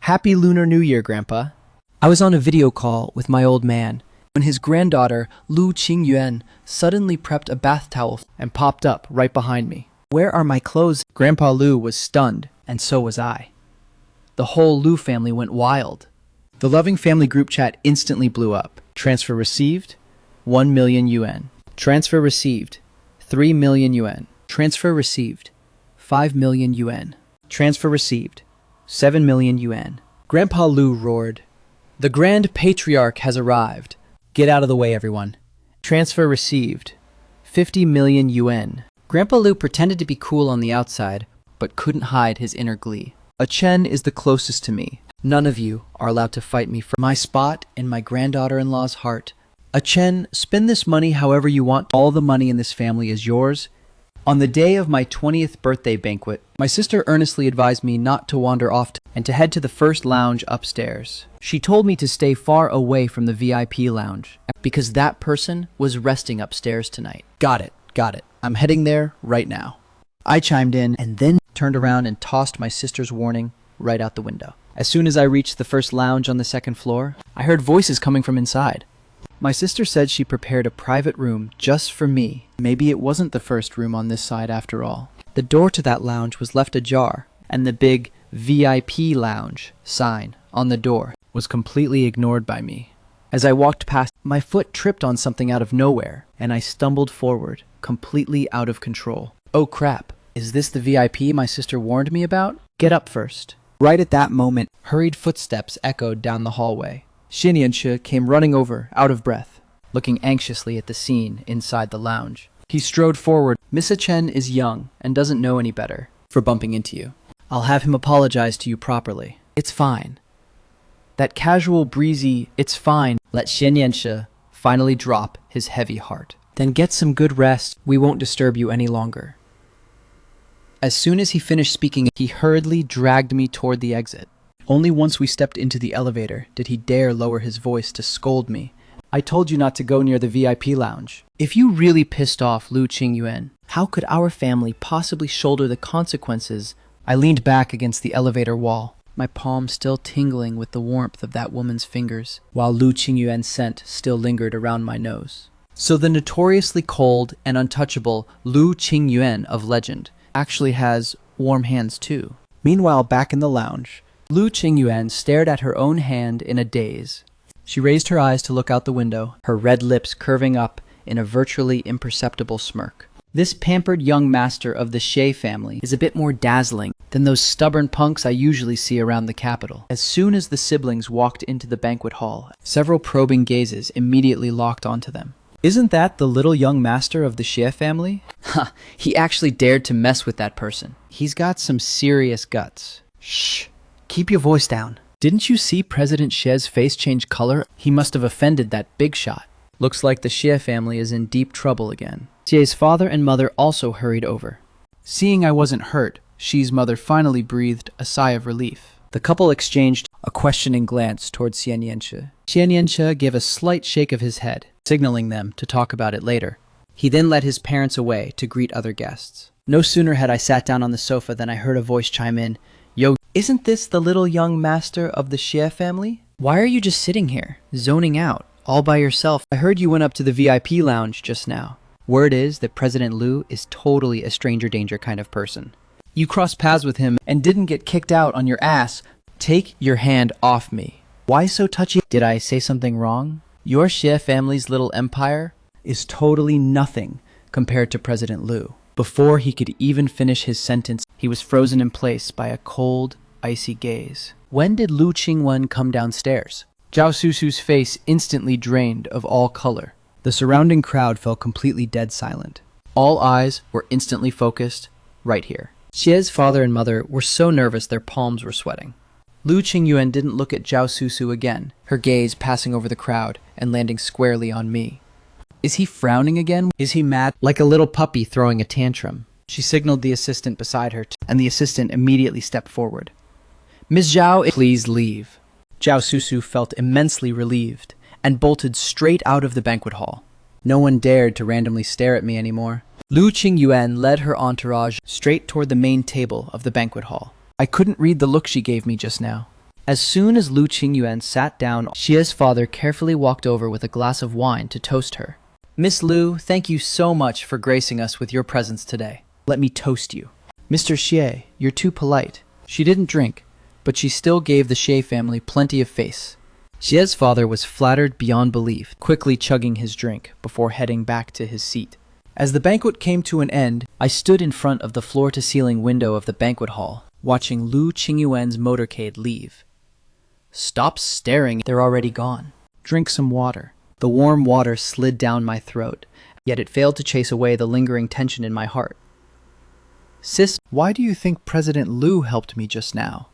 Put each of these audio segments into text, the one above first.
Happy Lunar New Year, Grandpa. I was on a video call with my old man when his granddaughter, Lu Qingyuan, suddenly prepped a bath towel and popped up right behind me. Where are my clothes? Grandpa Lu was stunned, and so was I. The whole Lu family went wild. The loving family group chat instantly blew up. Transfer received, 1 million yuan. Transfer received, 3 million yuan. Transfer received, 5 million yuan. Transfer received, 7 million yuan. Grandpa Lu roared, "The Grand Patriarch has arrived. Get out of the way, everyone." Transfer received, 50 million yuan. Grandpa Lu pretended to be cool on the outside, but couldn't hide his inner glee. A Chen is the closest to me. None of you are allowed to fight me for my spot in my granddaughter-in-law's heart. A Chen, spend this money however you want. All the money in this family is yours. On the day of my 20th birthday banquet, my sister earnestly advised me not to wander off and to head to the first lounge upstairs. She told me to stay far away from the VIP lounge because that person was resting upstairs tonight. Got it. I'm heading there right now. I chimed in and then turned around and tossed my sister's warning right out the window. As soon as I reached the first lounge on the second floor, I heard voices coming from inside. My sister said she prepared a private room just for me. Maybe it wasn't the first room on this side after all. The door to that lounge was left ajar, and the big VIP lounge sign on the door was completely ignored by me. As I walked past, my foot tripped on something out of nowhere, and I stumbled forward, completely out of control. Oh crap, is this the VIP my sister warned me about? Get up first. Right at that moment, hurried footsteps echoed down the hallway. Xin Yanshi came running over, out of breath, looking anxiously at the scene inside the lounge. He strode forward. Missa Chen is young and doesn't know any better for bumping into you. I'll have him apologize to you properly. It's fine. That casual, breezy, it's fine, let Xin Yanshi finally drop his heavy heart. Then get some good rest. We won't disturb you any longer. As soon as he finished speaking, he hurriedly dragged me toward the exit. Only once we stepped into the elevator did he dare lower his voice to scold me. I told you not to go near the VIP lounge. If you really pissed off Lu Qingyuan, how could our family possibly shoulder the consequences? I leaned back against the elevator wall, my palm still tingling with the warmth of that woman's fingers, while Lu Qingyuan's scent still lingered around my nose. So the notoriously cold and untouchable Lu Qingyuan of legend actually has warm hands too. Meanwhile, back in the lounge, Lu Qingyuan stared at her own hand in a daze. She raised her eyes to look out the window, her red lips curving up in a virtually imperceptible smirk. This pampered young master of the Xie family is a bit more dazzling than those stubborn punks I usually see around the capital. As soon as the siblings walked into the banquet hall, several probing gazes immediately locked onto them. Isn't that the little young master of the Xie family? Ha, he actually dared to mess with that person. He's got some serious guts. Shh, keep your voice down. Didn't you see President Xie's face change color? He must have offended that big shot. Looks like the Xie family is in deep trouble again. Xie's father and mother also hurried over. Seeing I wasn't hurt, Xi's mother finally breathed a sigh of relief. The couple exchanged a questioning glance towards Xian Yanshi. Xian Yanshi gave a slight shake of his head, signaling them to talk about it later. He then led his parents away to greet other guests. No sooner had I sat down on the sofa than I heard a voice chime in, "Yo, isn't this the little young master of the Xie family? Why are you just sitting here, zoning out, all by yourself? I heard you went up to the VIP lounge just now. Word is that President Lu is totally a stranger danger kind of person. You crossed paths with him and didn't get kicked out on your ass. Take your hand off me. Why so touchy? Did I say something wrong? Your Xie family's little empire is totally nothing compared to President Lu." Before he could even finish his sentence, he was frozen in place by a cold, icy gaze. When did Lu Qingyuan come downstairs? Zhao Susu's face instantly drained of all color. The surrounding crowd fell completely dead silent. All eyes were instantly focused right here. Xie's father and mother were so nervous their palms were sweating. Lu Qingyuan didn't look at Zhao Susu again, her gaze passing over the crowd and landing squarely on me. Is he frowning again? Is he mad? Like a little puppy throwing a tantrum. She signaled the assistant beside her, and the assistant immediately stepped forward. "Ms. Zhao, please leave." Zhao Susu felt immensely relieved and bolted straight out of the banquet hall. No one dared to randomly stare at me anymore. Lu Qingyuan led her entourage straight toward the main table of the banquet hall. I couldn't read the look she gave me just now. As soon as Lu Qingyuan sat down, Xia's father carefully walked over with a glass of wine to toast her. Miss Lu, thank you so much for gracing us with your presence today. Let me toast you. Mr. Xie, you're too polite. She didn't drink, but she still gave the Xie family plenty of face. Xia's father was flattered beyond belief, quickly chugging his drink before heading back to his seat. As the banquet came to an end, I stood in front of the floor-to-ceiling window of the banquet hall, watching Lu Qingyuan's motorcade leave. Stop staring, they're already gone. Drink some water. The warm water slid down my throat, yet it failed to chase away the lingering tension in my heart. Sis, why do you think President Lu helped me just now?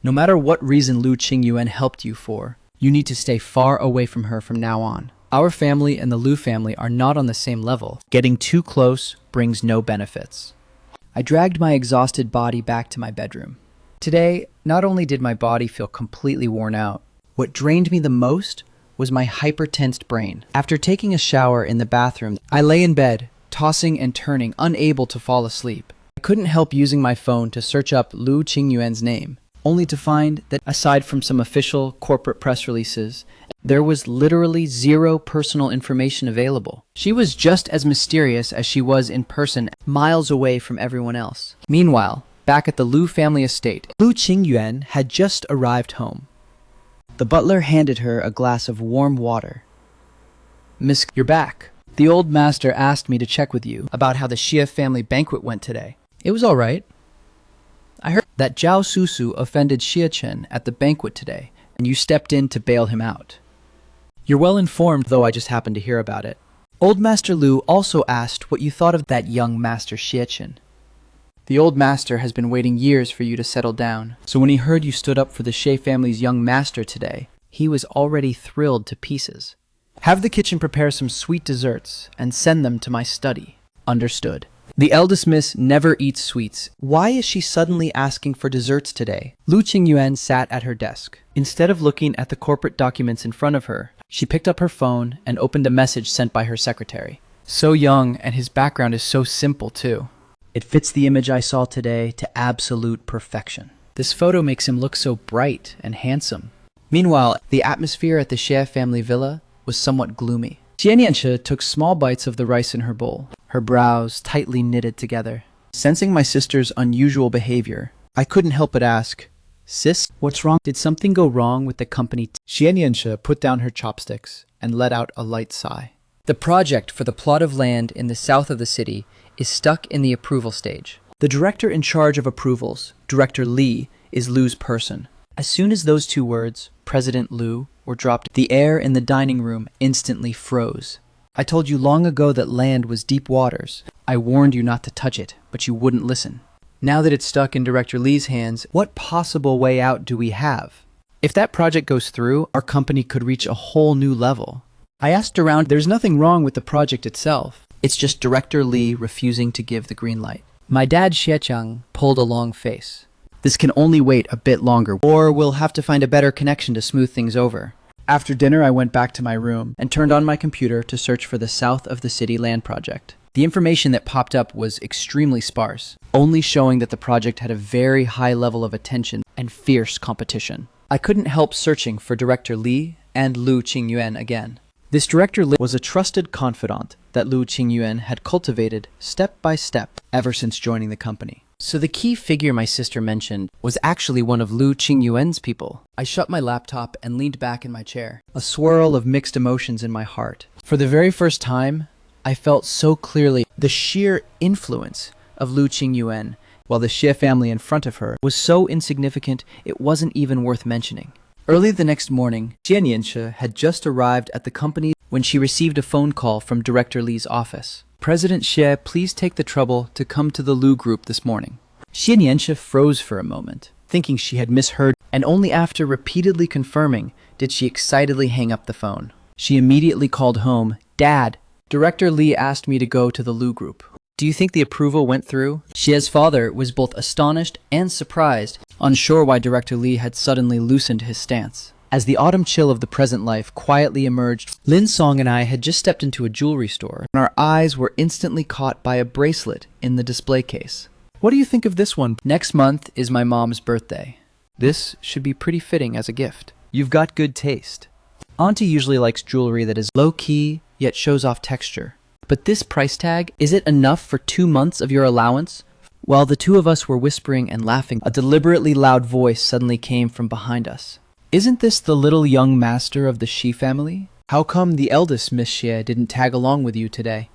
No matter what reason Lu Qingyuan helped you for, you need to stay far away from her from now on. Our family and the Lu family are not on the same level. Getting too close brings no benefits. I dragged my exhausted body back to my bedroom. Today, not only did my body feel completely worn out, what drained me the most was my hyper-tensed brain. After taking a shower in the bathroom, I lay in bed, tossing and turning, unable to fall asleep. I couldn't help using my phone to search up Lu Qingyuan's name, only to find that aside from some official corporate press releases, there was literally zero personal information available. She was just as mysterious as she was in person, miles away from everyone else. Meanwhile, back at the Lu family estate, Lu Qingyuan had just arrived home. The butler handed her a glass of warm water. Miss, you're back. The old master asked me to check with you about how the Xie family banquet went today. It was all right. I heard that Zhao Susu offended Xie Chen at the banquet today, and you stepped in to bail him out. You're well informed, though I just happened to hear about it. Old Master Lu also asked what you thought of that young Master Xie Chen. The old master has been waiting years for you to settle down, so when he heard you stood up for the Xie family's young master today, he was already thrilled to pieces. Have the kitchen prepare some sweet desserts and send them to my study. Understood. The eldest miss never eats sweets. Why is she suddenly asking for desserts today? Lu Qingyuan sat at her desk. Instead of looking at the corporate documents in front of her, she picked up her phone and opened a message sent by her secretary. So young, and his background is so simple too. It fits the image I saw today to absolute perfection. This photo makes him look so bright and handsome. Meanwhile, the atmosphere at the Xie family villa was somewhat gloomy. Xianyensha took small bites of the rice in her bowl, her brows tightly knitted together. Sensing my sister's unusual behavior, I couldn't help but ask, Sis, what's wrong? Did something go wrong with the company? Xianyensha put down her chopsticks and let out a light sigh. The project for the plot of land in the south of the city is stuck in the approval stage. The director in charge of approvals, Director Li, is Lu's person. As soon as those two words, President Lu, were dropped, the air in the dining room instantly froze. I told you long ago that land was deep waters. I warned you not to touch it, but you wouldn't listen. Now that it's stuck in Director Li's hands, what possible way out do we have? If that project goes through, our company could reach a whole new level. I asked around, there's nothing wrong with the project itself. It's just Director Li refusing to give the green light. My dad Xie pulled a long face. This can only wait a bit longer, or we'll have to find a better connection to smooth things over. After dinner, I went back to my room and turned on my computer to search for the south of the city land project. The information that popped up was extremely sparse, only showing that the project had a very high level of attention and fierce competition. I couldn't help searching for Director Li and Lu Qingyuan again. This Director Li was a trusted confidant that Lu Qingyuan had cultivated step by step ever since joining the company. So the key figure my sister mentioned was actually one of Lu Qingyuan's people. I shut my laptop and leaned back in my chair, a swirl of mixed emotions in my heart. For the very first time, I felt so clearly the sheer influence of Lu Qingyuan, while the Xie family in front of her was so insignificant it wasn't even worth mentioning. Early the next morning, Xianyensha had just arrived at the company when she received a phone call from Director Li's office. President Xie, please take the trouble to come to the Lu group this morning. Xianyensha froze for a moment, thinking she had misheard, and only after repeatedly confirming did she excitedly hang up the phone. She immediately called home, Dad, Director Li asked me to go to the Lu group. Do you think the approval went through? Xie's father was both astonished and surprised, unsure why Director Li had suddenly loosened his stance. As the autumn chill of the present life quietly emerged, Lin Song and I had just stepped into a jewelry store, and our eyes were instantly caught by a bracelet in the display case. What do you think of this one? Next month is my mom's birthday. This should be pretty fitting as a gift. You've got good taste. Auntie usually likes jewelry that is low-key, yet shows off texture. But this price tag, is it enough for 2 months of your allowance? While the two of us were whispering and laughing, a deliberately loud voice suddenly came from behind us. Isn't this the little young master of the Shi family? How come the eldest Miss Xie didn't tag along with you today?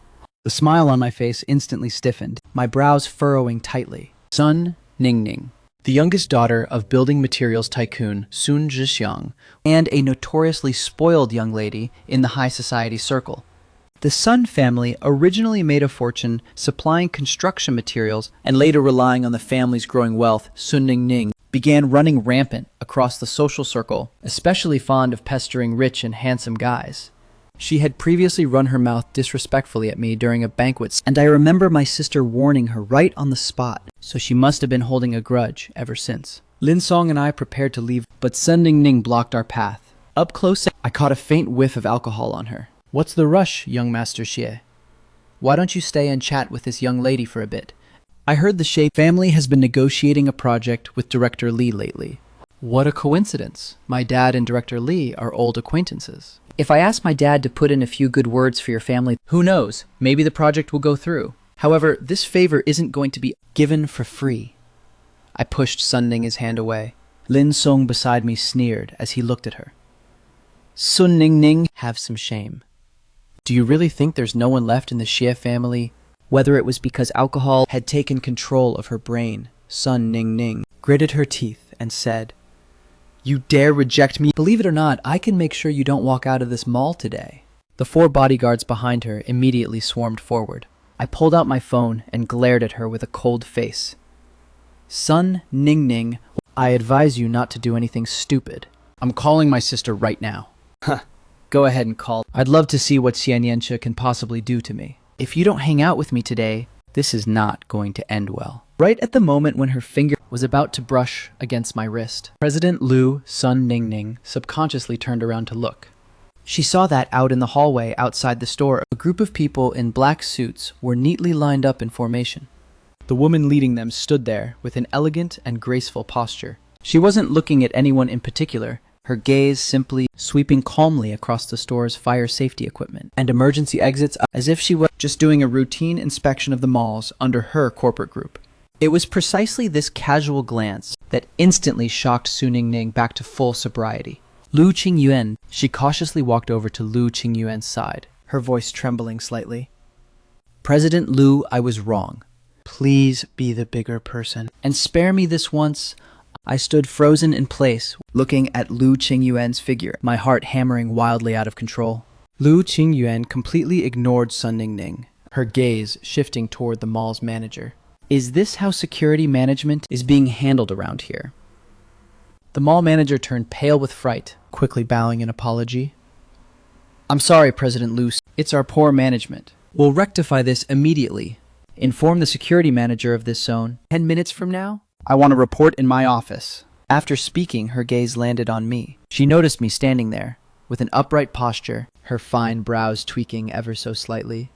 The smile on my face instantly stiffened, my brows furrowing tightly. Sun Ningning, the youngest daughter of building materials tycoon Sun Zhixiang, and a notoriously spoiled young lady in the high society circle. The Sun family originally made a fortune supplying construction materials and later relying on the family's growing wealth. Sun Ningning began running rampant across the social circle, especially fond of pestering rich and handsome guys. She had previously run her mouth disrespectfully at me during a banquet, and I remember my sister warning her right on the spot, so she must have been holding a grudge ever since. Lin Song and I prepared to leave, but Sun Ningning blocked our path. Up close, I caught a faint whiff of alcohol on her. What's the rush, young Master Xie? Why don't you stay and chat with this young lady for a bit? I heard the Xie family has been negotiating a project with Director Li lately. What a coincidence. My dad and Director Li are old acquaintances. If I ask my dad to put in a few good words for your family, who knows, maybe the project will go through. However, this favor isn't going to be given for free. I pushed Sun Ning's hand away. Lin Song beside me sneered as he looked at her. Sun Ningning, have some shame. Do you really think there's no one left in the Xie family? Whether it was because alcohol had taken control of her brain, Sun Ningning gritted her teeth and said, "You dare reject me? Believe it or not, I can make sure you don't walk out of this mall today." The 4 bodyguards behind her immediately swarmed forward. I pulled out my phone and glared at her with a cold face. Sun Ningning, I advise you not to do anything stupid. I'm calling my sister right now. Huh. Go ahead and call. I'd love to see what Xian Yanxia can possibly do to me. If you don't hang out with me today, this is not going to end well. Right at the moment when her finger was about to brush against my wrist, President Lu Sun Ningning subconsciously turned around to look. She saw that out in the hallway outside the store, a group of people in black suits were neatly lined up in formation. The woman leading them stood there with an elegant and graceful posture. She wasn't looking at anyone in particular, her gaze simply sweeping calmly across the store's fire safety equipment and emergency exits as if she was just doing a routine inspection of the malls under her corporate group. It was precisely this casual glance that instantly shocked Su Ningning back to full sobriety. Lu Qingyuan, she cautiously walked over to Lu Qingyuan's side, her voice trembling slightly. President Lu, I was wrong. Please be the bigger person and spare me this once. I stood frozen in place, looking at Lu Qingyuan's figure, my heart hammering wildly out of control. Lu Qingyuan completely ignored Sun Ningning, her gaze shifting toward the mall's manager. Is this how security management is being handled around here? The mall manager turned pale with fright, quickly bowing in apology. I'm sorry, President Lu. It's our poor management. We'll rectify this immediately. Inform the security manager of this zone. 10 minutes from now, I want a report in my office. After speaking, her gaze landed on me. She noticed me standing there, with an upright posture, her fine brows tweaking ever so slightly.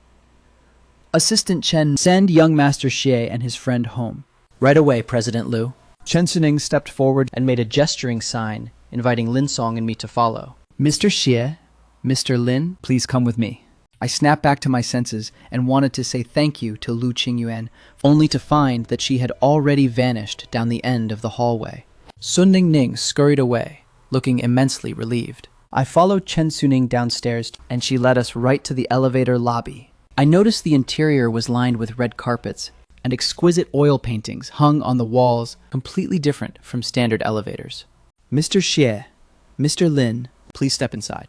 Assistant Chen, send young Master Xie and his friend home. Right away, President Lu. Chen Suning stepped forward and made a gesturing sign, inviting Lin Song and me to follow. Mr. Xie, Mr. Lin, please come with me. I snapped back to my senses and wanted to say thank you to Lu Qingyuan, only to find that she had already vanished down the end of the hallway. Sun Ningning scurried away, looking immensely relieved. I followed Chen Suning downstairs, and she led us right to the elevator lobby. I noticed the interior was lined with red carpets, and exquisite oil paintings hung on the walls, completely different from standard elevators. Mr. Xie, Mr. Lin, please step inside.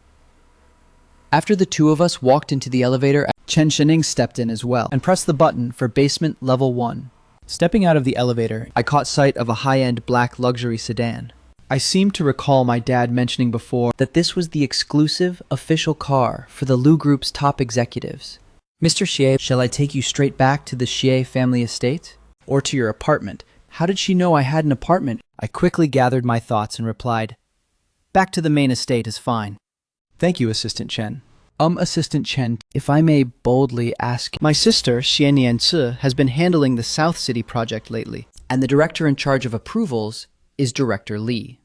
After the two of us walked into the elevator, Chen Shining stepped in as well and pressed the button for basement level 1. Stepping out of the elevator, I caught sight of a high-end black luxury sedan. I seemed to recall my dad mentioning before that this was the exclusive official car for the Lu Group's top executives. Mr. Xie, shall I take you straight back to the Xie family estate? Or to your apartment? How did she know I had an apartment? I quickly gathered my thoughts and replied, back to the main estate is fine. Thank you, Assistant Chen. Assistant Chen, if I may boldly ask, my sister, Xian Yanci, has been handling the South City project lately, and the director in charge of approvals, is Director Lee.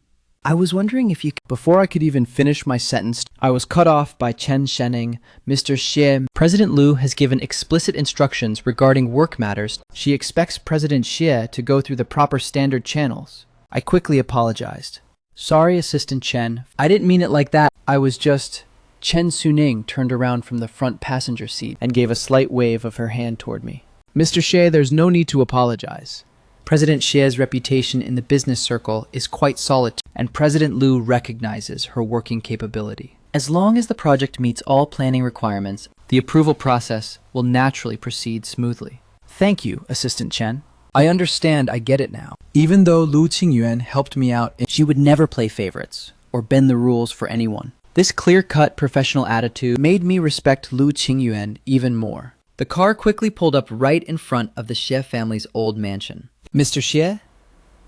I was wondering if you could... Before I could even finish my sentence, I was cut off by Chen Shening. Mr. Xie, President Liu has given explicit instructions regarding work matters. She expects President Xie to go through the proper standard channels. I quickly apologized. Sorry, Assistant Chen. I didn't mean it like that. I was just... Chen Suning turned around from the front passenger seat and gave a slight wave of her hand toward me. Mr. Xie, there's no need to apologize. President Xie's reputation in the business circle is quite solid, and President Liu recognizes her working capability. As long as the project meets all planning requirements, the approval process will naturally proceed smoothly. Thank you, Assistant Chen. I understand, I get it now. Even though Lu Qingyuan helped me out, she would never play favorites or bend the rules for anyone. This clear-cut professional attitude made me respect Lu Qingyuan even more. The car quickly pulled up right in front of the Xie family's old mansion. Mr. Xie?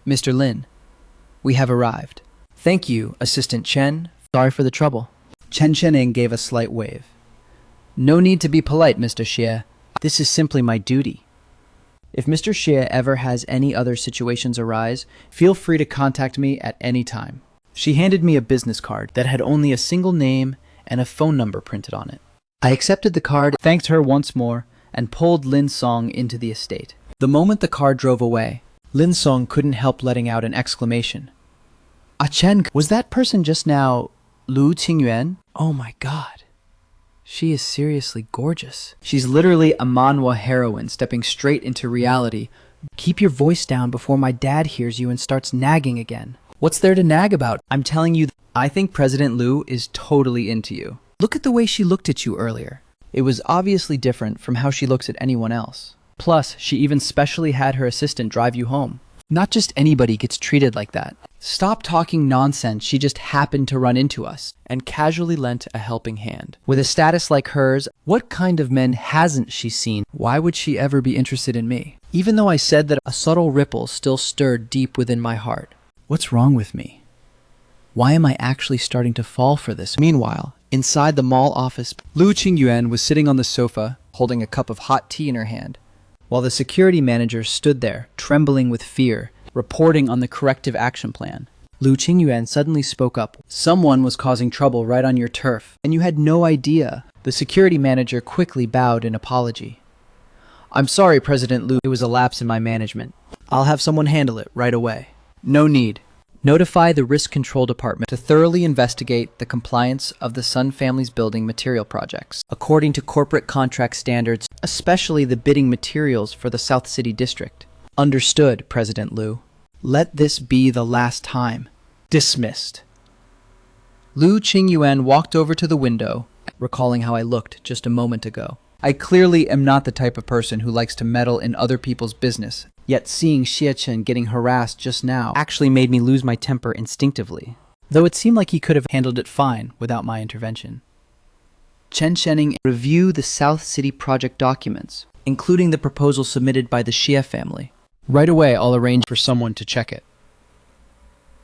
Mr. Lin, we have arrived. Thank you, Assistant Chen. Sorry for the trouble. Chen Shening gave a slight wave. No need to be polite, Mr. Xie. This is simply my duty. If Mr. Xie ever has any other situations arise, feel free to contact me at any time. She handed me a business card that had only a single name and a phone number printed on it. I accepted the card, thanked her once more, and pulled Lin Song into the estate. The moment the car drove away, Lin Song couldn't help letting out an exclamation. Ah Chen, was that person just now Lu Qingyuan? Oh my god. She is seriously gorgeous. She's literally a manhwa heroine stepping straight into reality. Keep your voice down before my dad hears you and starts nagging again. What's there to nag about? I'm telling you, I think President Liu is totally into you. Look at the way she looked at you earlier. It was obviously different from how she looks at anyone else. Plus, she even specially had her assistant drive you home. Not just anybody gets treated like that. Stop talking nonsense. She just happened to run into us and casually lent a helping hand. With a status like hers, what kind of men hasn't she seen? Why would she ever be interested in me? Even though I said that, a subtle ripple still stirred deep within my heart. What's wrong with me? Why am I actually starting to fall for this? Meanwhile, inside the mall office, Lu Qingyuan was sitting on the sofa, holding a cup of hot tea in her hand, while the security manager stood there, trembling with fear, reporting on the corrective action plan. Lu Qingyuan suddenly spoke up. Someone was causing trouble right on your turf, and you had no idea. The security manager quickly bowed in apology. I'm sorry, President Liu. It was a lapse in my management. I'll have someone handle it right away. No need. Notify the Risk Control Department to thoroughly investigate the compliance of the Sun family's building material projects, according to corporate contract standards, especially the bidding materials for the South City District. Understood, President Liu. Let this be the last time. Dismissed. Lu Qingyuan walked over to the window, recalling how I looked just a moment ago. I clearly am not the type of person who likes to meddle in other people's business. Yet seeing Xie Chen getting harassed just now actually made me lose my temper instinctively, though it seemed like he could have handled it fine without my intervention. Chen Shening review the South City project documents, including the proposal submitted by the Xie family. Right away, I'll arrange for someone to check it.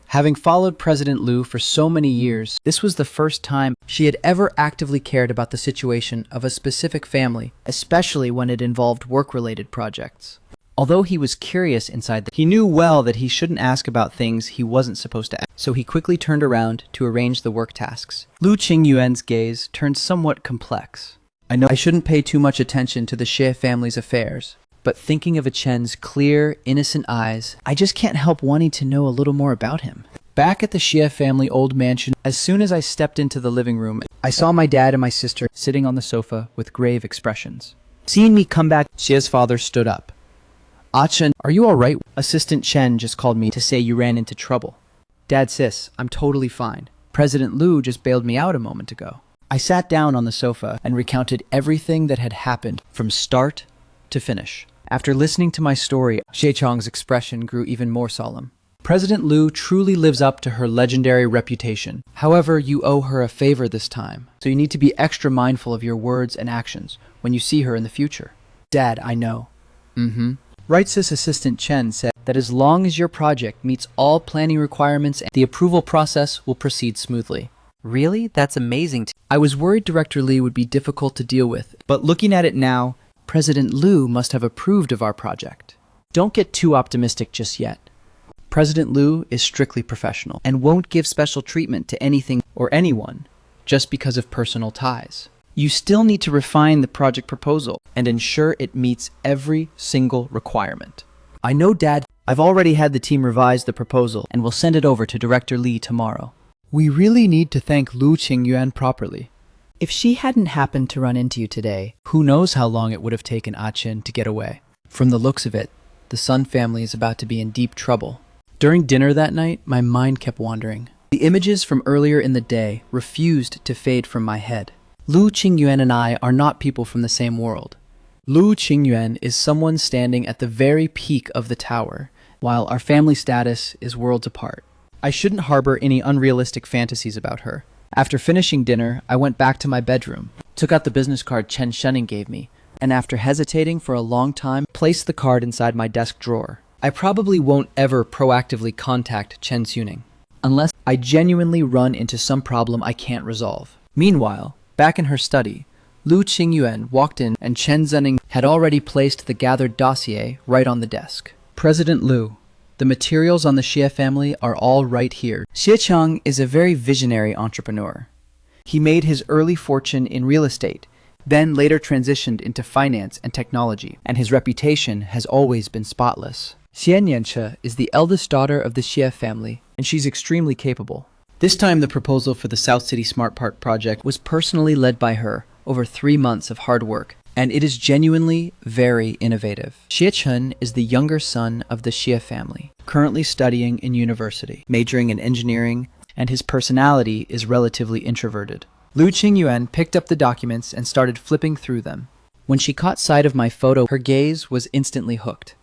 Having followed President Liu for so many years, this was the first time she had ever actively cared about the situation of a specific family, especially when it involved work-related projects. Although he was curious inside, he knew well that he shouldn't ask about things he wasn't supposed to ask, so he quickly turned around to arrange the work tasks. Lu Qingyuan's gaze turned somewhat complex. I know I shouldn't pay too much attention to the Xie family's affairs, but thinking of Chen's clear, innocent eyes, I just can't help wanting to know a little more about him. Back at the Xie family old mansion, as soon as I stepped into the living room, I saw my dad and my sister sitting on the sofa with grave expressions. Seeing me come back, Xie's father stood up. Ah Chen, are you alright? Assistant Chen just called me to say you ran into trouble. Dad, sis, I'm totally fine. President Liu just bailed me out a moment ago. I sat down on the sofa and recounted everything that had happened from start to finish. After listening to my story, Xie Chong's expression grew even more solemn. President Liu truly lives up to her legendary reputation. However, you owe her a favor this time, so you need to be extra mindful of your words and actions when you see her in the future. Dad, I know. Right, sis. Assistant Chen said that as long as your project meets all planning requirements, the approval process will proceed smoothly. Really? That's amazing. I was worried Director Lee would be difficult to deal with, but looking at it now, President Liu must have approved of our project. Don't get too optimistic just yet. President Liu is strictly professional and won't give special treatment to anything or anyone just because of personal ties. You still need to refine the project proposal and ensure it meets every single requirement. I know, Dad. I've already had the team revise the proposal and will send it over to Director Lee tomorrow. We really need to thank Lu Qingyuan properly. If she hadn't happened to run into you today, who knows how long it would have taken Ah-Chin to get away. From the looks of it, the Sun family is about to be in deep trouble. During dinner that night, my mind kept wandering. The images from earlier in the day refused to fade from my head. Lu Qingyuan and I are not people from the same world. Lu Qingyuan is someone standing at the very peak of the tower, while our family status is worlds apart. I shouldn't harbor any unrealistic fantasies about her. After finishing dinner, I went back to my bedroom, took out the business card Chen Shening gave me, and after hesitating for a long time, placed the card inside my desk drawer. I probably won't ever proactively contact Chen Xuning, unless I genuinely run into some problem I can't resolve. Meanwhile, back in her study, Lu Qingyuan walked in and Chen Zhenning had already placed the gathered dossier right on the desk. President Liu, the materials on the Xie family are all right here. Xie Cheng is a very visionary entrepreneur. He made his early fortune in real estate, then later transitioned into finance and technology, and his reputation has always been spotless. Xie Nianche is the eldest daughter of the Xie family, and she's extremely capable. This time the proposal for the South City Smart Park project was personally led by her over 3 months of hard work, and it is genuinely very innovative. Xie Chen is the younger son of the Xie family, currently studying in university, majoring in engineering, and his personality is relatively introverted. Lu Qingyuan picked up the documents and started flipping through them. When she caught sight of my photo, her gaze was instantly hooked.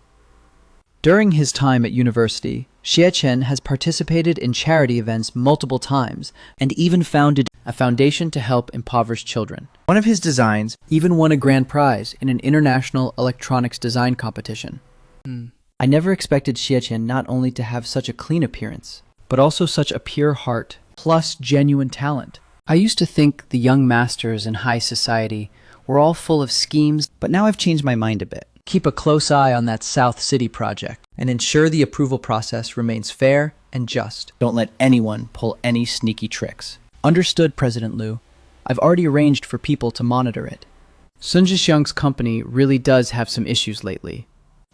During his time at university, Xie Chen has participated in charity events multiple times and even founded a foundation to help impoverished children. One of his designs even won a grand prize in an international electronics design competition. I never expected Xie Chen not only to have such a clean appearance, but also such a pure heart, plus genuine talent. I used to think the young masters in high society were all full of schemes, but now I've changed my mind a bit. Keep a close eye on that South City project and ensure the approval process remains fair and just. Don't let anyone pull any sneaky tricks. Understood, President Liu. I've already arranged for people to monitor it. Sun Zhixiang's company really does have some issues lately.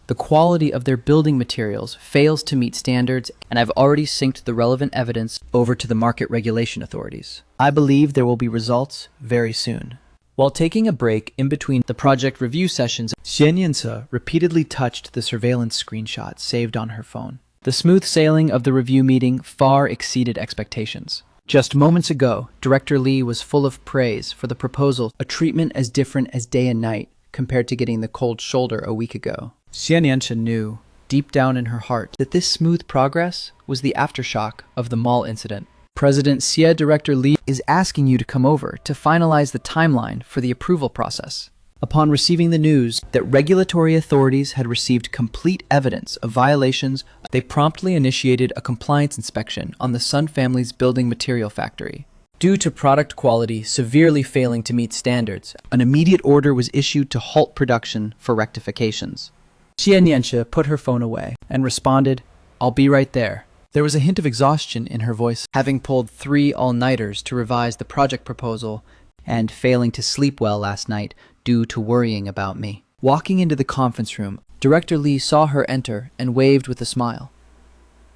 The quality of their building materials fails to meet standards, and I've already synced the relevant evidence over to the market regulation authorities. I believe there will be results very soon. While taking a break in between the project review sessions, Xie Nianche repeatedly touched the surveillance screenshot saved on her phone. The smooth sailing of the review meeting far exceeded expectations. Just moments ago, Director Lee was full of praise for the proposal, a treatment as different as day and night compared to getting the cold shoulder a week ago. Xie Nianche knew, deep down in her heart, that this smooth progress was the aftershock of the mall incident. President Xie Director Lee is asking you to come over to finalize the timeline for the approval process. Upon receiving the news that regulatory authorities had received complete evidence of violations, they promptly initiated a compliance inspection on the Sun family's building material factory. Due to product quality severely failing to meet standards, an immediate order was issued to halt production for rectifications. Xie Nianche put her phone away and responded, "I'll be right there." There was a hint of exhaustion in her voice, having pulled 3 all-nighters to revise the project proposal and failing to sleep well last night due to worrying about me. Walking into the conference room, Director Lee saw her enter and waved with a smile.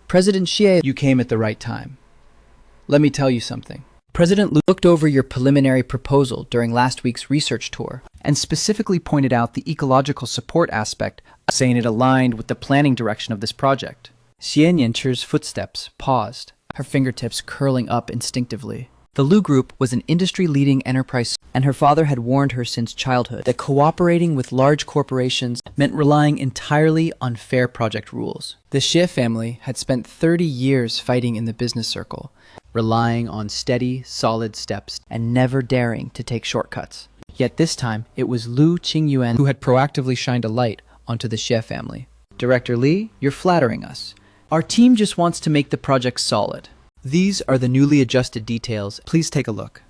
"President Xie, you came at the right time. Let me tell you something. President Liu looked over your preliminary proposal during last week's research tour and specifically pointed out the ecological support aspect, saying it aligned with the planning direction of this project." Xie Nianche's footsteps paused, her fingertips curling up instinctively. The Lu Group was an industry-leading enterprise, and her father had warned her since childhood that cooperating with large corporations meant relying entirely on fair project rules. The Xie family had spent 30 years fighting in the business circle, relying on steady, solid steps and never daring to take shortcuts. Yet this time, it was Lu Qingyuan who had proactively shined a light onto the Xie family. "Director Lee, you're flattering us. Our team just wants to make the project solid. These are the newly adjusted details. Please take a look."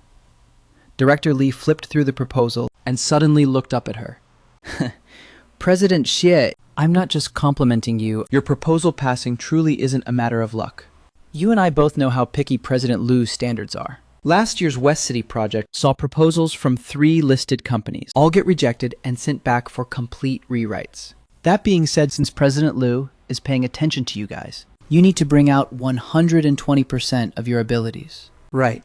Director Lee flipped through the proposal and suddenly looked up at her. "President Xie, I'm not just complimenting you. Your proposal passing truly isn't a matter of luck. You and I both know how picky President Liu's standards are. Last year's West City project saw proposals from 3 listed companies all get rejected and sent back for complete rewrites. That being said, since President Liu is paying attention to you guys, you need to bring out 120% of your abilities. Right.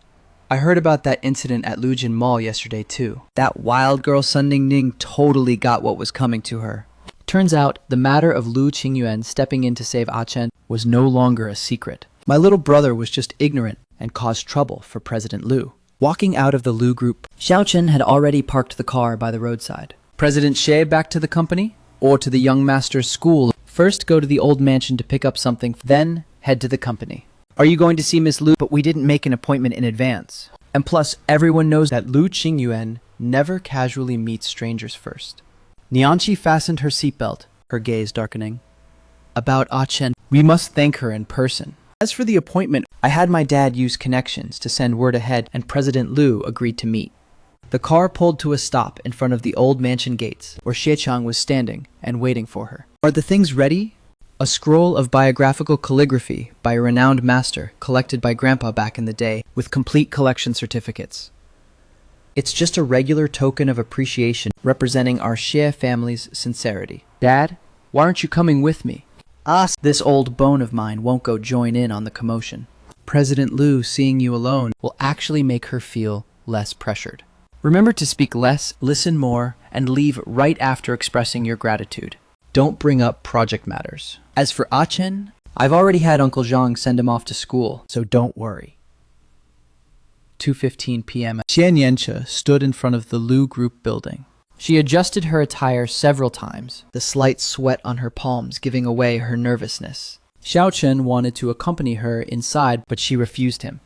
I heard about that incident at Lujin Mall yesterday too. That wild girl Sun Ningning totally got what was coming to her. Turns out the matter of Lu Qingyuan stepping in to save Ah Chen was no longer a secret. My little brother was just ignorant and caused trouble for President Liu. Walking out of the Liu group, Xiao Chen had already parked the car by the roadside. President Xie back to the company? Or to the young master's school? First go to the old mansion to pick up something, then head to the company. Are you going to see Miss Liu? But we didn't make an appointment in advance. And plus, everyone knows that Lu Qingyuan never casually meets strangers first. Nianqi fastened her seatbelt, her gaze darkening. About Ah Chen, we must thank her in person. As for the appointment, I had my dad use connections to send word ahead and President Liu agreed to meet. The car pulled to a stop in front of the old mansion gates, where Xie was standing and waiting for her. Are the things ready? A scroll of biographical calligraphy by a renowned master collected by Grandpa back in the day with complete collection certificates. It's just a regular token of appreciation representing our Xie family's sincerity. Dad, why aren't you coming with me? This old bone of mine won't go join in on the commotion. President Liu seeing you alone will actually make her feel less pressured. Remember to speak less, listen more, and leave right after expressing your gratitude. Don't bring up project matters. As for Ah Chen, I've already had Uncle Zhang send him off to school, so don't worry. 2:15 p.m. Xian Yanche stood in front of the Liu Group building. She adjusted her attire several times, the slight sweat on her palms giving away her nervousness. Xiao Chen wanted to accompany her inside, but she refused him.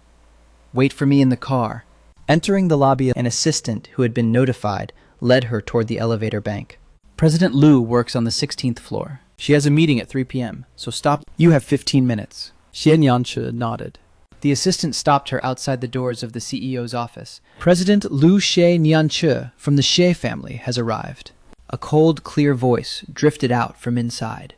Wait for me in the car. Entering the lobby, an assistant who had been notified led her toward the elevator bank. President Liu works on the 16th floor. She has a meeting at 3 p.m., so stop. You have 15 minutes. Xian Yanche nodded. The assistant stopped her outside the doors of the CEO's office. President Liu Nianche from the Xie family has arrived. A cold, clear voice drifted out from inside.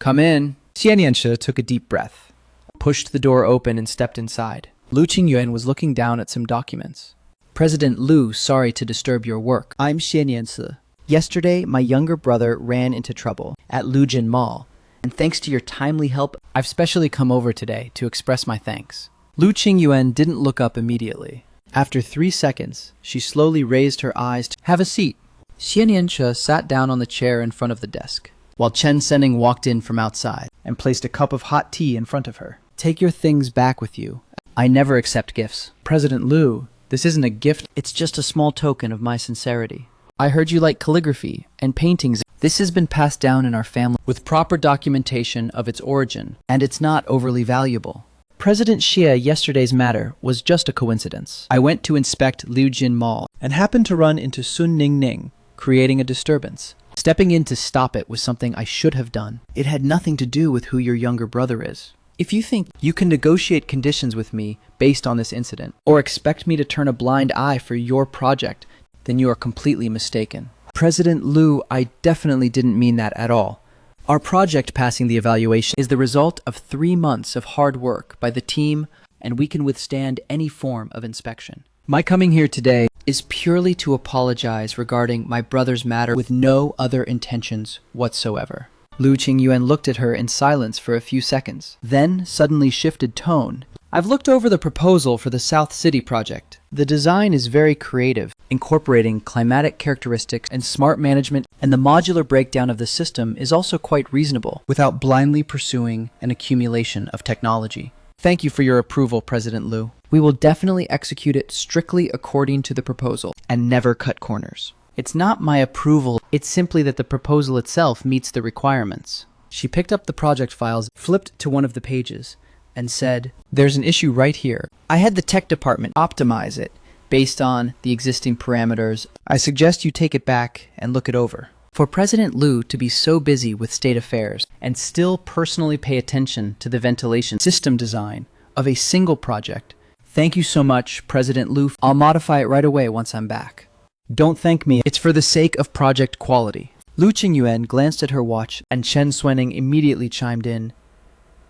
Come in. Xian Yanche took a deep breath, pushed the door open and stepped inside. Lu Qingyuan was looking down at some documents. President Liu, sorry to disturb your work. I'm Xian Yanche. Yesterday, my younger brother ran into trouble at Lujin Mall. And thanks to your timely help, I've specially come over today to express my thanks. Lu Qingyuan didn't look up immediately. After 3 seconds, she slowly raised her eyes to have a seat. Xian Yanche sat down on the chair in front of the desk, while Chen Senning walked in from outside and placed a cup of hot tea in front of her. Take your things back with you. I never accept gifts. President Liu, this isn't a gift, it's just a small token of my sincerity. I heard you like calligraphy and paintings. This has been passed down in our family with proper documentation of its origin, and it's not overly valuable. President Xie yesterday's matter was just a coincidence. I went to inspect Liujin Mall and happened to run into Sun Ningning, creating a disturbance. Stepping in to stop it was something I should have done. It had nothing to do with who your younger brother is. If you think you can negotiate conditions with me based on this incident, or expect me to turn a blind eye for your project, then you are completely mistaken. President Liu, I definitely didn't mean that at all. Our project passing the evaluation is the result of 3 months of hard work by the team, and we can withstand any form of inspection. My coming here today is purely to apologize regarding my brother's matter with no other intentions whatsoever. Lu Qingyuan looked at her in silence for a few seconds, then suddenly shifted tone. I've looked over the proposal for the South City project. The design is very creative, incorporating climatic characteristics and smart management, and the modular breakdown of the system is also quite reasonable, without blindly pursuing an accumulation of technology. Thank you for your approval, President Liu. We will definitely execute it strictly according to the proposal, and never cut corners. It's not my approval, it's simply that the proposal itself meets the requirements. She picked up the project files, flipped to one of the pages, and said, there's an issue right here. I had the tech department optimize it based on the existing parameters. I suggest you take it back and look it over. For President Liu to be so busy with state affairs and still personally pay attention to the ventilation system design of a single project, thank you so much, President Liu. I'll modify it right away once I'm back. Don't thank me. It's for the sake of project quality. Lu Qingyuan glanced at her watch, and Chen Xuening immediately chimed in.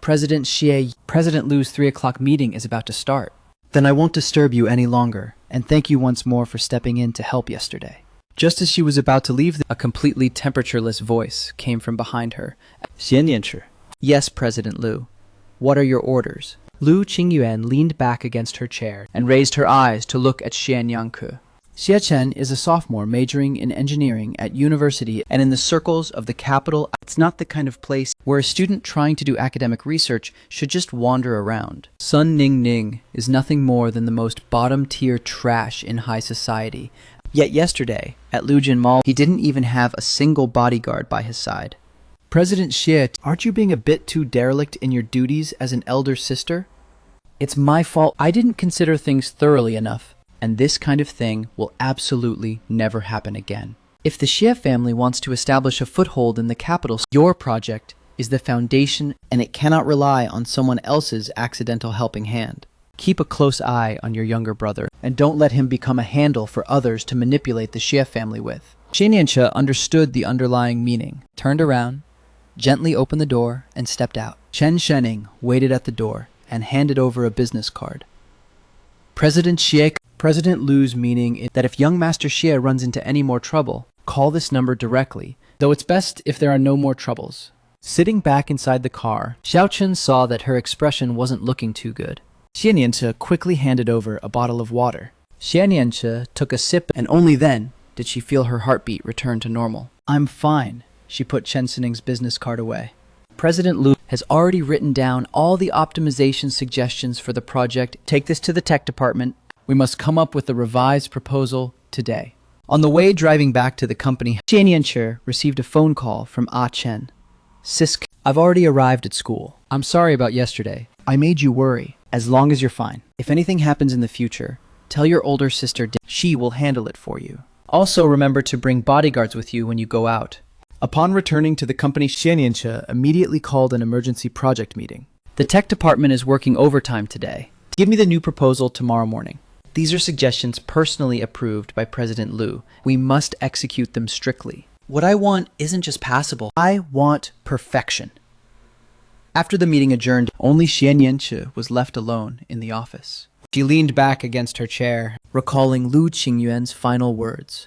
President Lu's 3 o'clock meeting is about to start. Then I won't disturb you any longer, and thank you once more for stepping in to help yesterday. Just as she was about to leave, a completely temperatureless voice came from behind her. Yes, President Lu. What are your orders? Lu Qingyuan leaned back against her chair and raised her eyes to look at Xian Yangke. Xie Chen is a sophomore majoring in engineering at university, and in the circles of the capital, it's not the kind of place where a student trying to do academic research should just wander around. Sun Ning Ning is nothing more than the most bottom-tier trash in high society. Yet yesterday, at Lujin Mall, he didn't even have a single bodyguard by his side. President Xie, aren't you being a bit too derelict in your duties as an elder sister? It's my fault. I didn't consider things thoroughly enough. And this kind of thing will absolutely never happen again. If the Xie family wants to establish a foothold in the capital, your project is the foundation, and it cannot rely on someone else's accidental helping hand. Keep a close eye on your younger brother, and don't let him become a handle for others to manipulate the Xie family with. Xianyanche understood the underlying meaning, turned around, gently opened the door, and stepped out. Chen Shening waited at the door and handed over a business card. President Lu's meaning is that if young Master Xie runs into any more trouble, call this number directly, though it's best if there are no more troubles. Sitting back inside the car, Xiaochen saw that her expression wasn't looking too good. Xianyanche quickly handed over a bottle of water. Xianyanche took a sip, and only then did she feel her heartbeat return to normal. I'm fine, she put Chen Sining's business card away. President Lu has already written down all the optimization suggestions for the project. Take this to the tech department. We must come up with a revised proposal today. On the way driving back to the company, Xianyanche received a phone call from Ah Chen. Sisk, I've already arrived at school. I'm sorry about yesterday. I made you worry, as long as you're fine. If anything happens in the future, tell your older sister she will handle it for you. Also remember to bring bodyguards with you when you go out. Upon returning to the company, Xianyanche immediately called an emergency project meeting. The tech department is working overtime today. Give me the new proposal tomorrow morning. These are suggestions personally approved by President Lu. We must execute them strictly. What I want isn't just passable. I want perfection. After the meeting adjourned, only Xianyanche was left alone in the office. She leaned back against her chair, recalling Lu Qingyuan's final words.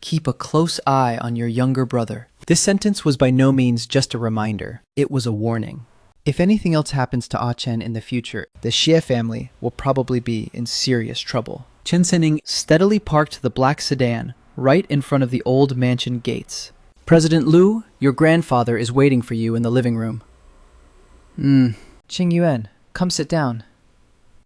Keep a close eye on your younger brother. This sentence was by no means just a reminder. It was a warning. If anything else happens to Ah Chen in the future, the Xie family will probably be in serious trouble. Chen Sining steadily parked the black sedan right in front of the old mansion gates. President Lu, your grandfather is waiting for you in the living room. Qingyuan, come sit down.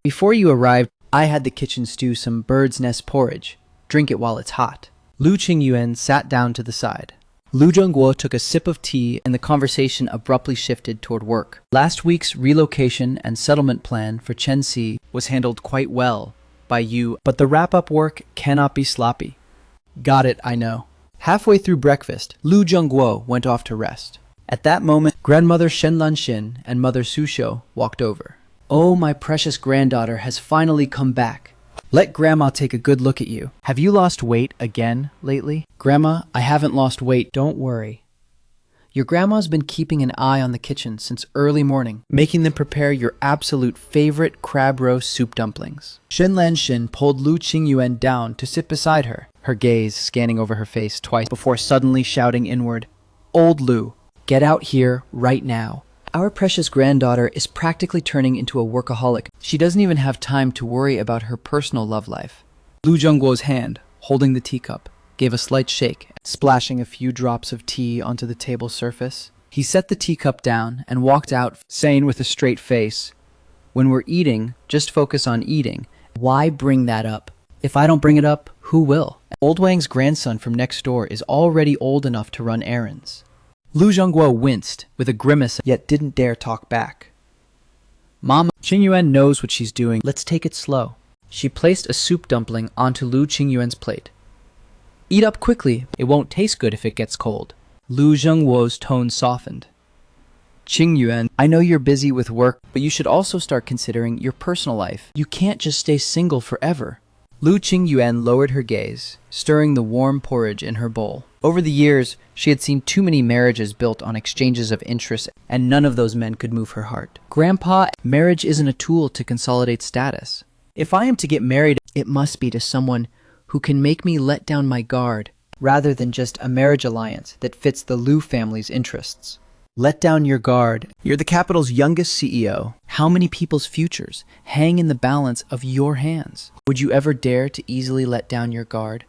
Before you arrived, I had the kitchen stew some bird's nest porridge. Drink it while it's hot. Lu Qingyuan sat down to the side. Lu Zhengguo took a sip of tea, and the conversation abruptly shifted toward work. Last week's relocation and settlement plan for Chen Si was handled quite well by you, but the wrap-up work cannot be sloppy. Got it, I know. Halfway through breakfast, Lu Zhengguo went off to rest. At that moment, Grandmother Shen Lanxin and Mother Su Shou walked over. Oh, my precious granddaughter has finally come back. Let Grandma take a good look at you. Have you lost weight again lately? Grandma, I haven't lost weight. Don't worry. Your grandma's been keeping an eye on the kitchen since early morning, making them prepare your absolute favorite crab roast soup dumplings. Shen Lanxin pulled Lu Qingyuan down to sit beside her, her gaze scanning over her face twice before suddenly shouting inward, Old Lu, get out here right now. Our precious granddaughter is practically turning into a workaholic. She doesn't even have time to worry about her personal love life. Lu Zhengguo's hand, holding the teacup, gave a slight shake, splashing a few drops of tea onto the table surface. He set the teacup down and walked out, saying with a straight face, When we're eating, just focus on eating. Why bring that up? If I don't bring it up, who will? Old Wang's grandson from next door is already old enough to run errands. Lu Zhengguo winced with a grimace, yet didn't dare talk back. Mama, Qingyuan knows what she's doing. Let's take it slow. She placed a soup dumpling onto Lu Qingyuan's plate. Eat up quickly. It won't taste good if it gets cold. Lu Zhengguo's tone softened. Qingyuan, I know you're busy with work, but you should also start considering your personal life. You can't just stay single forever. Lu Qingyuan lowered her gaze, stirring the warm porridge in her bowl. Over the years, she had seen too many marriages built on exchanges of interest, and none of those men could move her heart. Grandpa, marriage isn't a tool to consolidate status. If I am to get married, it must be to someone who can make me let down my guard, rather than just a marriage alliance that fits the Lu family's interests. Let down your guard. You're the capital's youngest CEO. How many people's futures hang in the balance of your hands? Would you ever dare to easily let down your guard?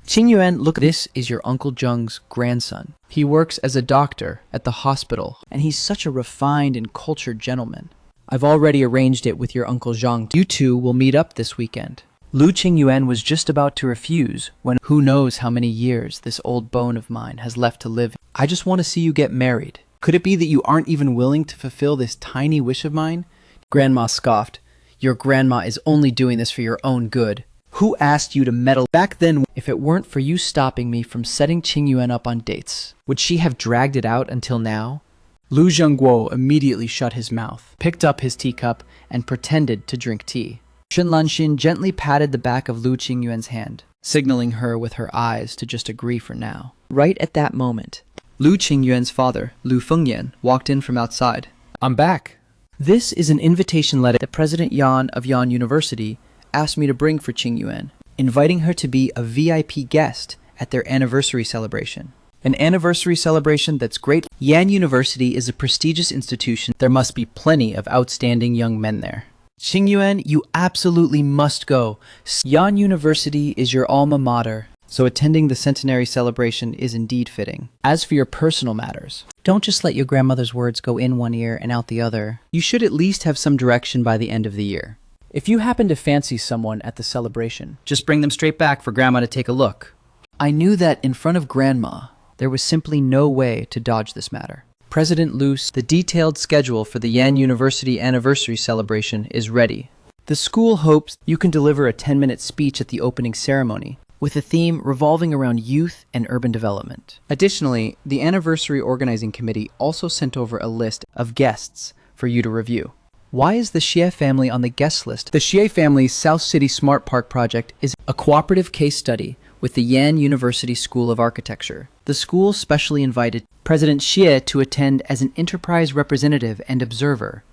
Qingyuan, look, this is your Uncle Zheng's grandson. He works as a doctor at the hospital, and he's such a refined and cultured gentleman. I've already arranged it with your Uncle Zheng. You two will meet up this weekend. Lu Qingyuan was just about to refuse when who knows how many years this old bone of mine has left to live. I just want to see you get married. Could it be that you aren't even willing to fulfill this tiny wish of mine? Grandma scoffed. Your grandma is only doing this for your own good. Who asked you to meddle back then? If it weren't for you stopping me from setting Qingyuan up on dates, would she have dragged it out until now? Lu Zhengguo immediately shut his mouth, picked up his teacup, and pretended to drink tea. Shen Lanxin gently patted the back of Lu Qingyuan's hand, signaling her with her eyes to just agree for now. Right at that moment, Lu Qingyuan's father, Lu Fengyan, walked in from outside. I'm back. This is an invitation letter that President Yan of Yan University asked me to bring for Qingyuan, inviting her to be a VIP guest at their anniversary celebration. An anniversary celebration that's great. Yan University is a prestigious institution. There must be plenty of outstanding young men there. Qingyuan, you absolutely must go. Yan University is your alma mater, so attending the centenary celebration is indeed fitting. As for your personal matters, don't just let your grandmother's words go in one ear and out the other. You should at least have some direction by the end of the year. If you happen to fancy someone at the celebration, just bring them straight back for Grandma to take a look. I knew that in front of Grandma, there was simply no way to dodge this matter. President Luce, the detailed schedule for the Yan University anniversary celebration is ready. The school hopes you can deliver a 10-minute speech at the opening ceremony, with a theme revolving around youth and urban development. Additionally, the anniversary organizing committee also sent over a list of guests for you to review. Why is the Xie family on the guest list? The Xie family's South City Smart Park project is a cooperative case study with the Yan University School of Architecture. The school specially invited President Xie to attend as an enterprise representative and observer.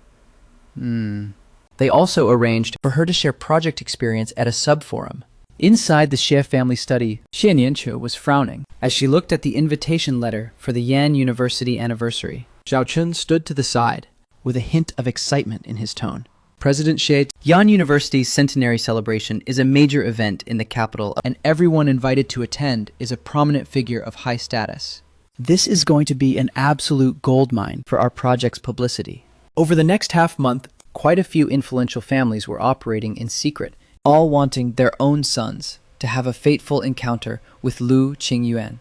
They also arranged for her to share project experience at a sub-forum. Inside the Xie family study, Xie Nianqiu was frowning as she looked at the invitation letter for the Yan University anniversary. Zhao Chun stood to the side, with a hint of excitement in his tone. President Xie, Yan University's centenary celebration is a major event in the capital, and everyone invited to attend is a prominent figure of high status. This is going to be an absolute goldmine for our project's publicity. Over the next half-month, quite a few influential families were operating in secret, all wanting their own sons to have a fateful encounter with Lu Qingyuan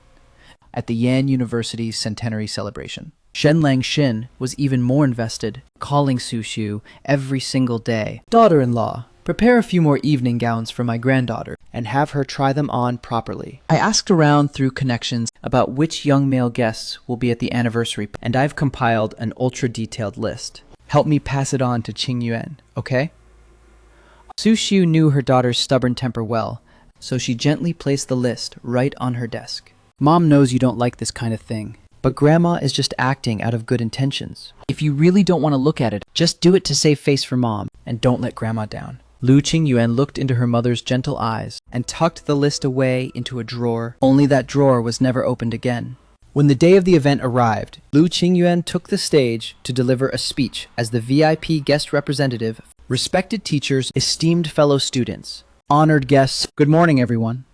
at the Yan University's centenary celebration. Shen Lanxin was even more invested, calling Su Xiu every single day. Daughter-in-law, prepare a few more evening gowns for my granddaughter and have her try them on properly. I asked around through connections about which young male guests will be at the anniversary, and I've compiled an ultra-detailed list. Help me pass it on to Qingyuan, okay? Su Xiu knew her daughter's stubborn temper well, so she gently placed the list right on her desk. Mom knows you don't like this kind of thing, but Grandma is just acting out of good intentions. If you really don't want to look at it, just do it to save face for Mom, and don't let Grandma down. Lu Qingyuan looked into her mother's gentle eyes and tucked the list away into a drawer. Only that drawer was never opened again. When the day of the event arrived, Lu Qingyuan took the stage to deliver a speech as the VIP guest representative. Respected teachers, esteemed fellow students, honored guests, good morning everyone.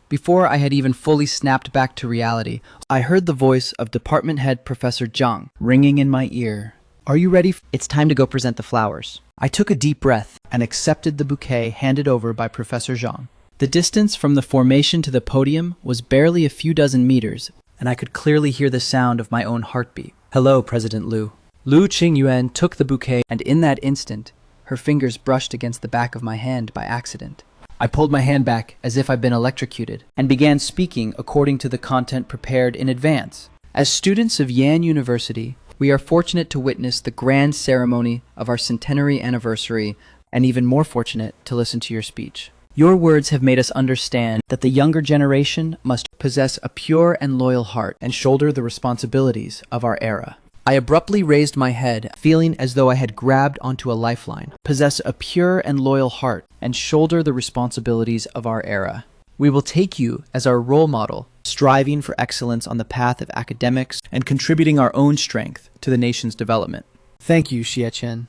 Before I had even fully snapped back to reality, I heard the voice of Department Head Professor Zhang ringing in my ear. Are you ready? It's time to go present the flowers. I took a deep breath and accepted the bouquet handed over by Professor Zhang. The distance from the formation to the podium was barely a few dozen meters, and I could clearly hear the sound of my own heartbeat. Hello, President Lu. Lu Qingyuan took the bouquet, and in that instant, her fingers brushed against the back of my hand by accident. I pulled my hand back as if I'd been electrocuted and began speaking according to the content prepared in advance. As students of Yan University, we are fortunate to witness the grand ceremony of our centenary anniversary, and even more fortunate to listen to your speech. Your words have made us understand that the younger generation must possess a pure and loyal heart and shoulder the responsibilities of our era. I abruptly raised my head, feeling as though I had grabbed onto a lifeline. Possess a pure and loyal heart and shoulder the responsibilities of our era. We will take you as our role model, striving for excellence on the path of academics and contributing our own strength to the nation's development. Thank you, Xie Chen.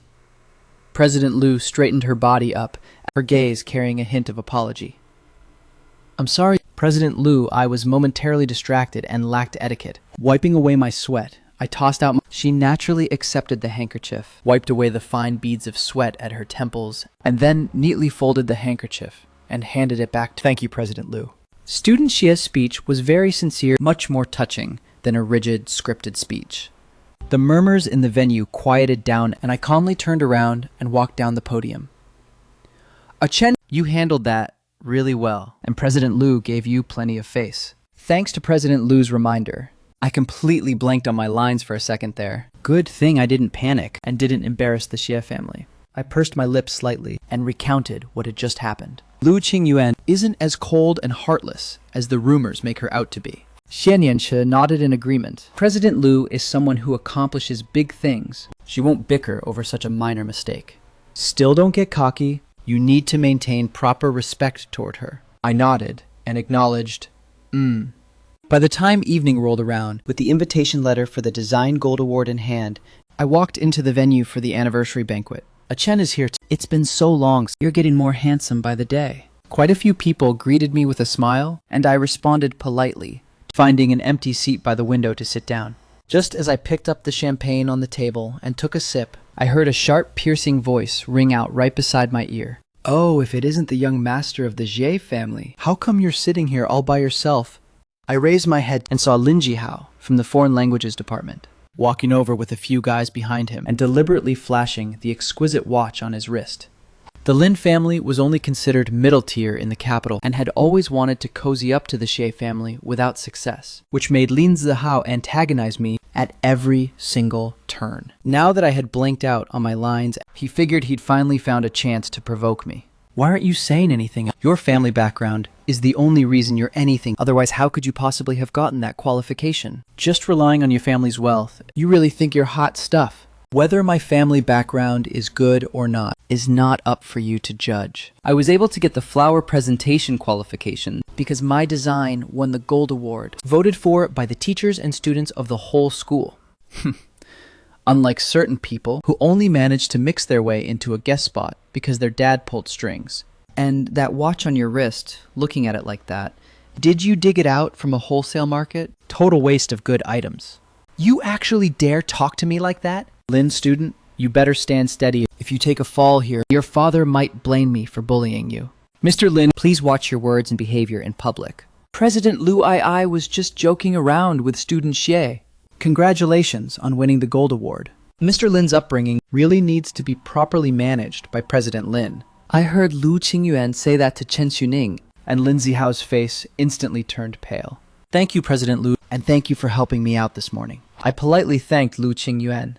President Liu straightened her body up, her gaze carrying a hint of apology. I'm sorry, President Liu. I was momentarily distracted and lacked etiquette. Wiping away my sweat, I tossed out. She naturally accepted the handkerchief, wiped away the fine beads of sweat at her temples, and then neatly folded the handkerchief and handed it back to Thank you, President Liu. Student Xia's speech was very sincere, much more touching than a rigid, scripted speech. The murmurs in the venue quieted down, and I calmly turned around and walked down the podium. Chen, you handled that really well, and President Liu gave you plenty of face. Thanks to President Liu's reminder, I completely blanked on my lines for a second there. Good thing I didn't panic and didn't embarrass the Xie family. I pursed my lips slightly and recounted what had just happened. Lu Qingyuan isn't as cold and heartless as the rumors make her out to be. Xian Yanshi nodded in agreement. President Liu is someone who accomplishes big things. She won't bicker over such a minor mistake. Still don't get cocky. You need to maintain proper respect toward her. I nodded and acknowledged, By the time evening rolled around, with the invitation letter for the Design Gold Award in hand, I walked into the venue for the anniversary banquet. Chen is here. It's been so long. You're getting more handsome by the day. Quite a few people greeted me with a smile, and I responded politely, finding an empty seat by the window to sit down. Just as I picked up the champagne on the table and took a sip, I heard a sharp, piercing voice ring out right beside my ear. Oh, if it isn't the young master of the Jie family, how come you're sitting here all by yourself? I raised my head and saw Lin Jihao from the Foreign Languages Department, walking over with a few guys behind him and deliberately flashing the exquisite watch on his wrist. The Lin family was only considered middle tier in the capital and had always wanted to cozy up to the Xie family without success, which made Lin Zihao antagonize me at every single turn. Now that I had blanked out on my lines, he figured he'd finally found a chance to provoke me. Why aren't you saying anything? Your family background is the only reason you're anything. Otherwise, how could you possibly have gotten that qualification? Just relying on your family's wealth, you really think you're hot stuff. Whether my family background is good or not is not up for you to judge. I was able to get the flower presentation qualification because my design won the Gold Award, voted for by the teachers and students of the whole school. Unlike certain people who only managed to mix their way into a guest spot because their dad pulled strings. And that watch on your wrist, looking at it like that, did you dig it out from a wholesale market? Total waste of good items. You actually dare talk to me like that? Lin student, you better stand steady. If you take a fall here, your father might blame me for bullying you. Mr. Lin, please watch your words and behavior in public. President Liu I was just joking around with student Xie. Congratulations on winning the Gold Award. Mr. Lin's upbringing really needs to be properly managed by President Lin. I heard Lu Qingyuan say that to Chen Xuning, and Lin Zihao's face instantly turned pale. Thank you, President Liu, and thank you for helping me out this morning. I politely thanked Lu Qingyuan.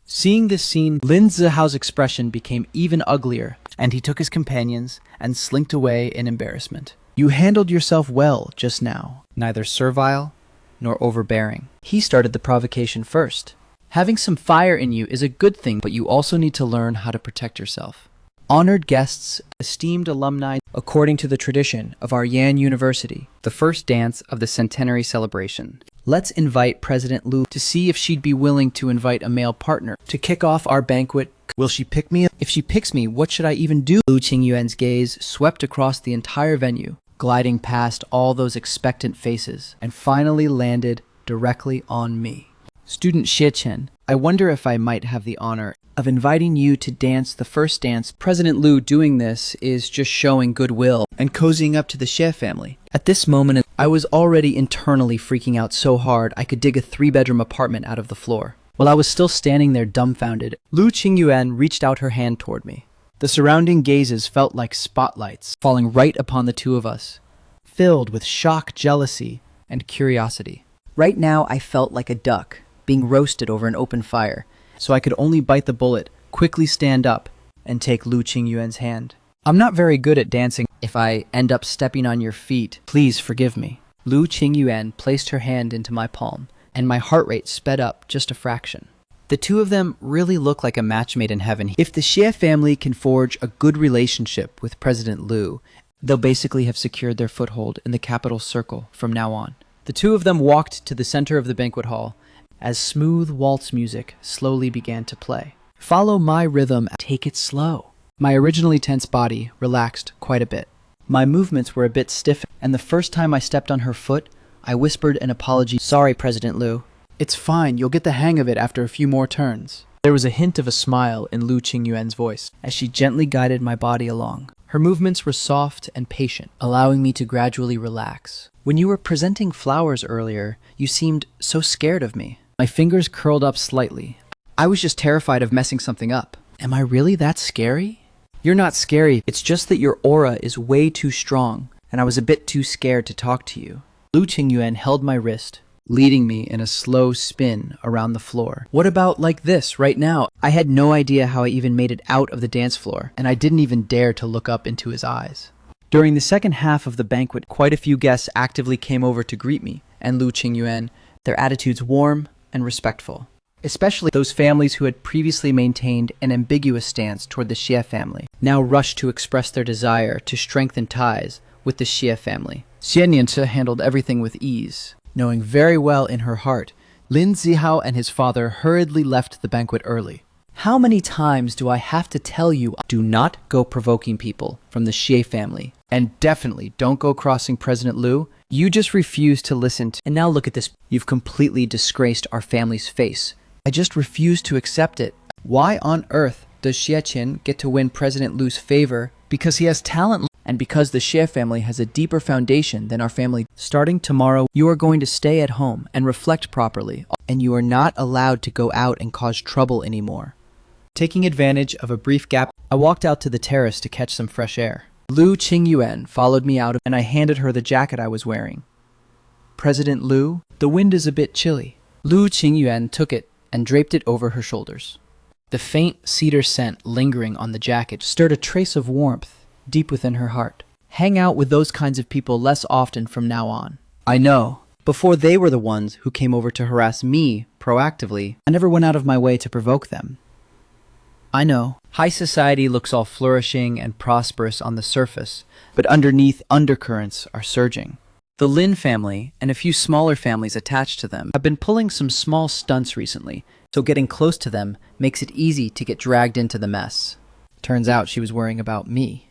Seeing this scene, Lin Zihao's expression became even uglier, and he took his companions and slinked away in embarrassment. You handled yourself well just now, neither servile nor overbearing. He started the provocation first. Having some fire in you is a good thing, but you also need to learn how to protect yourself. Honored guests, esteemed alumni, according to the tradition of our Yan University, the first dance of the centenary celebration. Let's invite President Liu to see if she'd be willing to invite a male partner to kick off our banquet. Will she pick me? If she picks me, what should I even do? Lu Qingyuan's gaze swept across the entire venue, gliding past all those expectant faces, and finally landed directly on me. Student Xie Chen, I wonder if I might have the honor of inviting you to dance the first dance. President Liu doing this is just showing goodwill and cozying up to the Xie family. At this moment, I was already internally freaking out so hard I could dig a 3-bedroom apartment out of the floor. While I was still standing there dumbfounded, Lu Qingyuan reached out her hand toward me. The surrounding gazes felt like spotlights falling right upon the two of us, filled with shock, jealousy, and curiosity. Right now, I felt like a duck being roasted over an open fire, so I could only bite the bullet, quickly stand up, and take Lu Qingyuan's hand. I'm not very good at dancing. If I end up stepping on your feet, please forgive me. Lu Qingyuan placed her hand into my palm, and my heart rate sped up just a fraction. The two of them really look like a match made in heaven. If the Xie family can forge a good relationship with President Lu, they'll basically have secured their foothold in the capital circle from now on. The two of them walked to the center of the banquet hall as smooth waltz music slowly began to play. Follow my rhythm, take it slow. My originally tense body relaxed quite a bit. My movements were a bit stiff, and the first time I stepped on her foot, I whispered an apology. Sorry, President Lu. It's fine, you'll get the hang of it after a few more turns. There was a hint of a smile in Lu Qingyuan's voice as she gently guided my body along. Her movements were soft and patient, allowing me to gradually relax. When you were presenting flowers earlier, you seemed so scared of me. My fingers curled up slightly. I was just terrified of messing something up. Am I really that scary? You're not scary, it's just that your aura is way too strong, and I was a bit too scared to talk to you. Lu Qingyuan held my wrist, leading me in a slow spin around the floor. What about like this, right now? I had no idea how I even made it out of the dance floor, and I didn't even dare to look up into his eyes. During the second half of the banquet, quite a few guests actively came over to greet me and Lu Qingyuan, their attitudes warm and respectful. Especially those families who had previously maintained an ambiguous stance toward the Xie family, now rushed to express their desire to strengthen ties with the Xie family. Xie Nianche handled everything with ease, knowing very well in her heart, Lin Zihao and his father hurriedly left the banquet early. How many times do I have to tell you, do not go provoking people from the Xie family, and definitely don't go crossing President Lu? You just refuse to listen to, and now look at this, you've completely disgraced our family's face. I just refuse to accept it. Why on earth does Xie Qin get to win President Lu's favor? Because he has talent, and because the Xie family has a deeper foundation than our family. Starting tomorrow, you are going to stay at home and reflect properly, and you are not allowed to go out and cause trouble anymore. Taking advantage of a brief gap, I walked out to the terrace to catch some fresh air. Lu Qingyuan followed me out, and I handed her the jacket I was wearing. President Lu, the wind is a bit chilly. Lu Qingyuan took it and draped it over her shoulders. The faint cedar scent lingering on the jacket stirred a trace of warmth deep within her heart. Hang out with those kinds of people less often from now on. I know. Before they were the ones who came over to harass me proactively, I never went out of my way to provoke them. I know. High society looks all flourishing and prosperous on the surface, but underneath undercurrents are surging. The Lin family, and a few smaller families attached to them, have been pulling some small stunts recently, so getting close to them makes it easy to get dragged into the mess. Turns out she was worrying about me.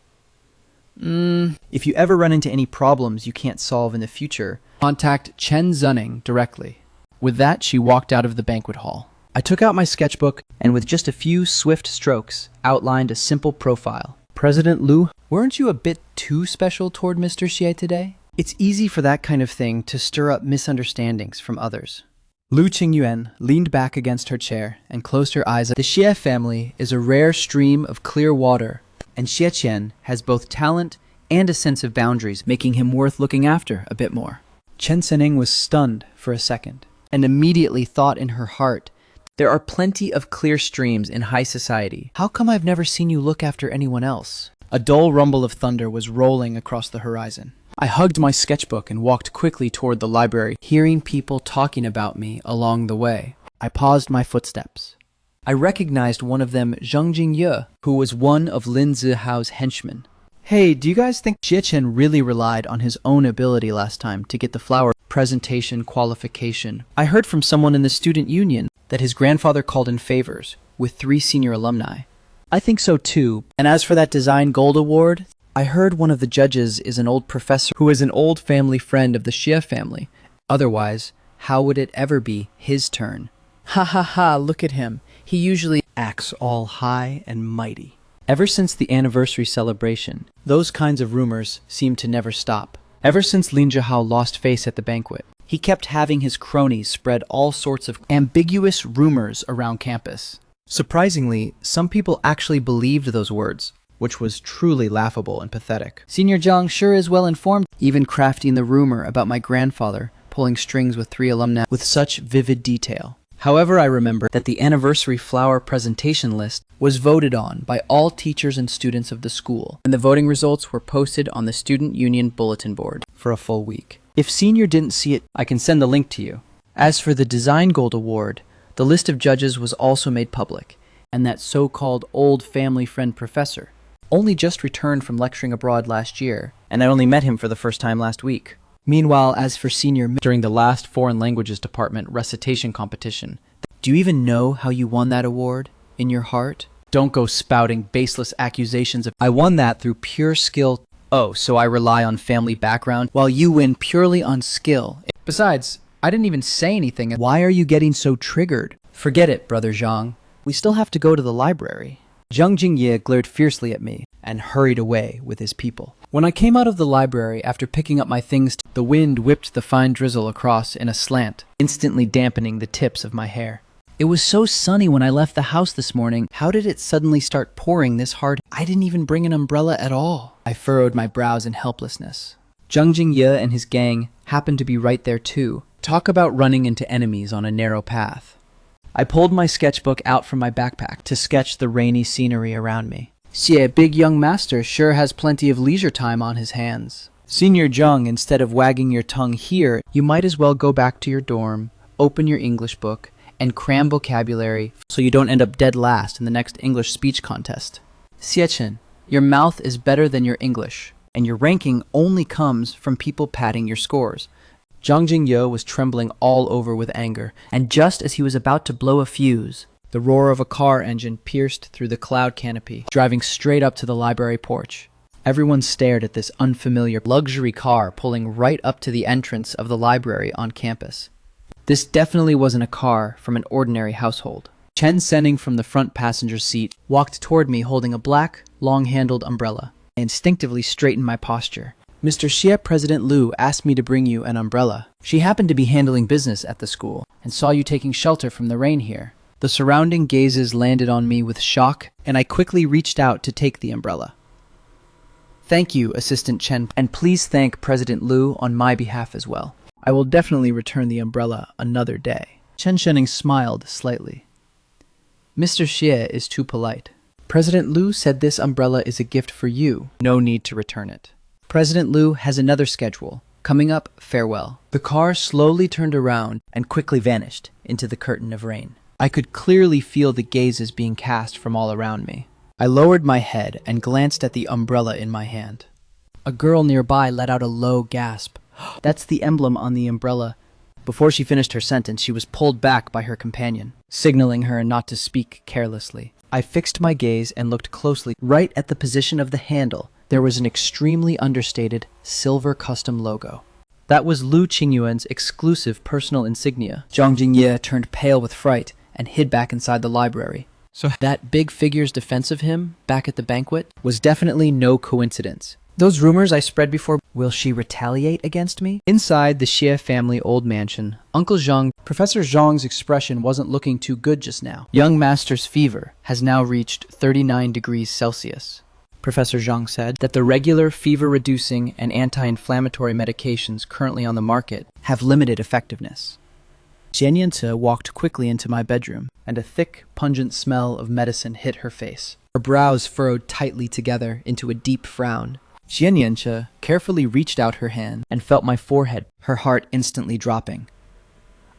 If you ever run into any problems you can't solve in the future, contact Chen Zunning directly. With that, she walked out of the banquet hall. I took out my sketchbook, and with just a few swift strokes, outlined a simple profile. President Lu, weren't you a bit too special toward Mr. Xie today? It's easy for that kind of thing to stir up misunderstandings from others. Lu Qingyuan leaned back against her chair and closed her eyes. The Xie family is a rare stream of clear water, and Xie Qian has both talent and a sense of boundaries, making him worth looking after a bit more. Chen Sening was stunned for a second, and immediately thought in her heart, there are plenty of clear streams in high society. How come I've never seen you look after anyone else? A dull rumble of thunder was rolling across the horizon. I hugged my sketchbook and walked quickly toward the library, hearing people talking about me along the way. I paused my footsteps. I recognized one of them, Zheng Jingye, who was one of Lin Zihao's henchmen. Hey, do you guys think Xie Qian really relied on his own ability last time to get the flower presentation qualification? I heard from someone in the student union that his grandfather called in favors with 3 senior alumni. I think so too. And as for that Design Gold Award, I heard one of the judges is an old professor who is an old family friend of the Xie family. Otherwise, how would it ever be his turn? Ha ha ha, look at him. He usually acts all high and mighty. Ever since the anniversary celebration, those kinds of rumors seem to never stop. Ever since Lin Zihao lost face at the banquet, he kept having his cronies spread all sorts of ambiguous rumors around campus. Surprisingly, some people actually believed those words, which was truly laughable and pathetic. Senior Zhang sure is well informed, even crafting the rumor about my grandfather pulling strings with 3 alumni with such vivid detail. However, I remember that the anniversary flower presentation list was voted on by all teachers and students of the school, and the voting results were posted on the Student Union bulletin board for a full week. If Senior didn't see it, I can send the link to you. As for the Design Gold Award, the list of judges was also made public, and that so-called old family friend professor only just returned from lecturing abroad last year, and I only met him for the first time last week. Meanwhile, as for Senior, during the last Foreign Languages Department recitation competition, do you even know how you won that award? In your heart? Don't go spouting baseless accusations of, I won that through pure skill. Oh, so I rely on family background, while you win purely on skill. Besides, I didn't even say anything. Why are you getting so triggered? Forget it, Brother Zhang. We still have to go to the library. Zhang Jingye glared fiercely at me and hurried away with his people. When I came out of the library after picking up my things, the wind whipped the fine drizzle across in a slant, instantly dampening the tips of my hair. It was so sunny when I left the house this morning. How did it suddenly start pouring this hard? I didn't even bring an umbrella at all. I furrowed my brows in helplessness. Zhang Jingye and his gang happened to be right there too. Talk about running into enemies on a narrow path. I pulled my sketchbook out from my backpack to sketch the rainy scenery around me. Xie, big young master sure has plenty of leisure time on his hands. Senior Zhang, instead of wagging your tongue here, you might as well go back to your dorm, open your English book, and cram vocabulary so you don't end up dead last in the next English speech contest. Xie, your mouth is better than your English, and your ranking only comes from people padding your scores. Zhang Jingye was trembling all over with anger, and just as he was about to blow a fuse, the roar of a car engine pierced through the cloud canopy, driving straight up to the library porch. Everyone stared at this unfamiliar luxury car pulling right up to the entrance of the library on campus. This definitely wasn't a car from an ordinary household. Chen Senning from the front passenger seat walked toward me holding a black, long-handled umbrella. I instinctively straightened my posture. Mr. Xie, President Liu asked me to bring you an umbrella. She happened to be handling business at the school and saw you taking shelter from the rain here. The surrounding gazes landed on me with shock, and I quickly reached out to take the umbrella. Thank you, Assistant Chen, and please thank President Liu on my behalf as well. I will definitely return the umbrella another day. Chen Shenning smiled slightly. Mr. Xie is too polite. President Liu said this umbrella is a gift for you. No need to return it. President Liu has another schedule. Coming up, farewell. The car slowly turned around and quickly vanished into the curtain of rain. I could clearly feel the gazes being cast from all around me. I lowered my head and glanced at the umbrella in my hand. A girl nearby let out a low gasp. That's the emblem on the umbrella. Before she finished her sentence, she was pulled back by her companion, signaling her not to speak carelessly. I fixed my gaze and looked closely. Right at the position of the handle, there was an extremely understated silver custom logo. That was Lu Qingyuan's exclusive personal insignia. Zhang Jingye turned pale with fright and hid back inside the library. So that big figure's defense of him back at the banquet was definitely no coincidence. Those rumors I spread before, will she retaliate against me? Inside the Xie family old mansion, Uncle Zhang, Professor Zhang's expression wasn't looking too good just now. Young master's fever has now reached 39 degrees Celsius. Professor Zhang said that the regular fever-reducing and anti-inflammatory medications currently on the market have limited effectiveness. Jianyanci walked quickly into my bedroom, and a thick, pungent smell of medicine hit her face. Her brows furrowed tightly together into a deep frown. Jianyanci carefully reached out her hand and felt my forehead, her heart instantly dropping.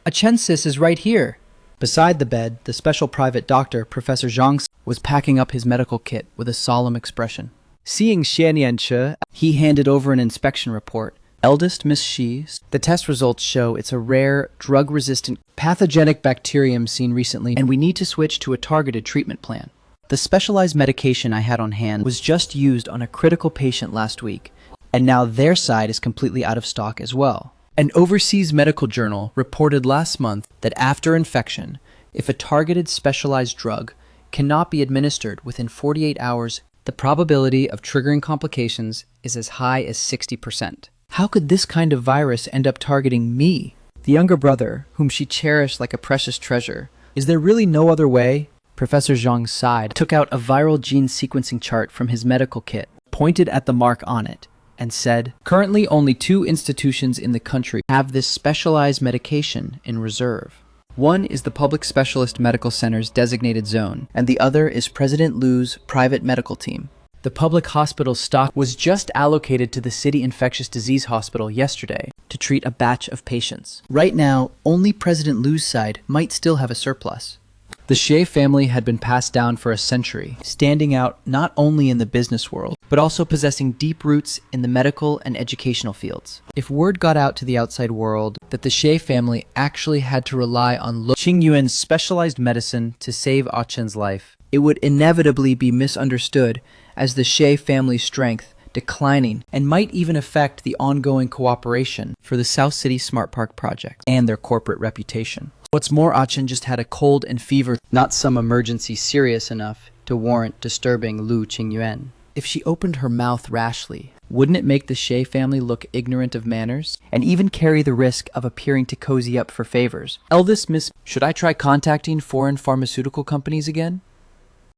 A Chensis is right here! Beside the bed, the special private doctor, Professor Zhang, was packing up his medical kit with a solemn expression. Seeing Jianyanci, he handed over an inspection report. Eldest Miss Shi, the test results show it's a rare, drug-resistant, pathogenic bacterium seen recently, and we need to switch to a targeted treatment plan. The specialized medication I had on hand was just used on a critical patient last week, and now their side is completely out of stock as well. An overseas medical journal reported last month that after infection, if a targeted specialized drug cannot be administered within 48 hours, the probability of triggering complications is as high as 60%. How could this kind of virus end up targeting me, the younger brother, whom she cherished like a precious treasure? Is there really no other way? Professor Zhang sighed, took out a viral gene sequencing chart from his medical kit, pointed at the mark on it, and said, currently only 2 institutions in the country have this specialized medication in reserve. One is the Public Specialist Medical Center's designated zone, and the other is President Lu's private medical team. The public hospital's stock was just allocated to the City Infectious Disease Hospital yesterday to treat a batch of patients. Right now, only President Lu's side might still have a surplus. The Xie family had been passed down for a century, standing out not only in the business world, but also possessing deep roots in the medical and educational fields. If word got out to the outside world that the Xie family actually had to rely on Lu Qingyuan's specialized medicine to save Ah Chen's life, it would inevitably be misunderstood as the Xie family's strength declining and might even affect the ongoing cooperation for the South City Smart Park project and their corporate reputation. What's more, Ah Chen just had a cold and fever, not some emergency serious enough to warrant disturbing Lu Qingyuan. If she opened her mouth rashly, wouldn't it make the Xie family look ignorant of manners and even carry the risk of appearing to cozy up for favors? Eldest Miss, should I try contacting foreign pharmaceutical companies again?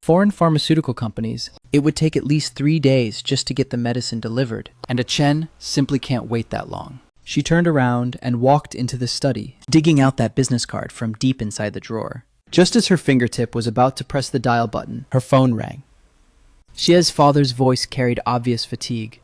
Foreign pharmaceutical companies, it would take at least 3 days just to get the medicine delivered, and Ah Chen simply can't wait that long. She turned around and walked into the study, digging out that business card from deep inside the drawer. Just as her fingertip was about to press the dial button, her phone rang. Xie's father's voice carried obvious fatigue.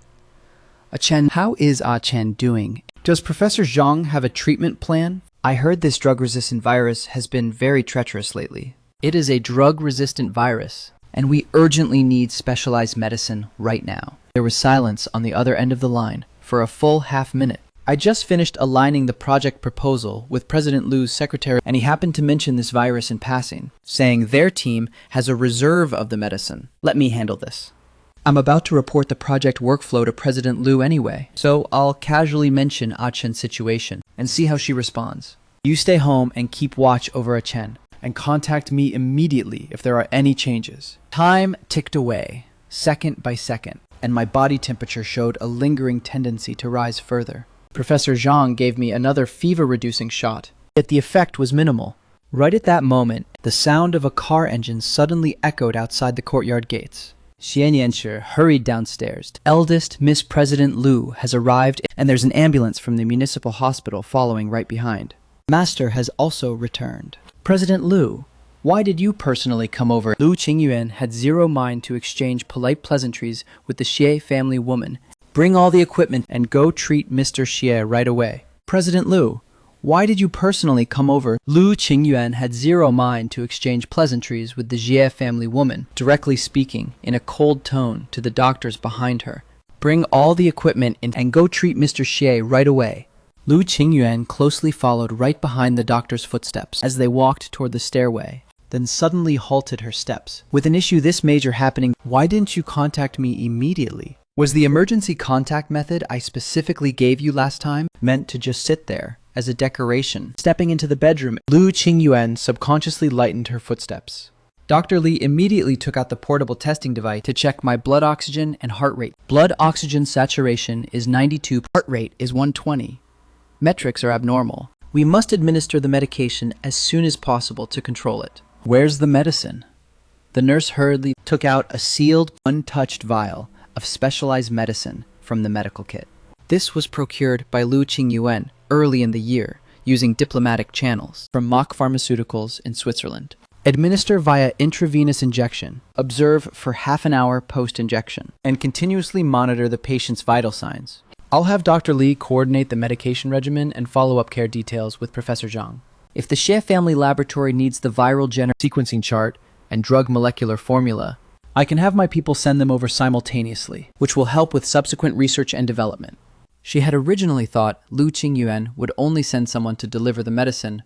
Ah Chen, how is Ah Chen doing? Does Professor Zhang have a treatment plan? I heard this drug-resistant virus has been very treacherous lately. It is a drug-resistant virus, and we urgently need specialized medicine right now. There was silence on the other end of the line for a full half-minute. I just finished aligning the project proposal with President Lu's secretary, and he happened to mention this virus in passing, saying their team has a reserve of the medicine. Let me handle this. I'm about to report the project workflow to President Lu anyway, so I'll casually mention Ah Chen's situation and see how she responds. You stay home and keep watch over Ah Chen, and contact me immediately if there are any changes. Time ticked away, second by second, and my body temperature showed a lingering tendency to rise further. Professor Zhang gave me another fever-reducing shot, yet the effect was minimal. Right at that moment, the sound of a car engine suddenly echoed outside the courtyard gates. Xian Yanshi hurried downstairs. Eldest Miss President Lu has arrived, and there's an ambulance from the municipal hospital following right behind. Master has also returned. President Lu, why did you personally come over? Lu Qingyuan had zero mind to exchange polite pleasantries with the Xie family woman. Bring all the equipment and go treat Mr. Xie right away. President Lu, why did you personally come over? Lu Qingyuan had zero mind to exchange pleasantries with the Xie family woman, directly speaking in a cold tone to the doctors behind her. Bring all the equipment in and go treat Mr. Xie right away. Lu Qingyuan closely followed right behind the doctor's footsteps as they walked toward the stairway, then suddenly halted her steps. With an issue this major happening, why didn't you contact me immediately? Was the emergency contact method I specifically gave you last time meant to just sit there as a decoration? Stepping into the bedroom, Lu Qingyuan subconsciously lightened her footsteps. Dr. Li immediately took out the portable testing device to check my blood oxygen and heart rate. Blood oxygen saturation is 92, heart rate is 120. Metrics are abnormal. We must administer the medication as soon as possible to control it. Where's the medicine? The nurse hurriedly took out a sealed, untouched vial of specialized medicine from the medical kit. This was procured by Lu Qingyuan early in the year using diplomatic channels from Mach Pharmaceuticals in Switzerland. Administer via intravenous injection. Observe for half an hour post-injection and continuously monitor the patient's vital signs. I'll have Dr. Li coordinate the medication regimen and follow-up care details with Professor Zhang. If the Xie family laboratory needs the viral sequencing chart and drug molecular formula, I can have my people send them over simultaneously, which will help with subsequent research and development. She had originally thought Lu Qingyuan would only send someone to deliver the medicine.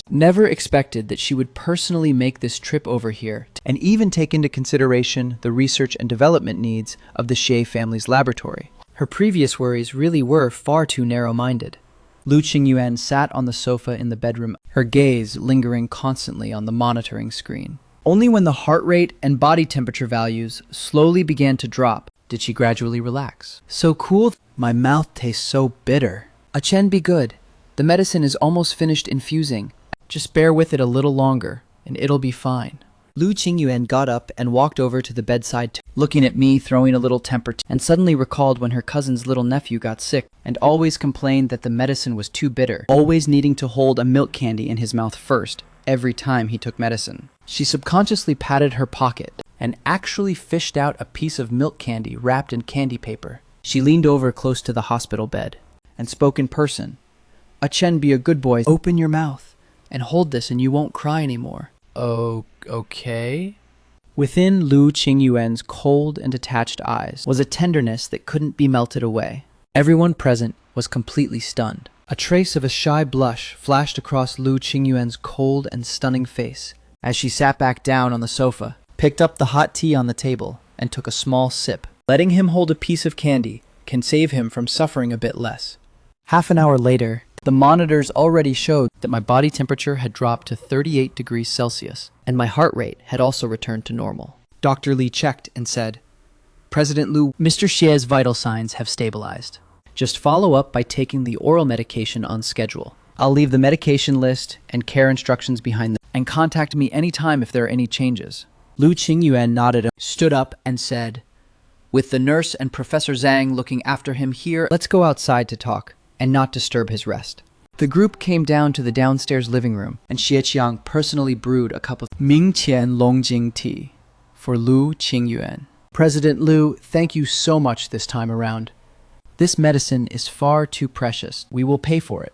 Never expected that she would personally make this trip over here and even take into consideration the research and development needs of the Xie family's laboratory. Her previous worries really were far too narrow-minded. Lu Qingyuan sat on the sofa in the bedroom, her gaze lingering constantly on the monitoring screen. Only when the heart rate and body temperature values slowly began to drop did she gradually relax. So cool, my mouth tastes so bitter. Ah Chen, be good. The medicine is almost finished infusing. Just bear with it a little longer, and it'll be fine. Lu Qingyuan got up and walked over to the bedside, looking at me, throwing a little temper, and suddenly recalled when her cousin's little nephew got sick and always complained that the medicine was too bitter, always needing to hold a milk candy in his mouth first every time he took medicine. She subconsciously patted her pocket and actually fished out a piece of milk candy wrapped in candy paper. She leaned over close to the hospital bed and spoke in person. "Chen, be a good boy. Open your mouth and hold this and you won't cry anymore." "Oh, okay." Within Lu Qingyuan's cold and detached eyes was a tenderness that couldn't be melted away. Everyone present was completely stunned. A trace of a shy blush flashed across Lu Qingyuan's cold and stunning face as she sat back down on the sofa, picked up the hot tea on the table, and took a small sip. Letting him hold a piece of candy can save him from suffering a bit less. Half an hour later, the monitors already showed that my body temperature had dropped to 38 degrees Celsius, and my heart rate had also returned to normal. Dr. Li checked and said, "President Lu, Mr. Xie's vital signs have stabilized. Just follow up by taking the oral medication on schedule. I'll leave the medication list and care instructions behind them, and contact me anytime if there are any changes." Lu Qingyuan nodded, stood up, and said, "With the nurse and Professor Zhang looking after him here, let's go outside to talk and not disturb his rest." The group came down to the downstairs living room, and Xie Qiang personally brewed a cup of Mingqian Longjing tea for Lu Qingyuan. "President Lu, thank you so much this time around. This medicine is far too precious. We will pay for it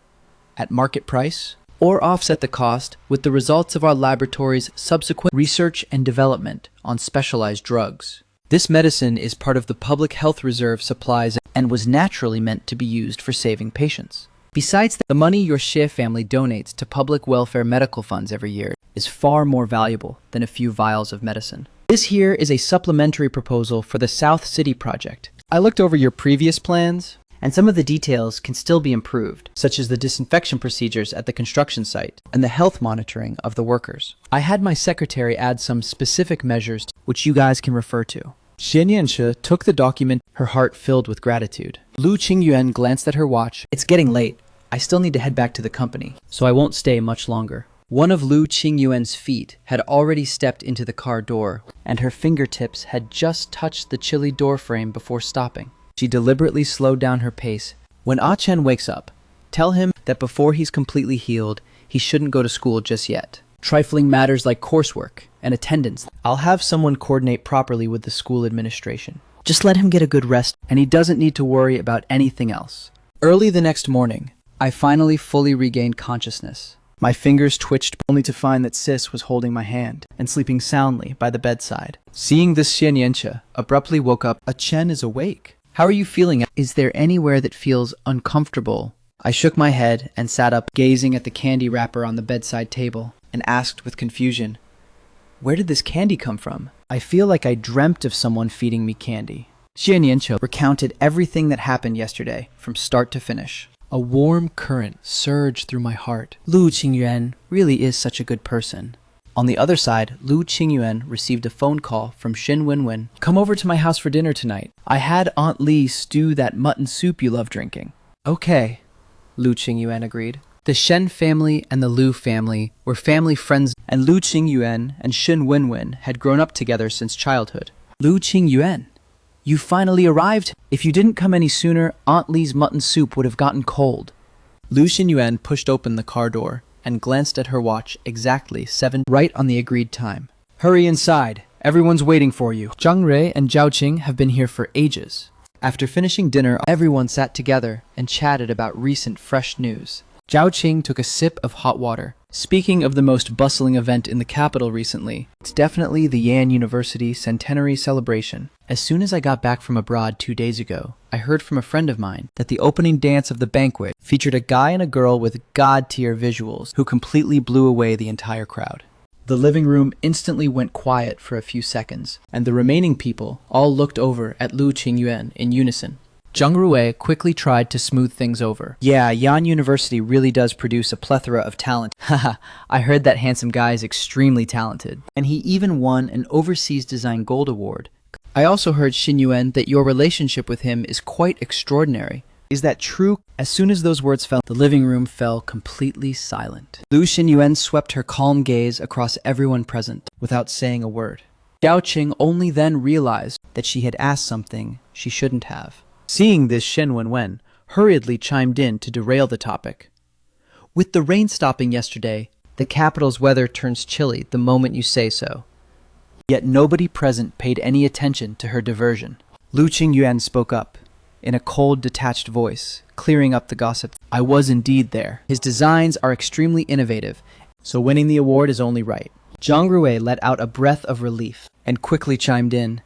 at market price or offset the cost with the results of our laboratory's subsequent research and development on specialized drugs. This medicine is part of the public health reserve supplies and was naturally meant to be used for saving patients. Besides, the money your Xie family donates to public welfare medical funds every year is far more valuable than a few vials of medicine. This here is a supplementary proposal for the South City project. I looked over your previous plans, and some of the details can still be improved, such as the disinfection procedures at the construction site and the health monitoring of the workers. I had my secretary add some specific measures which you guys can refer to." Xian Yanshi took the document, her heart filled with gratitude. Lu Qingyuan glanced at her watch. "It's getting late. I still need to head back to the company, so I won't stay much longer." One of Lu Qingyuan's feet had already stepped into the car door, and her fingertips had just touched the chilly door frame before stopping. She deliberately slowed down her pace. "When Chen wakes up, tell him that before he's completely healed, he shouldn't go to school just yet. Trifling matters like coursework and attendance, I'll have someone coordinate properly with the school administration. Just let him get a good rest, and he doesn't need to worry about anything else." Early the next morning, I finally fully regained consciousness. My fingers twitched only to find that Sis was holding my hand and sleeping soundly by the bedside. Seeing this, Xian Yanshi abruptly woke up. "Chen is awake. How are you feeling? Is there anywhere that feels uncomfortable?" I shook my head and sat up, gazing at the candy wrapper on the bedside table, and asked with confusion, "Where did this candy come from? I feel like I dreamt of someone feeding me candy." Xian Yanshi recounted everything that happened yesterday from start to finish. A warm current surged through my heart. Lu Qingyuan really is such a good person. On the other side, Lu Qingyuan received a phone call from Xin Wenwen. "Come over to my house for dinner tonight. I had Aunt Li stew that mutton soup you love drinking." "Okay," Lu Qingyuan agreed. The Shen family and the Lu family were family friends, and Lu Qingyuan and Xin Wenwen had grown up together since childhood. "Lu Qingyuan, you finally arrived. If you didn't come any sooner, Aunt Li's mutton soup would have gotten cold." Lu Xingyuan pushed open the car door and glanced at her watch. Exactly 7, right on the agreed time. "Hurry inside. Everyone's waiting for you. Zhang Rui and Zhao Qing have been here for ages." After finishing dinner, everyone sat together and chatted about recent fresh news. Zhao Qing took a sip of hot water. "Speaking of the most bustling event in the capital recently, it's definitely the Yan University centenary celebration. As soon as I got back from abroad 2 days ago, I heard from a friend of mine that the opening dance of the banquet featured a guy and a girl with god-tier visuals who completely blew away the entire crowd." The living room instantly went quiet for a few seconds, and the remaining people all looked over at Lu Qingyuan in unison. Zhang Rui quickly tried to smooth things over. "Yeah, Yan University really does produce a plethora of talent. Haha, I heard that handsome guy is extremely talented, and he even won an Overseas Design Gold Award. I also heard, Xin Yuan, that your relationship with him is quite extraordinary. Is that true? As soon as those words fell, the living room fell completely silent. Lu Xinyuan swept her calm gaze across everyone present without saying a word. Zhao Qing only then realized that she had asked something she shouldn't have. Seeing this, Shen Wenwen hurriedly chimed in to derail the topic. With the rain stopping yesterday, the capital's weather turns chilly the moment you say so. Yet nobody present paid any attention to her diversion. Lu Qingyuan spoke up, in a cold, detached voice, clearing up the gossip. I was indeed there. His designs are extremely innovative, so winning the award is only right. Zhang Rui let out a breath of relief and quickly chimed in.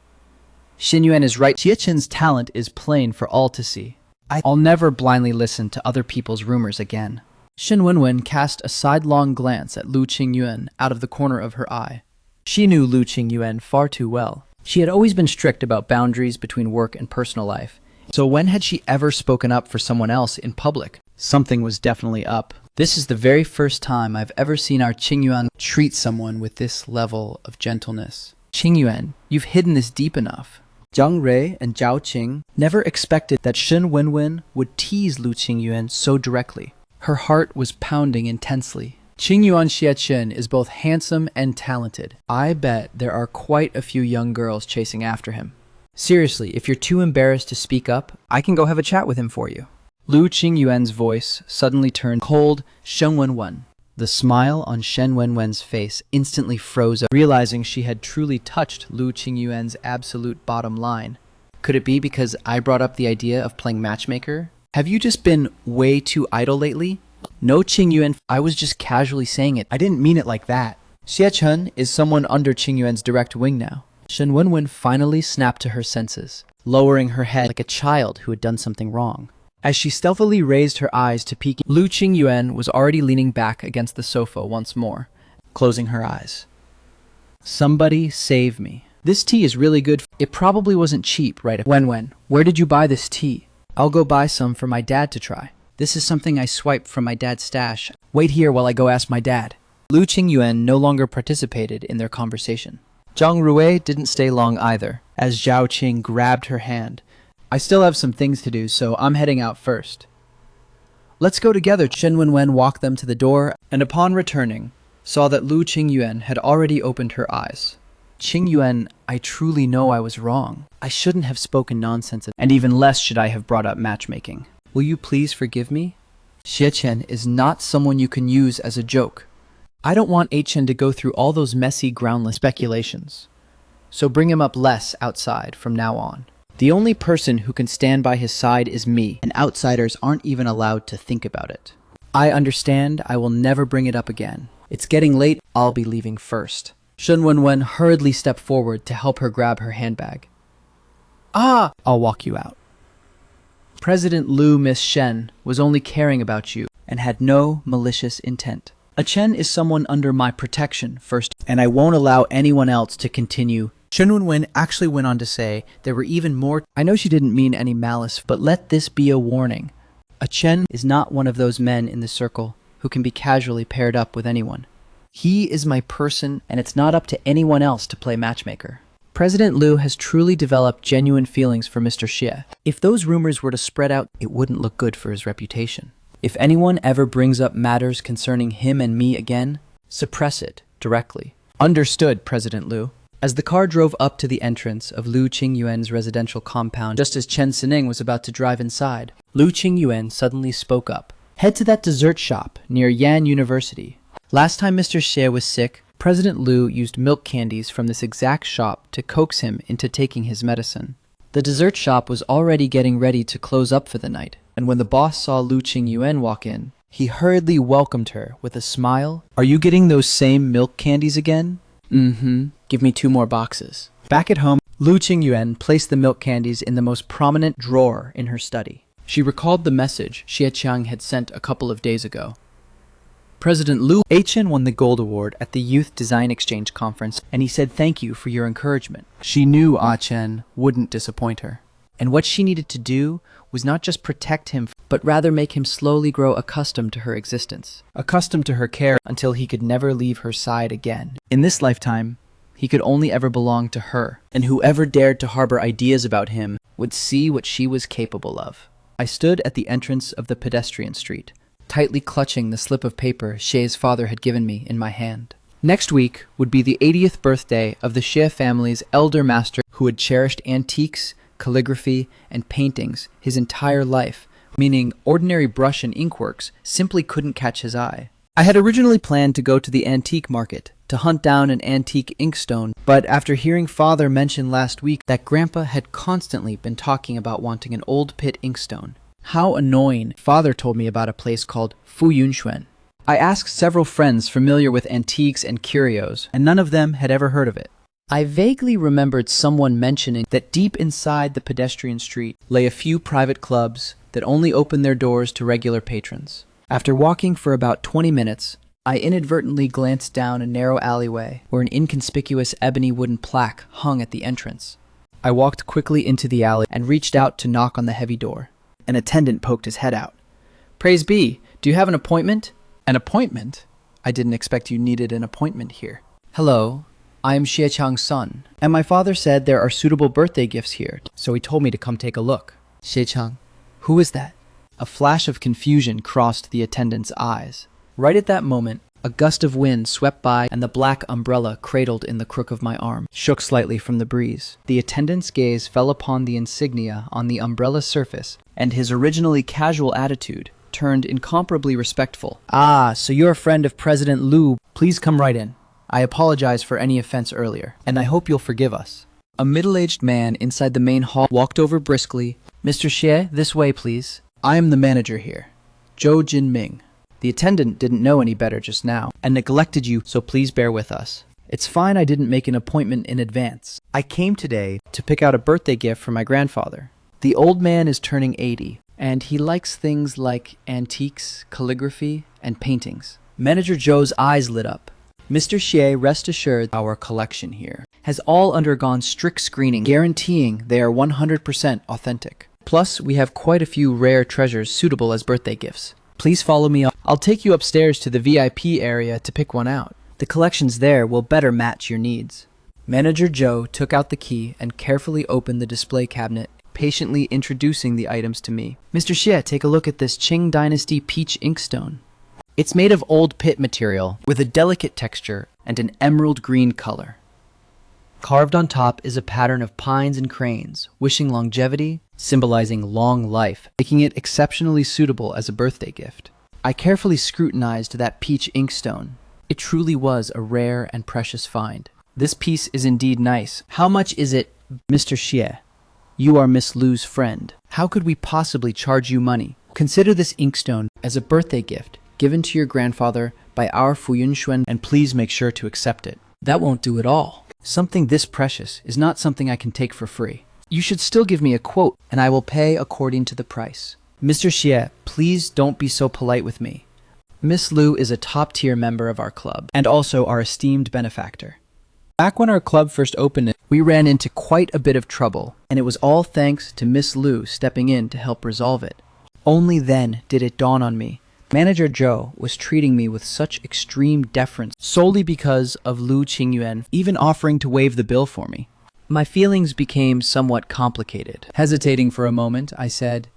Xinyuan is right. Xie Qin's talent is plain for all to see. I'll never blindly listen to other people's rumors again. Shen Wenwen cast a sidelong glance at Lu Qingyuan out of the corner of her eye. She knew Lu Qingyuan far too well. She had always been strict about boundaries between work and personal life. So when had she ever spoken up for someone else in public? Something was definitely up. This is the very first time I've ever seen our Qingyuan treat someone with this level of gentleness. Qingyuan, you've hidden this deep enough. Zhang Rui and Zhao Qing never expected that Shen Wenwen would tease Lu Qingyuan so directly. Her heart was pounding intensely. Qingyuan Xiechen is both handsome and talented. I bet there are quite a few young girls chasing after him. Seriously, if you're too embarrassed to speak up, I can go have a chat with him for you. Lu Qingyuan's voice suddenly turned cold. Shen Wenwen. The smile on Shen Wenwen's face instantly froze up, realizing she had truly touched Lu Qingyuan's absolute bottom line. Could it be because I brought up the idea of playing matchmaker? Have you just been way too idle lately? No, Qingyuan, I was just casually saying it. I didn't mean it like that. Xie Chen is someone under Qingyuan's direct wing now. Shen Wenwen finally snapped to her senses, lowering her head like a child who had done something wrong. As she stealthily raised her eyes to peek, Lu Qingyuan was already leaning back against the sofa once more, closing her eyes. Somebody save me. This tea is really good. It probably wasn't cheap, right? Wenwen, where did you buy this tea? I'll go buy some for my dad to try. This is something I swiped from my dad's stash. Wait here while I go ask my dad. Lu Qingyuan no longer participated in their conversation. Zhang Rui didn't stay long either, as Zhao Qing grabbed her hand. I still have some things to do, so I'm heading out first. Let's go together. Shen Wenwen walked them to the door, and upon returning, saw that Lu Qingyuan had already opened her eyes. Qingyuan, I truly know I was wrong. I shouldn't have spoken nonsense, and even less should I have brought up matchmaking. Will you please forgive me? Xie Chen is not someone you can use as a joke. I don't want Chen to go through all those messy, groundless speculations. So bring him up less outside from now on. The only person who can stand by his side is me, and outsiders aren't even allowed to think about it. I understand. I will never bring it up again. It's getting late. I'll be leaving first. Shen Wenwen hurriedly stepped forward to help her grab her handbag. Ah! I'll walk you out. President Lu Miss Shen was only caring about you and had no malicious intent. A Chen is someone under my protection first, and I won't allow anyone else to continue. Shen Wenwen actually went on to say there were even more. I know she didn't mean any malice, but let this be a warning. A Chen is not one of those men in the circle who can be casually paired up with anyone. He is my person, and it's not up to anyone else to play matchmaker. President Lu has truly developed genuine feelings for Mr. Xie. If those rumors were to spread out, it wouldn't look good for his reputation. If anyone ever brings up matters concerning him and me again, suppress it directly. Understood, President Lu. As the car drove up to the entrance of Lu Qingyuan's residential compound, just as Chen Sining was about to drive inside, Lu Qingyuan suddenly spoke up. Head to that dessert shop near Yan University. Last time Mr. Xie was sick, President Lu used milk candies from this exact shop to coax him into taking his medicine. The dessert shop was already getting ready to close up for the night, and when the boss saw Lu Qingyuan walk in, he hurriedly welcomed her with a smile. Are you getting those same milk candies again? Mm-hmm. Give me 2 more boxes. Back at home, Lu Qingyuan placed the milk candies in the most prominent drawer in her study. She recalled the message Xie Qiang had sent a couple of days ago. President Lu Chen won the Gold Award at the Youth Design Exchange Conference, and he said thank you for your encouragement. She knew Chen wouldn't disappoint her. And what she needed to do was not just protect him, but rather make him slowly grow accustomed to her existence, accustomed to her care until he could never leave her side again. In this lifetime, he could only ever belong to her, and whoever dared to harbor ideas about him would see what she was capable of. I stood at the entrance of the pedestrian street, tightly clutching the slip of paper Xie's father had given me in my hand. Next week would be the 80th birthday of the Xie family's elder master who had cherished antiques, calligraphy, and paintings his entire life, meaning ordinary brush and inkworks simply couldn't catch his eye. I had originally planned to go to the antique market to hunt down an antique inkstone, but after hearing Father mention last week that Grandpa had constantly been talking about wanting an old pit inkstone, how annoying, Father told me about a place called Fu Yunxuan. I asked several friends familiar with antiques and curios, and none of them had ever heard of it. I vaguely remembered someone mentioning that deep inside the pedestrian street lay a few private clubs that only opened their doors to regular patrons. After walking for about 20 minutes, I inadvertently glanced down a narrow alleyway where an inconspicuous ebony wooden plaque hung at the entrance. I walked quickly into the alley and reached out to knock on the heavy door. An attendant poked his head out. "Praise be, do you have an appointment?" "An appointment? I didn't expect you needed an appointment here." "Hello, I am Xie Chang's son, and my father said there are suitable birthday gifts here, so he told me to come take a look." "Xie Chang, who is that?" A flash of confusion crossed the attendant's eyes. Right at that moment, a gust of wind swept by and the black umbrella cradled in the crook of my arm shook slightly from the breeze. The attendant's gaze fell upon the insignia on the umbrella's surface, and his originally casual attitude turned incomparably respectful. "Ah, so you're a friend of President Liu. Please come right in. I apologize for any offense earlier, and I hope you'll forgive us." A middle-aged man inside the main hall walked over briskly. "Mr. Xie, this way, please. I am the manager here, Zhou Jinming. The attendant didn't know any better just now, and neglected you, so please bear with us. It's fine I didn't make an appointment in advance. I came today to pick out a birthday gift for my grandfather. The old man is turning 80, and he likes things like antiques, calligraphy, and paintings." Manager Zhou's eyes lit up. "Mr. Xie, rest assured our collection here has all undergone strict screening, guaranteeing they are 100% authentic. Plus, we have quite a few rare treasures suitable as birthday gifts. Please follow me. I'll take you upstairs to the VIP area to pick one out. The collections there will better match your needs." Manager Zhou took out the key and carefully opened the display cabinet, patiently introducing the items to me. "Mr. Xie, take a look at this Qing Dynasty peach inkstone. It's made of old pit material with a delicate texture and an emerald green color. Carved on top is a pattern of pines and cranes, wishing longevity, symbolizing long life, making it exceptionally suitable as a birthday gift. I carefully scrutinized that peach inkstone. It truly was a rare and precious find. This piece is indeed nice. How much is it, Mr. Xie? You are Miss Lu's friend. How could we possibly charge you money? Consider this inkstone as a birthday gift given to your grandfather by our Fu Yunxuan, and please make sure to accept it." "That won't do at all. Something this precious is not something I can take for free. You should still give me a quote, and I will pay according to the price." "Mr. Xie, please don't be so polite with me. Miss Lu is a top-tier member of our club, and also our esteemed benefactor. Back when our club first opened, we ran into quite a bit of trouble, and it was all thanks to Miss Lu stepping in to help resolve it. Only then did it dawn on me. Manager Zhou was treating me with such extreme deference solely because of Lu Qingyuan even offering to waive the bill for me. My feelings became somewhat complicated. Hesitating for a moment, I said,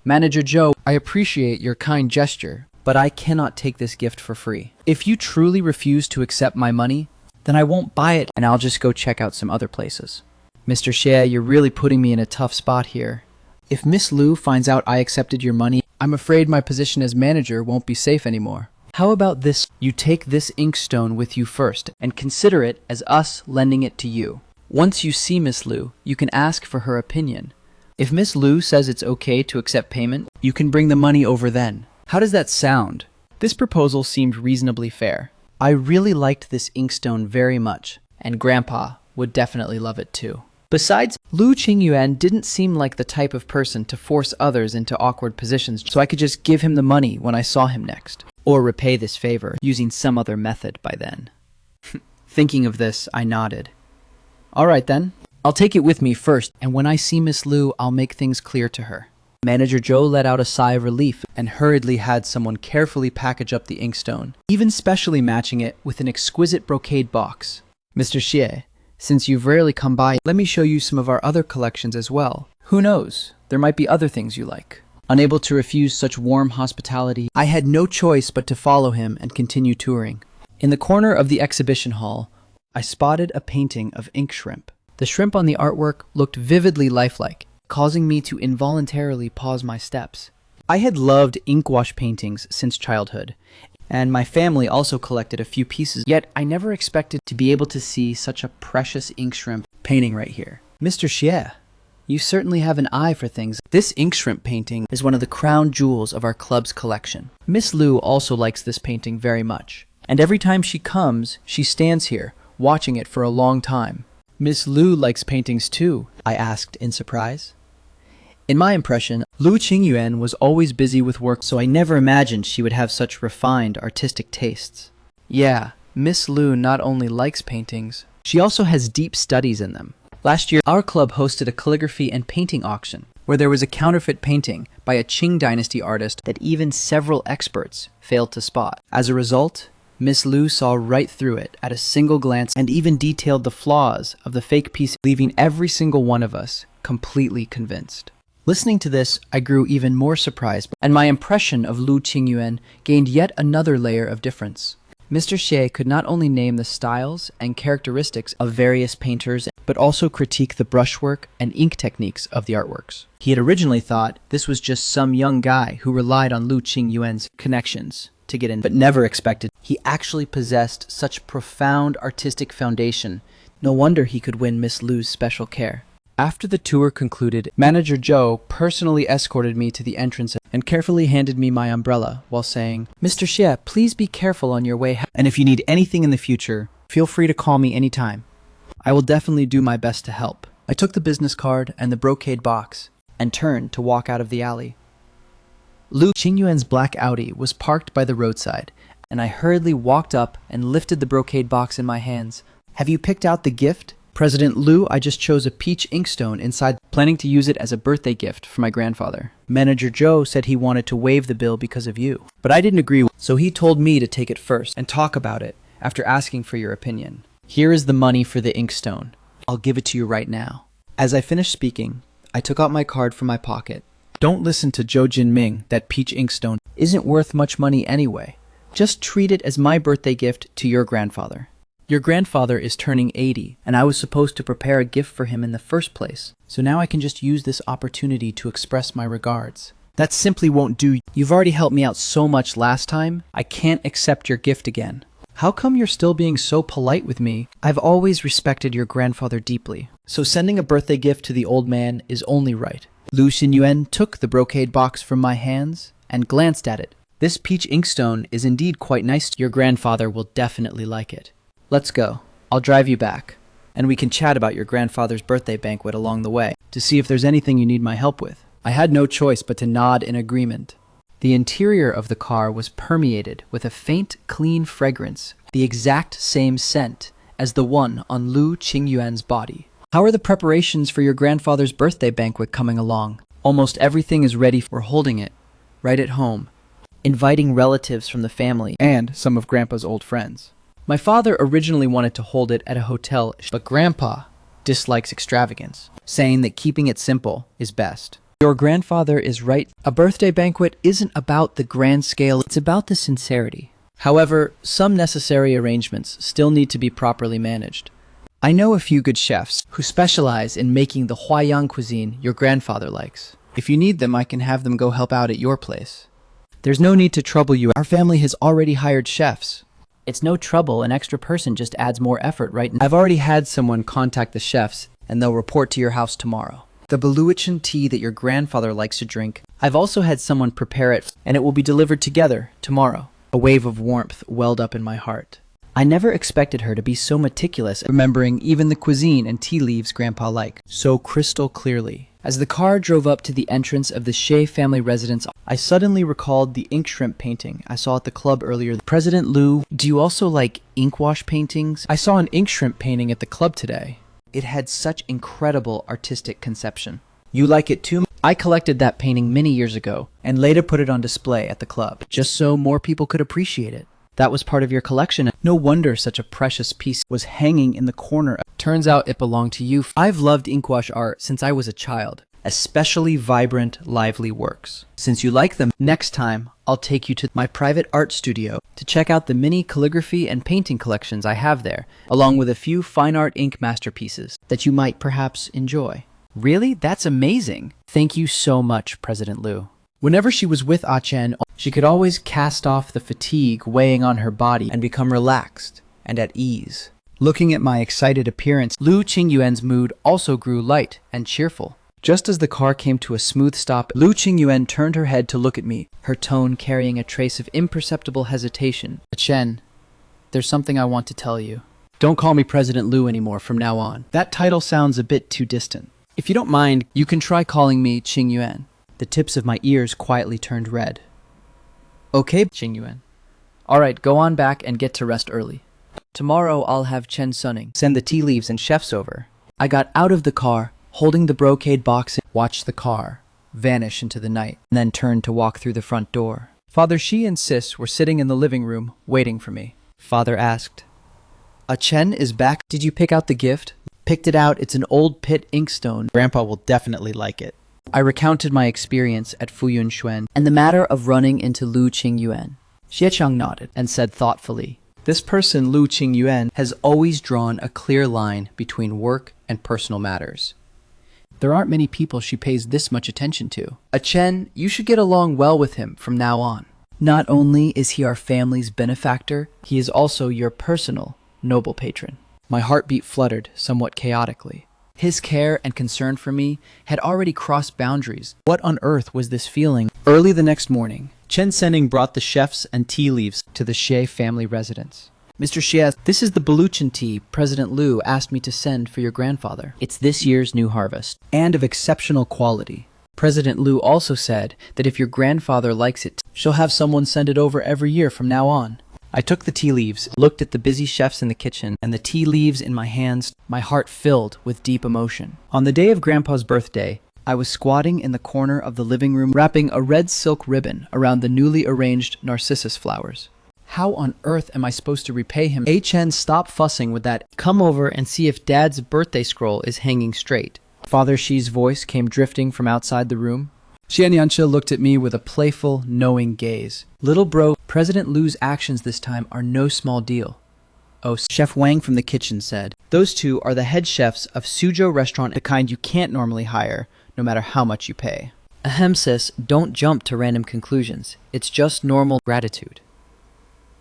"Manager Zhou, I appreciate your kind gesture, but I cannot take this gift for free. If you truly refuse to accept my money, then I won't buy it and I'll just go check out some other places." "Mr. Xie, you're really putting me in a tough spot here. If Miss Lu finds out I accepted your money, I'm afraid my position as manager won't be safe anymore. How about this? You take this inkstone with you first and consider it as us lending it to you. Once you see Miss Lu, you can ask for her opinion. If Miss Lu says it's okay to accept payment, you can bring the money over then. How does that sound?" This proposal seemed reasonably fair. I really liked this inkstone very much, and Grandpa would definitely love it too. Besides, Lu Qingyuan didn't seem like the type of person to force others into awkward positions, so I could just give him the money when I saw him next, or repay this favor using some other method by then. Thinking of this, I nodded. "All right then, I'll take it with me first, and when I see Miss Lu, I'll make things clear to her." Manager Zhou let out a sigh of relief and hurriedly had someone carefully package up the inkstone, even specially matching it with an exquisite brocade box. "Mr. Xie, since you've rarely come by, let me show you some of our other collections as well. Who knows, there might be other things you like." Unable to refuse such warm hospitality, I had no choice but to follow him and continue touring. In the corner of the exhibition hall, I spotted a painting of ink shrimp. The shrimp on the artwork looked vividly lifelike, causing me to involuntarily pause my steps. I had loved ink wash paintings since childhood, and my family also collected a few pieces, yet I never expected to be able to see such a precious ink shrimp painting right here. Mr. Xie, you certainly have an eye for things. This ink shrimp painting is one of the crown jewels of our club's collection. Miss Liu also likes this painting very much, and every time she comes, she stands here, watching it for a long time. Miss Liu likes paintings too, I asked in surprise. In my impression, Lu Qingyuan was always busy with work, so I never imagined she would have such refined artistic tastes. Yeah, Miss Liu not only likes paintings, she also has deep studies in them. Last year, our club hosted a calligraphy and painting auction, where there was a counterfeit painting by a Qing dynasty artist that even several experts failed to spot. As a result, Miss Liu saw right through it at a single glance and even detailed the flaws of the fake piece, leaving every single one of us completely convinced. Listening to this, I grew even more surprised, and my impression of Lu Qingyuan gained yet another layer of difference. Mr. Xie could not only name the styles and characteristics of various painters, but also critique the brushwork and ink techniques of the artworks. He had originally thought this was just some young guy who relied on Lu Qingyuan's connections to get in, but never expected he actually possessed such profound artistic foundation. No wonder he could win Miss Liu's special care. After the tour concluded, Manager Zhou personally escorted me to the entrance and carefully handed me my umbrella while saying, "Mr. Xie, please be careful on your way, and if you need anything in the future, feel free to call me anytime. I will definitely do my best to help." I took the business card and the brocade box and turned to walk out of the alley. Lu Qingyuan's black Audi was parked by the roadside, and I hurriedly walked up and lifted the brocade box in my hands. "Have you picked out the gift?" "President Liu, I just chose a peach inkstone inside, planning to use it as a birthday gift for my grandfather. Manager Zhou said he wanted to waive the bill because of you, but I didn't agree, so he told me to take it first and talk about it after asking for your opinion. Here is the money for the inkstone. I'll give it to you right now." As I finished speaking, I took out my card from my pocket. "Don't listen to Zhou Jinming, that peach inkstone isn't worth much money anyway. Just treat it as my birthday gift to your grandfather. Your grandfather is turning 80, and I was supposed to prepare a gift for him in the first place, so now I can just use this opportunity to express my regards. That simply won't do. You've already helped me out so much last time, I can't accept your gift again. How come you're still being so polite with me? I've always respected your grandfather deeply, so sending a birthday gift to the old man is only right." Lu Xingyuan took the brocade box from my hands and glanced at it. "This peach inkstone is indeed quite nice. Your grandfather will definitely like it. Let's go. I'll drive you back, and we can chat about your grandfather's birthday banquet along the way to see if there's anything you need my help with." I had no choice but to nod in agreement. The interior of the car was permeated with a faint, clean fragrance, the exact same scent as the one on Lu Qingyuan's body. "How are the preparations for your grandfather's birthday banquet coming along?" "Almost everything is ready. We're holding it right at home, inviting relatives from the family and some of Grandpa's old friends. My father originally wanted to hold it at a hotel, but Grandpa dislikes extravagance, saying that keeping it simple is best." Your grandfather is right. A birthday banquet isn't about the grand scale, it's about the sincerity. However, some necessary arrangements still need to be properly managed. I know a few good chefs who specialize in making the Huaiyang cuisine your grandfather likes. If you need them, I can have them go help out at your place. There's no need to trouble you. Our family has already hired chefs. It's no trouble, an extra person just adds more effort, right? I've already had someone contact the chefs, and they'll report to your house tomorrow. The Baluichan tea that your grandfather likes to drink, I've also had someone prepare it, and it will be delivered together tomorrow. A wave of warmth welled up in my heart. I never expected her to be so meticulous, remembering even the cuisine and tea leaves Grandpa liked so crystal clearly. As the car drove up to the entrance of the Shea family residence, I suddenly recalled the ink shrimp painting I saw at the club earlier. "President Liu, do you also like ink wash paintings? I saw an ink shrimp painting at the club today. It had such incredible artistic conception." "You like it too?" "I collected that painting many years ago and later put it on display at the club, just so more people could appreciate it." "That was part of your collection. No wonder such a precious piece was hanging in the corner. Turns out it belonged to you." "I've loved inkwash art since I was a child. especially vibrant, lively works. Since you like them, next time I'll take you to my private art studio to check out the mini calligraphy and painting collections I have there, along with a few fine art ink masterpieces that you might perhaps enjoy. Really? That's amazing. Thank you so much, President Liu. Whenever she was with Ah Chen, she could always cast off the fatigue weighing on her body and become relaxed and at ease. Looking at my excited appearance, Lu Qingyuan's mood also grew light and cheerful. Just as the car came to a smooth stop, Lu Qingyuan turned her head to look at me, her tone carrying a trace of imperceptible hesitation. Chen, there's something I want to tell you. Don't call me President Liu anymore from now on. That title sounds a bit too distant. If you don't mind, you can try calling me Qingyuan. The tips of my ears quietly turned red. Okay, Qingyuan. Alright, go on back and get to rest early. Tomorrow I'll have Chen Sunning send the tea leaves and chefs over. I got out of the car, holding the brocade box, watched the car vanish into the night, and then turned to walk through the front door. Father Shi and Sis were sitting in the living room, waiting for me. Father asked, "A Chen is back? Did you pick out the gift?" Picked it out. It's an old pit inkstone. Grandpa will definitely like it. I recounted my experience at Fuyun Xuan and the matter of running into Lu Qingyuan. Xie nodded and said thoughtfully, "This person, Lu Qingyuan, has always drawn a clear line between work and personal matters. There aren't many people she pays this much attention to. Chen, you should get along well with him from now on. Not only is he our family's benefactor, he is also your personal, noble patron." My heartbeat fluttered somewhat chaotically. His care and concern for me had already crossed boundaries. What on earth was this feeling? Early the next morning, Chen Senning brought the chefs and tea leaves to the Xie family residence. "Mr. Xie, this is the Baluchan tea President Liu asked me to send for your grandfather. It's this year's new harvest, and of exceptional quality. President Liu also said that if your grandfather likes it, she'll have someone send it over every year from now on." I took the tea leaves, looked at the busy chefs in the kitchen, and the tea leaves in my hands, my heart filled with deep emotion. On the day of Grandpa's birthday, I was squatting in the corner of the living room, wrapping a red silk ribbon around the newly arranged narcissus flowers. How on earth am I supposed to repay him? Chen, stop fussing with that. Come over and see if Dad's birthday scroll is hanging straight. Father Shi's voice came drifting from outside the room. Xianyancha looked at me with a playful, knowing gaze. "Little bro, President Liu's actions this time are no small deal." Oh, Chef Wang from the kitchen said. "Those two are the head chefs of Suzhou restaurant, the kind you can't normally hire, no matter how much you pay." Ahem, sis, don't jump to random conclusions. It's just normal gratitude.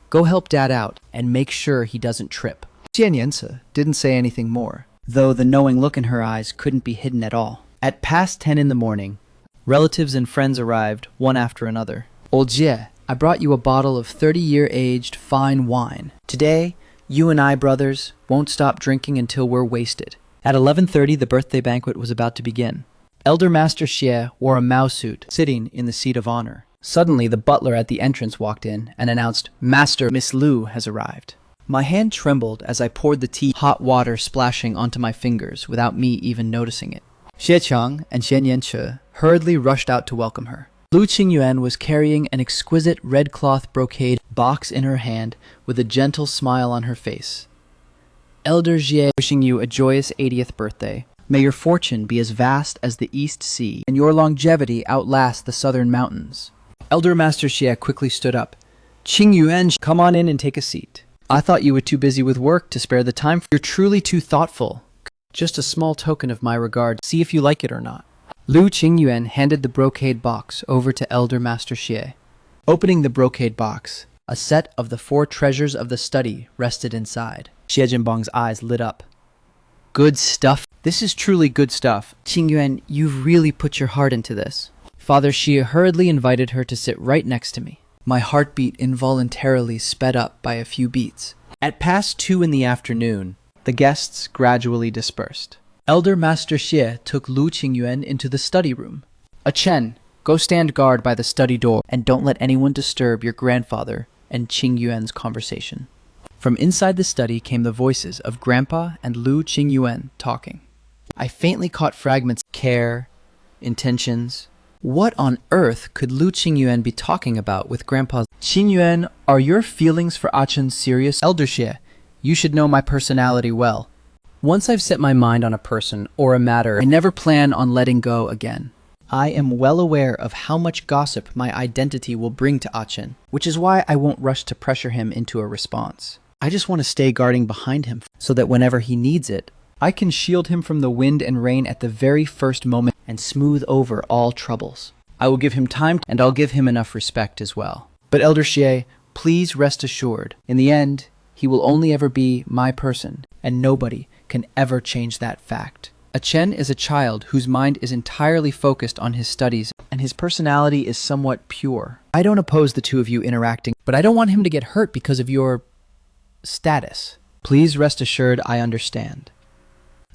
Go help Dad out, and make sure he doesn't trip. Xianyancha didn't say anything more, though the knowing look in her eyes couldn't be hidden at all. At past 10 in the morning, relatives and friends arrived, one after another. "Old Jie, I brought you a bottle of 30-year aged fine wine. Today, you and I, brothers, won't stop drinking until we're wasted." At 11:30, the birthday banquet was about to begin. Elder Master Xie wore a Mao suit, sitting in the seat of honor. Suddenly, the butler at the entrance walked in and announced, "Master, Miss Liu has arrived." My hand trembled as I poured the tea, hot water splashing onto my fingers without me even noticing it. Xie and Xianyancha hurriedly rushed out to welcome her. Lu Qingyuan was carrying an exquisite red cloth brocade box in her hand with a gentle smile on her face. "Elder Xie, wishing you a joyous 80th birthday. May your fortune be as vast as the East Sea, and your longevity outlast the southern mountains." Elder Master Xie quickly stood up. "Qingyuan, come on in and take a seat. I thought you were too busy with work to spare the time. You're truly too thoughtful. Just a small token of my regard. See if you like it or not." Lu Qingyuan handed the brocade box over to Elder Master Xie. Opening the brocade box, a set of the 4 treasures of the study rested inside. Xie Jinbang's eyes lit up. "Good stuff. This is truly good stuff. Qingyuan, you've really put your heart into this." Father Shi hurriedly invited her to sit right next to me. My heartbeat involuntarily sped up by a few beats. At past 2 in the afternoon, the guests gradually dispersed. Elder Master Xie took Lu Qingyuan into the study room. "Chen, go stand guard by the study door and don't let anyone disturb your grandfather and Qingyuan's conversation." From inside the study came the voices of Grandpa and Lu Qingyuan talking. I faintly caught fragments. Care, intentions. What on earth could Lu Qingyuan be talking about with Grandpa? "Qingyuan, are your feelings for Chen serious?" "Elder Xie, you should know my personality well. Once I've set my mind on a person or a matter, I never plan on letting go again. I am well aware of how much gossip my identity will bring to Achen, which is why I won't rush to pressure him into a response. I just want to stay guarding behind him so that whenever he needs it, I can shield him from the wind and rain at the very first moment and smooth over all troubles. I will give him time, and I'll give him enough respect as well. But Elder Xie, please rest assured, in the end, he will only ever be my person, and nobody can ever change that fact. Achen is a child whose mind is entirely focused on his studies, and his personality is somewhat pure. I don't oppose the two of you interacting, but I don't want him to get hurt because of your status. Please rest assured I understand.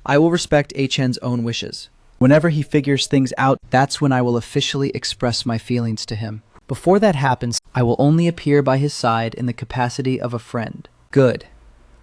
I will respect Achen's own wishes. Whenever he figures things out, that's when I will officially express my feelings to him. Before that happens, I will only appear by his side in the capacity of a friend. Good.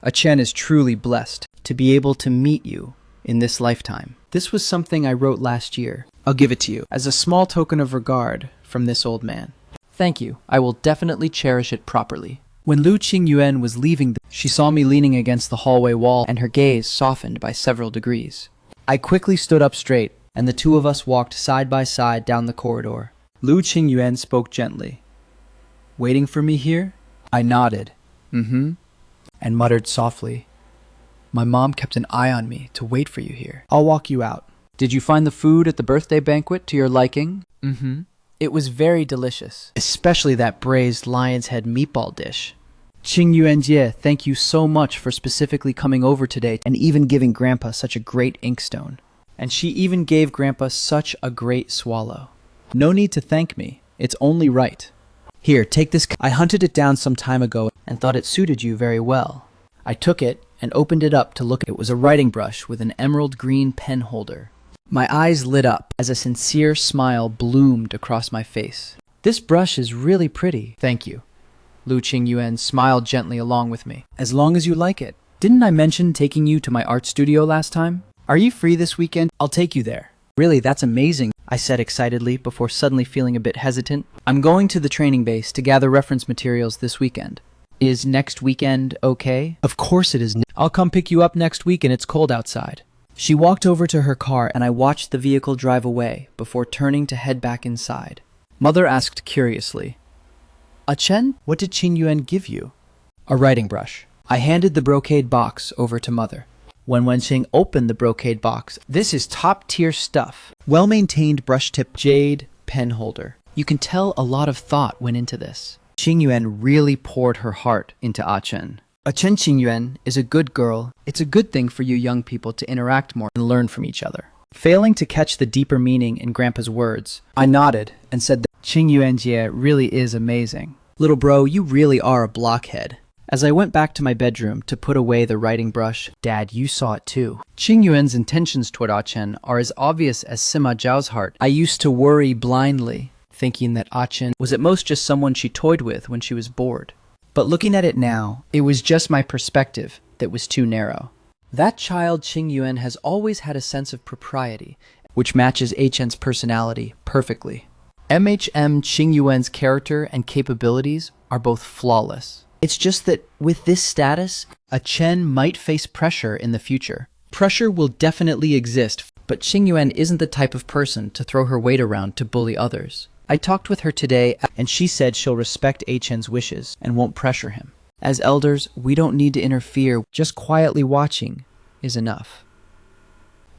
Achen is truly blessed to be able to meet you in this lifetime. This was something I wrote last year. I'll give it to you as a small token of regard from this old man. Thank you. I will definitely cherish it properly. When Lu Qingyuan was leaving, she saw me leaning against the hallway wall, and her gaze softened by several degrees. I quickly stood up straight, and the two of us walked side by side down the corridor. Lu Qingyuan spoke gently. Waiting for me here? I nodded. And muttered softly. My mom kept an eye on me to wait for you here. I'll walk you out. Did you find the food at the birthday banquet to your liking? It was very delicious, especially that braised lion's head meatball dish. Qingyuan Jie, thank you so much for specifically coming over today and even giving Grandpa such a great inkstone. And she even gave Grandpa such a great swallow. No need to thank me. It's only right. Here, take this. I hunted it down some time ago and thought it suited you very well. I took it and opened it up to look. It was a writing brush with an emerald green pen holder. My eyes lit up as a sincere smile bloomed across my face. This brush is really pretty. Thank you. Lu Qingyuan smiled gently along with me. As long as you like it. Didn't I mention taking you to my art studio last time? Are you free this weekend? I'll take you there. Really, that's amazing, I said excitedly before suddenly feeling a bit hesitant. I'm going to the training base to gather reference materials this weekend. Is next weekend okay? Of course it is. I'll come pick you up next week and it's cold outside. She walked over to her car and I watched the vehicle drive away before turning to head back inside. Mother asked curiously, Achen, what did Qingyuan give you? A writing brush. I handed the brocade box over to Mother. When Wenxing opened the brocade box, this is top-tier stuff. Well-maintained brush-tip jade pen holder. You can tell a lot of thought went into this. Qingyuan really poured her heart into Achen. Achen Qingyuan is a good girl. It's a good thing for you young people to interact more and learn from each other. Failing to catch the deeper meaning in Grandpa's words, I nodded and said that Qingyuan Jie really is amazing. Little bro, you really are a blockhead. As I went back to my bedroom to put away the writing brush, Dad, you saw it too. Qingyuan's intentions toward Achen are as obvious as Sima Zhao's heart. I used to worry blindly, thinking that Achen was at most just someone she toyed with when she was bored. But looking at it now, it was just my perspective that was too narrow. That child Qingyuan has always had a sense of propriety, which matches Achen's personality perfectly. MHM Qingyuan's character and capabilities are both flawless. It's just that with this status, Achen might face pressure in the future. Pressure will definitely exist, but Qingyuan isn't the type of person to throw her weight around to bully others. I talked with her today, and she said she'll respect Achen's wishes and won't pressure him. As elders, we don't need to interfere. Just quietly watching is enough.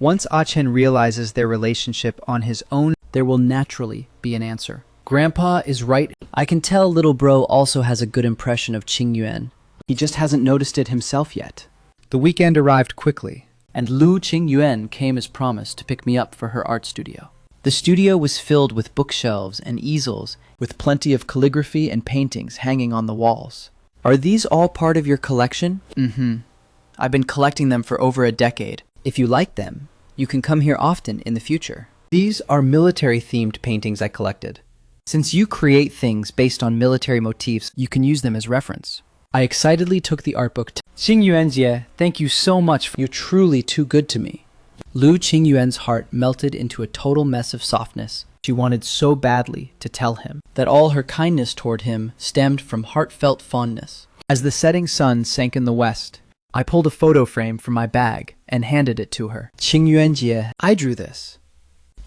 Once Achen realizes their relationship on his own, there will naturally be an answer. Grandpa is right. I can tell little bro also has a good impression of Qingyuan. He just hasn't noticed it himself yet. The weekend arrived quickly, and Lu Qingyuan came as promised to pick me up for her art studio. The studio was filled with bookshelves and easels, with plenty of calligraphy and paintings hanging on the walls. Are these all part of your collection? I've been collecting them for over a decade. If you like them, you can come here often in the future. These are military-themed paintings I collected. Since you create things based on military motifs, you can use them as reference. I excitedly took the art book. Qingyuan Jie, thank you so much. You're truly too good to me. Lu Qingyuan's heart melted into a total mess of softness. She wanted so badly to tell him that all her kindness toward him stemmed from heartfelt fondness. As the setting sun sank in the west, I pulled a photo frame from my bag and handed it to her. Qingyuanjie, I drew this.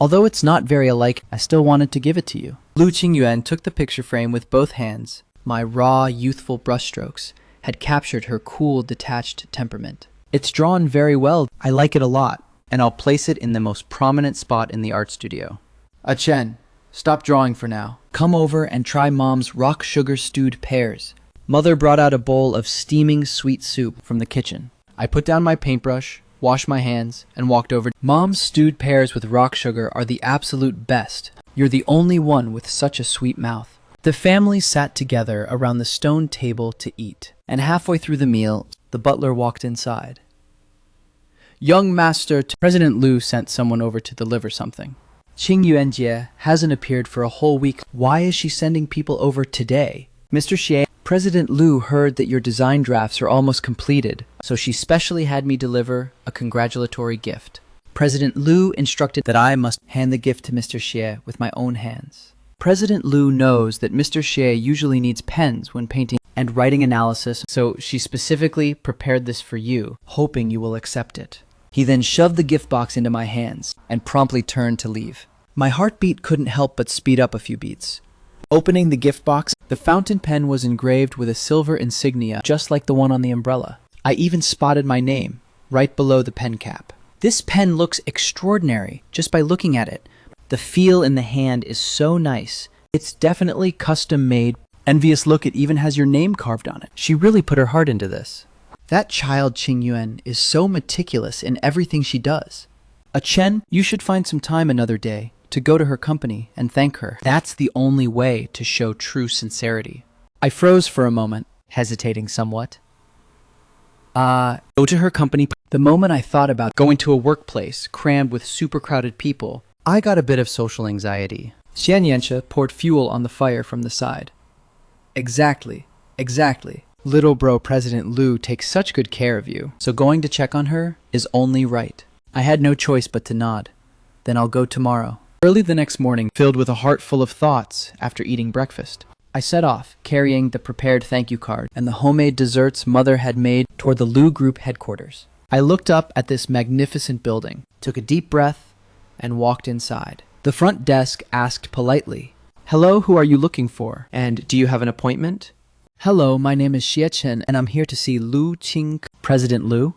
Although it's not very alike, I still wanted to give it to you. Lu Qingyuan took the picture frame with both hands. My raw, youthful brushstrokes had captured her cool, detached temperament. It's drawn very well. I like it a lot, and I'll place it in the most prominent spot in the art studio. Chen, stop drawing for now. Come over and try Mom's rock sugar stewed pears. Mother brought out a bowl of steaming sweet soup from the kitchen. I put down my paintbrush, washed my hands, and walked over. Mom's stewed pears with rock sugar are the absolute best. You're the only one with such a sweet mouth. The family sat together around the stone table to eat, and halfway through the meal, the butler walked inside. Young master, President Lu sent someone over to deliver something. Qingyuanjie hasn't appeared for a whole week. Why is she sending people over today? Mr. Xie, President Lu heard that your design drafts are almost completed, so she specially had me deliver a congratulatory gift. President Lu instructed that I must hand the gift to Mr. Xie with my own hands. President Lu knows that Mr. Xie usually needs pens when painting and writing analysis, so she specifically prepared this for you, hoping you will accept it. He then shoved the gift box into my hands and promptly turned to leave. My heartbeat couldn't help but speed up a few beats. Opening the gift box, the fountain pen was engraved with a silver insignia just like the one on the umbrella. I even spotted my name right below the pen cap. This pen looks extraordinary just by looking at it. The feel in the hand is so nice. It's definitely custom made. Envious look, it even has your name carved on it. She really put her heart into this. That child Qingyuan is so meticulous in everything she does. Chen, you should find some time another day to go to her company and thank her. That's the only way to show true sincerity. I froze for a moment, hesitating somewhat. Go to her company. The moment I thought about going to a workplace crammed with super crowded people, I got a bit of social anxiety. Xian Yanxia poured fuel on the fire from the side. Exactly. Little bro President Lu takes such good care of you, so going to check on her is only right. I had no choice but to nod. Then I'll go tomorrow. Early the next morning, filled with a heart full of thoughts after eating breakfast, I set off, carrying the prepared thank you card and the homemade desserts Mother had made toward the Lu Group headquarters. I looked up at this magnificent building, took a deep breath, and walked inside. The front desk asked politely, "Hello, who are you looking for? And do you have an appointment?" "Hello, my name is Xie Chen, and I'm here to see Lu Qing." President Lu?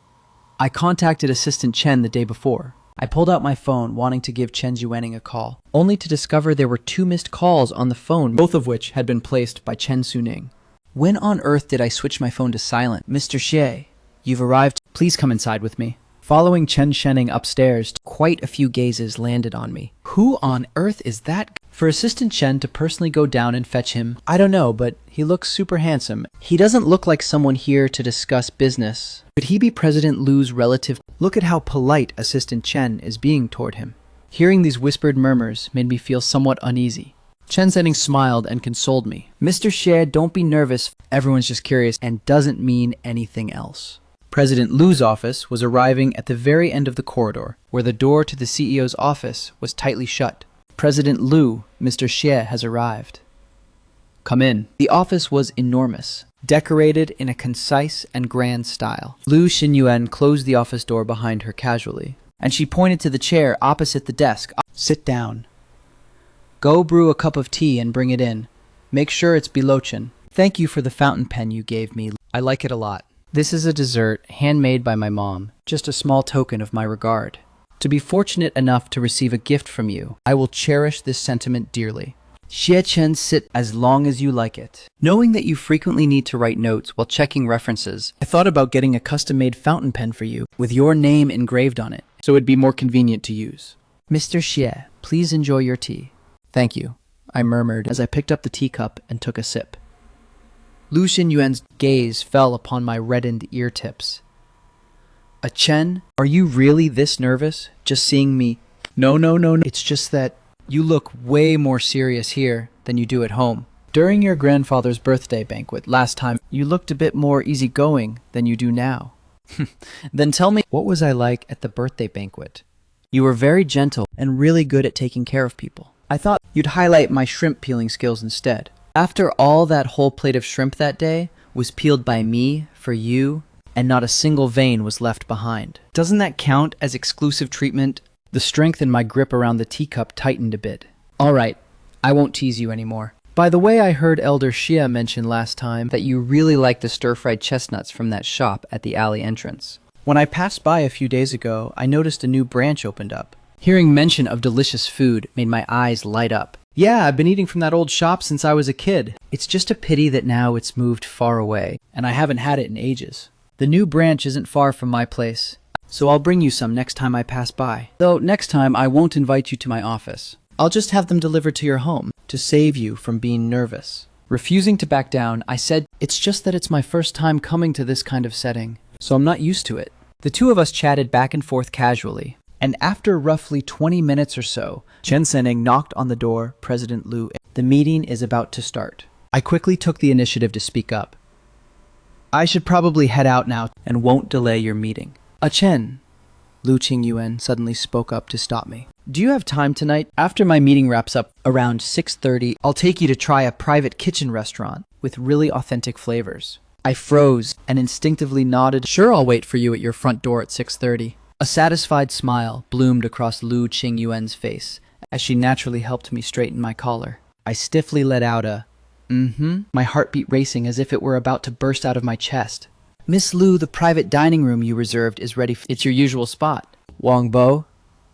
I contacted Assistant Chen the day before. I pulled out my phone, wanting to give Chen Zuening a call, only to discover there were 2 missed calls on the phone, both of which had been placed by Chen Suning. When on earth did I switch my phone to silent? "Mr. Xie, you've arrived. Please come inside with me." Following Chen Shening upstairs, quite a few gazes landed on me. Who on earth is that? For Assistant Chen to personally go down and fetch him, I don't know, but he looks super handsome. He doesn't look like someone here to discuss business. Could he be President Lu's relative? Look at how polite Assistant Chen is being toward him. Hearing these whispered murmurs made me feel somewhat uneasy. Chen Shening smiled and consoled me. "Mr. Xie, don't be nervous. Everyone's just curious and doesn't mean anything else." President Lu's office was arriving at the very end of the corridor, where the door to the CEO's office was tightly shut. "President Lu, Mr. Xie has arrived." "Come in." The office was enormous, decorated in a concise and grand style. Lu Xinyuan closed the office door behind her casually, and she pointed to the chair opposite the desk. "Sit down. Go brew a cup of tea and bring it in. Make sure it's Bilochen. Thank you for the fountain pen you gave me. I like it a lot. This is a dessert handmade by my mom, just a small token of my regard. To be fortunate enough to receive a gift from you, I will cherish this sentiment dearly." Xie Chen, sit as long as you like it. Knowing that you frequently need to write notes while checking references, I thought about getting a custom-made fountain pen for you with your name engraved on it, so it'd be more convenient to use. "Mr. Xie, please enjoy your tea." "Thank you," I murmured as I picked up the teacup and took a sip. Lu Xinyuan's gaze fell upon my reddened ear tips. "Chen, are you really this nervous, just seeing me?" No. It's just that you look way more serious here than you do at home. During your grandfather's birthday banquet last time, you looked a bit more easygoing than you do now." "Then tell me, what was I like at the birthday banquet?" "You were very gentle and really good at taking care of people. I thought you'd highlight my shrimp peeling skills instead. After all, that whole plate of shrimp that day was peeled by me for you." and not a single vein was left behind. Doesn't that count as exclusive treatment? The strength in my grip around the teacup tightened a bit. All right, I won't tease you anymore. By the way, I heard Elder Shia mention last time that you really like the stir-fried chestnuts from that shop at the alley entrance. When I passed by a few days ago, I noticed a new branch opened up. Hearing mention of delicious food made my eyes light up. Yeah, I've been eating from that old shop since I was a kid. It's just a pity that now it's moved far away, and I haven't had it in ages. The new branch isn't far from my place, so I'll bring you some next time I pass by. Though next time I won't invite you to my office. I'll just have them delivered to your home to save you from being nervous. Refusing to back down, I said, it's just that it's my first time coming to this kind of setting, so I'm not used to it. The two of us chatted back and forth casually, and after roughly 20 minutes or so, Chen Senning knocked on the door. President Lu, the meeting is about to start. I quickly took the initiative to speak up. I should probably head out now and won't delay your meeting. Chen, Lu Qingyuan suddenly spoke up to stop me. Do you have time tonight? After my meeting wraps up around 6:30, I'll take you to try a private kitchen restaurant with really authentic flavors. I froze and instinctively nodded. Sure, I'll wait for you at your front door at 6:30. A satisfied smile bloomed across Lu Qingyuan's face as she naturally helped me straighten my collar. I stiffly let out a my heartbeat racing as if it were about to burst out of my chest. Miss Lu, the private dining room you reserved is ready. It's your usual spot. Wang Bo,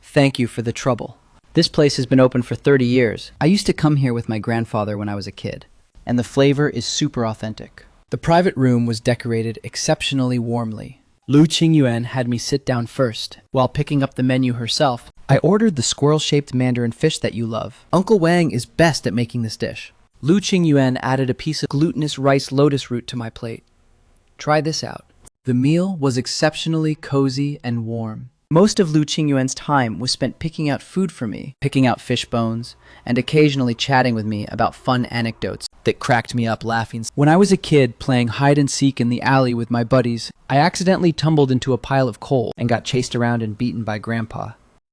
thank you for the trouble. This place has been open for 30 years. I used to come here with my grandfather when I was a kid, and the flavor is super authentic. The private room was decorated exceptionally warmly. Lu Qingyuan had me sit down first. While picking up the menu herself, I ordered the squirrel-shaped mandarin fish that you love. Uncle Wang is best at making this dish. Lu Qingyuan added a piece of glutinous rice lotus root to my plate. Try this out. The meal was exceptionally cozy and warm. Most of Lu Qingyuan's time was spent picking out food for me, picking out fish bones, and occasionally chatting with me about fun anecdotes that cracked me up laughing. When I was a kid playing hide and seek in the alley with my buddies, I accidentally tumbled into a pile of coal and got chased around and beaten by Grandpa.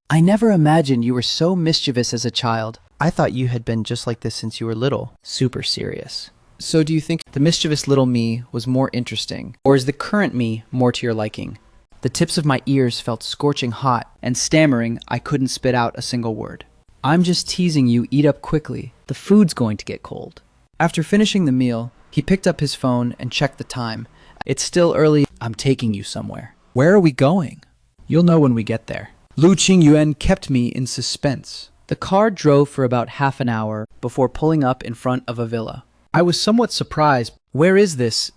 I never imagined you were so mischievous as a child. I thought you had been just like this since you were little. Super serious. So do you think the mischievous little me was more interesting, or is the current me more to your liking? The tips of my ears felt scorching hot, and stammering, I couldn't spit out a single word. I'm just teasing you, eat up quickly. The food's going to get cold. After finishing the meal, he picked up his phone and checked the time. It's still early. I'm taking you somewhere. Where are we going? You'll know when we get there. Lu Qingyuan kept me in suspense. The car drove for about half an hour before pulling up in front of a villa. I was somewhat surprised. Where is this?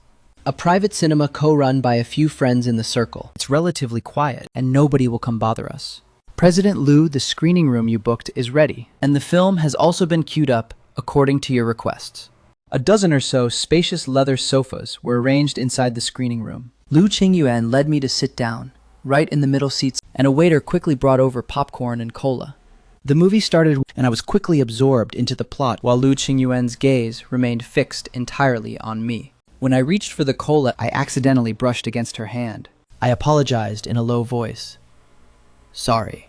A private cinema co-run by a few friends in the circle. It's relatively quiet, and nobody will come bother us. President Lu, the screening room you booked is ready, and the film has also been queued up according to your requests. A dozen or so spacious leather sofas were arranged inside the screening room. Lu Qingyuan led me to sit down, right in the middle seats, and a waiter quickly brought over popcorn and cola. The movie started, and I was quickly absorbed into the plot while Lu Qingyuan's gaze remained fixed entirely on me. When I reached for the cola, I accidentally brushed against her hand. I apologized in a low voice. Sorry.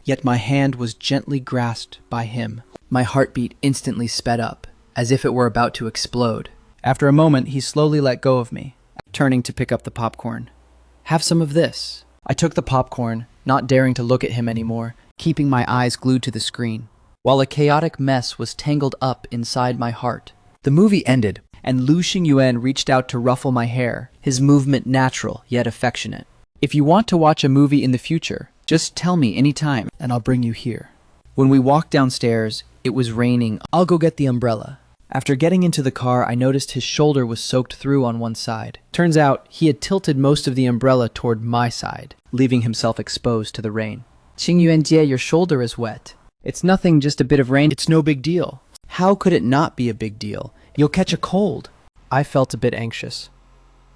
Yet my hand was gently grasped by him. My heartbeat instantly sped up, as if it were about to explode. After a moment, he slowly let go of me, turning to pick up the popcorn. Have some of this. I took the popcorn, not daring to look at him anymore, keeping my eyes glued to the screen, while a chaotic mess was tangled up inside my heart. The movie ended, and Lu Qingyuan reached out to ruffle my hair, his movement natural yet affectionate. If you want to watch a movie in the future, just tell me anytime, and I'll bring you here. When we walked downstairs, it was raining. I'll go get the umbrella. After getting into the car, I noticed his shoulder was soaked through on one side. Turns out, he had tilted most of the umbrella toward my side, leaving himself exposed to the rain. Qingyuan Jie, your shoulder is wet. It's nothing, just a bit of rain. It's no big deal. How could it not be a big deal? You'll catch a cold. I felt a bit anxious.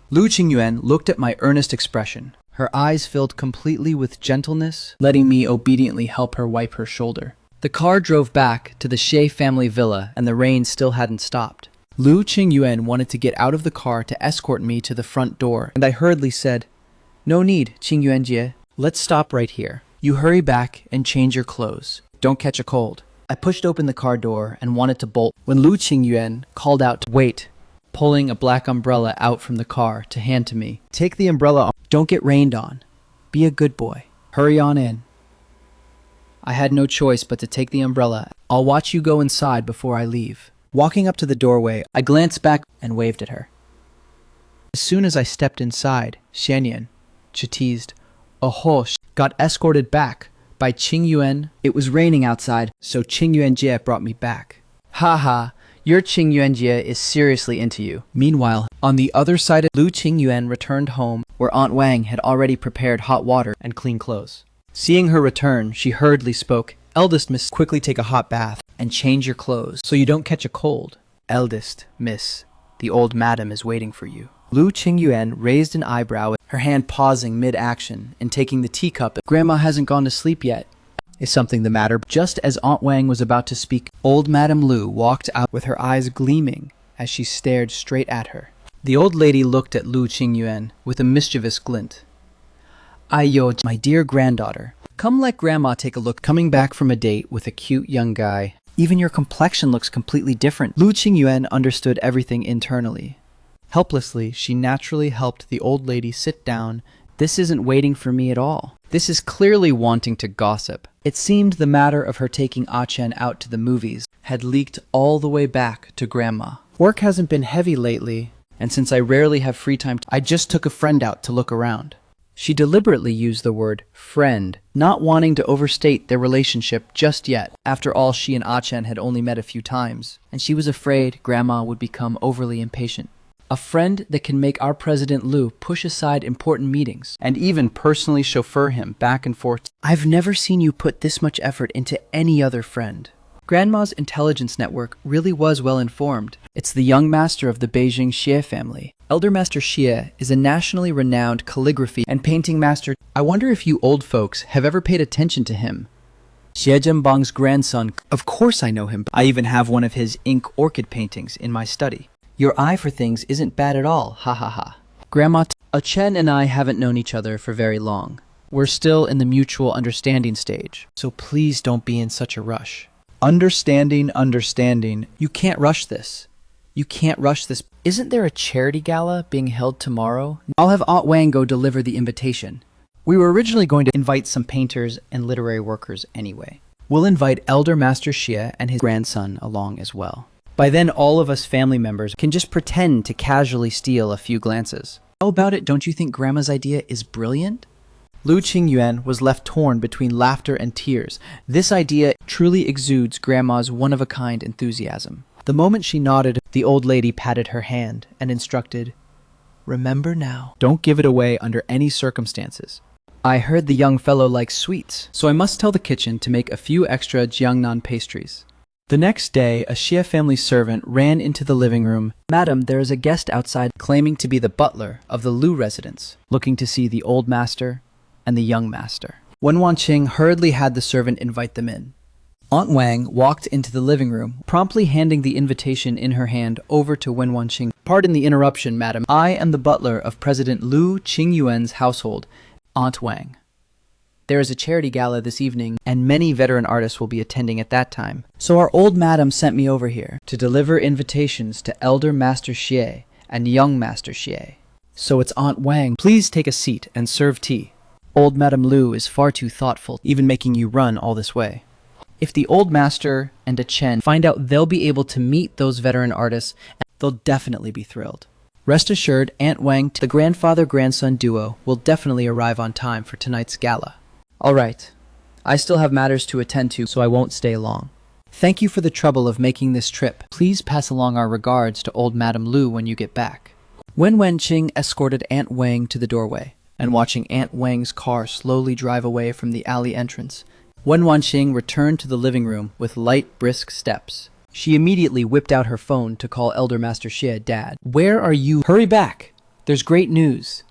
Lu Qingyuan looked at my earnest expression. Her eyes filled completely with gentleness, letting me obediently help her wipe her shoulder. The car drove back to the Shea family villa, and the rain still hadn't stopped. Lu Qingyuan wanted to get out of the car to escort me to the front door, and I hurriedly said, "No need, Qingyuan Jie. Let's stop right here. You hurry back and change your clothes. Don't catch a cold." I pushed open the car door and wanted to bolt when Lu Qingyuan called out, "Wait." pulling a black umbrella out from the car to hand to me. Take the umbrella. Don't get rained on. Be a good boy. Hurry on in. I had no choice but to take the umbrella. I'll watch you go inside before I leave. Walking up to the doorway, I glanced back and waved at her. As soon as I stepped inside, Xianyan, she teased, got escorted back by Qing Yuan. It was raining outside, so Qing Yuanjie brought me back. Haha, your Qing Yuanjie is seriously into you. Meanwhile, on the other side, Lu Qing Yuan returned home, where Aunt Wang had already prepared hot water and clean clothes. Seeing her return, she hurriedly spoke. Eldest miss, quickly take a hot bath and change your clothes so you don't catch a cold. Eldest miss, the old madam is waiting for you. Lu Qingyuan raised an eyebrow, her hand pausing mid-action and taking the teacup. Grandma hasn't gone to sleep yet. Is something the matter? Just as Aunt Wang was about to speak, old Madame Lu walked out with her eyes gleaming as she stared straight at her. The old lady looked at Lu Qingyuan with a mischievous glint. Aiyo, my dear granddaughter, come let Grandma take a look. Coming back from a date with a cute young guy. Even your complexion looks completely different. Lu Qingyuan understood everything internally. Helplessly, she naturally helped the old lady sit down. This isn't waiting for me at all. This is clearly wanting to gossip. It seemed the matter of her taking Ah-Chen out to the movies had leaked all the way back to Grandma. Work hasn't been heavy lately, and since I rarely have free time, I just took a friend out to look around. She deliberately used the word friend, not wanting to overstate their relationship just yet. After all, she and Ah-Chen had only met a few times, and she was afraid Grandma would become overly impatient. A friend that can make our President Lu push aside important meetings and even personally chauffeur him back and forth. I've never seen you put this much effort into any other friend. Grandma's intelligence network really was well informed. It's the young master of the Beijing Xie family. Elder Master Xie is a nationally renowned calligraphy and painting master. I wonder if you old folks have ever paid attention to him. Xie Zhenbang's grandson. Of course I know him. I even have one of his ink orchid paintings in my study. Your eye for things isn't bad at all, ha ha ha. Grandma, Chen and I haven't known each other for very long. We're still in the mutual understanding stage, so please don't be in such a rush. Understanding. You can't rush this. You can't rush this. Isn't there a charity gala being held tomorrow? I'll have Aunt Wang go deliver the invitation. We were originally going to invite some painters and literary workers anyway. We'll invite Elder Master Xie and his grandson along as well. By then, all of us family members can just pretend to casually steal a few glances. How about it? Don't you think Grandma's idea is brilliant? Lu Qingyuan was left torn between laughter and tears. This idea truly exudes Grandma's one-of-a-kind enthusiasm. The moment she nodded, the old lady patted her hand and instructed, "Remember now, don't give it away under any circumstances." I heard the young fellow likes sweets, so I must tell the kitchen to make a few extra Jiangnan pastries. The next day, a Xie family servant ran into the living room. Madam, there is a guest outside claiming to be the butler of the Lu residence, looking to see the old master and the young master. Wen Wanqing hurriedly had the servant invite them in. Aunt Wang walked into the living room, promptly handing the invitation in her hand over to Wen Wanqing. Pardon the interruption, madam. I am the butler of President Lu Qingyuan's household, Aunt Wang. There is a charity gala this evening, and many veteran artists will be attending at that time. So our old madam sent me over here to deliver invitations to Elder Master Xie and Young Master Xie. So it's Aunt Wang. Please take a seat and serve tea. Old Madame Lu is far too thoughtful, even making you run all this way. If the old master and a Chen find out they'll be able to meet those veteran artists, they'll definitely be thrilled. Rest assured, Aunt Wang, the grandfather-grandson duo, will definitely arrive on time for tonight's gala. All right. I still have matters to attend to, so I won't stay long. Thank you for the trouble of making this trip. Please pass along our regards to old Madame Lu when you get back. Wen Wenqing escorted Aunt Wang to the doorway, and watching Aunt Wang's car slowly drive away from the alley entrance, Wen Wanqing returned to the living room with light, brisk steps. She immediately whipped out her phone to call Elder Master Xie Dad. Where are you? Hurry back! There's great news.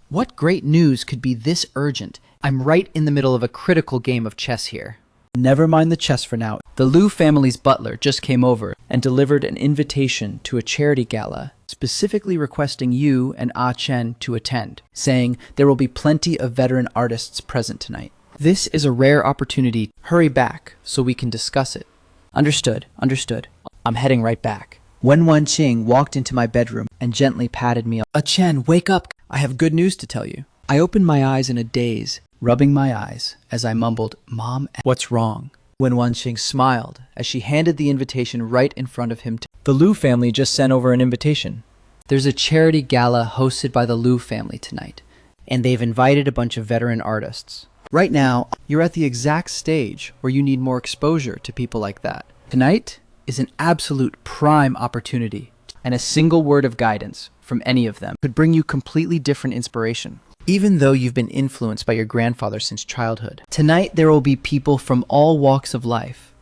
What great news could be this urgent? I'm right in the middle of a critical game of chess here. Never mind the chess for now. The Lu family's butler just came over and delivered an invitation to a charity gala, specifically requesting you and Ah-Chen to attend, saying there will be plenty of veteran artists present tonight. This is a rare opportunity. Hurry back so we can discuss it. Understood. I'm heading right back. Wen Wenqing walked into my bedroom and gently patted me. Chen, wake up! I have good news to tell you. I opened my eyes in a daze, rubbing my eyes as I mumbled, Mom, what's wrong? Wen Wenqing smiled as she handed the invitation right in front of him. The Liu family just sent over an invitation. There's a charity gala hosted by the Liu family tonight, and they've invited a bunch of veteran artists. Right now, you're at the exact stage where you need more exposure to people like that. Tonight is an absolute prime opportunity, and a single word of guidance from any of them could bring you completely different inspiration, even though you've been influenced by your grandfather since childhood. Tonight, there will be people from all walks of life.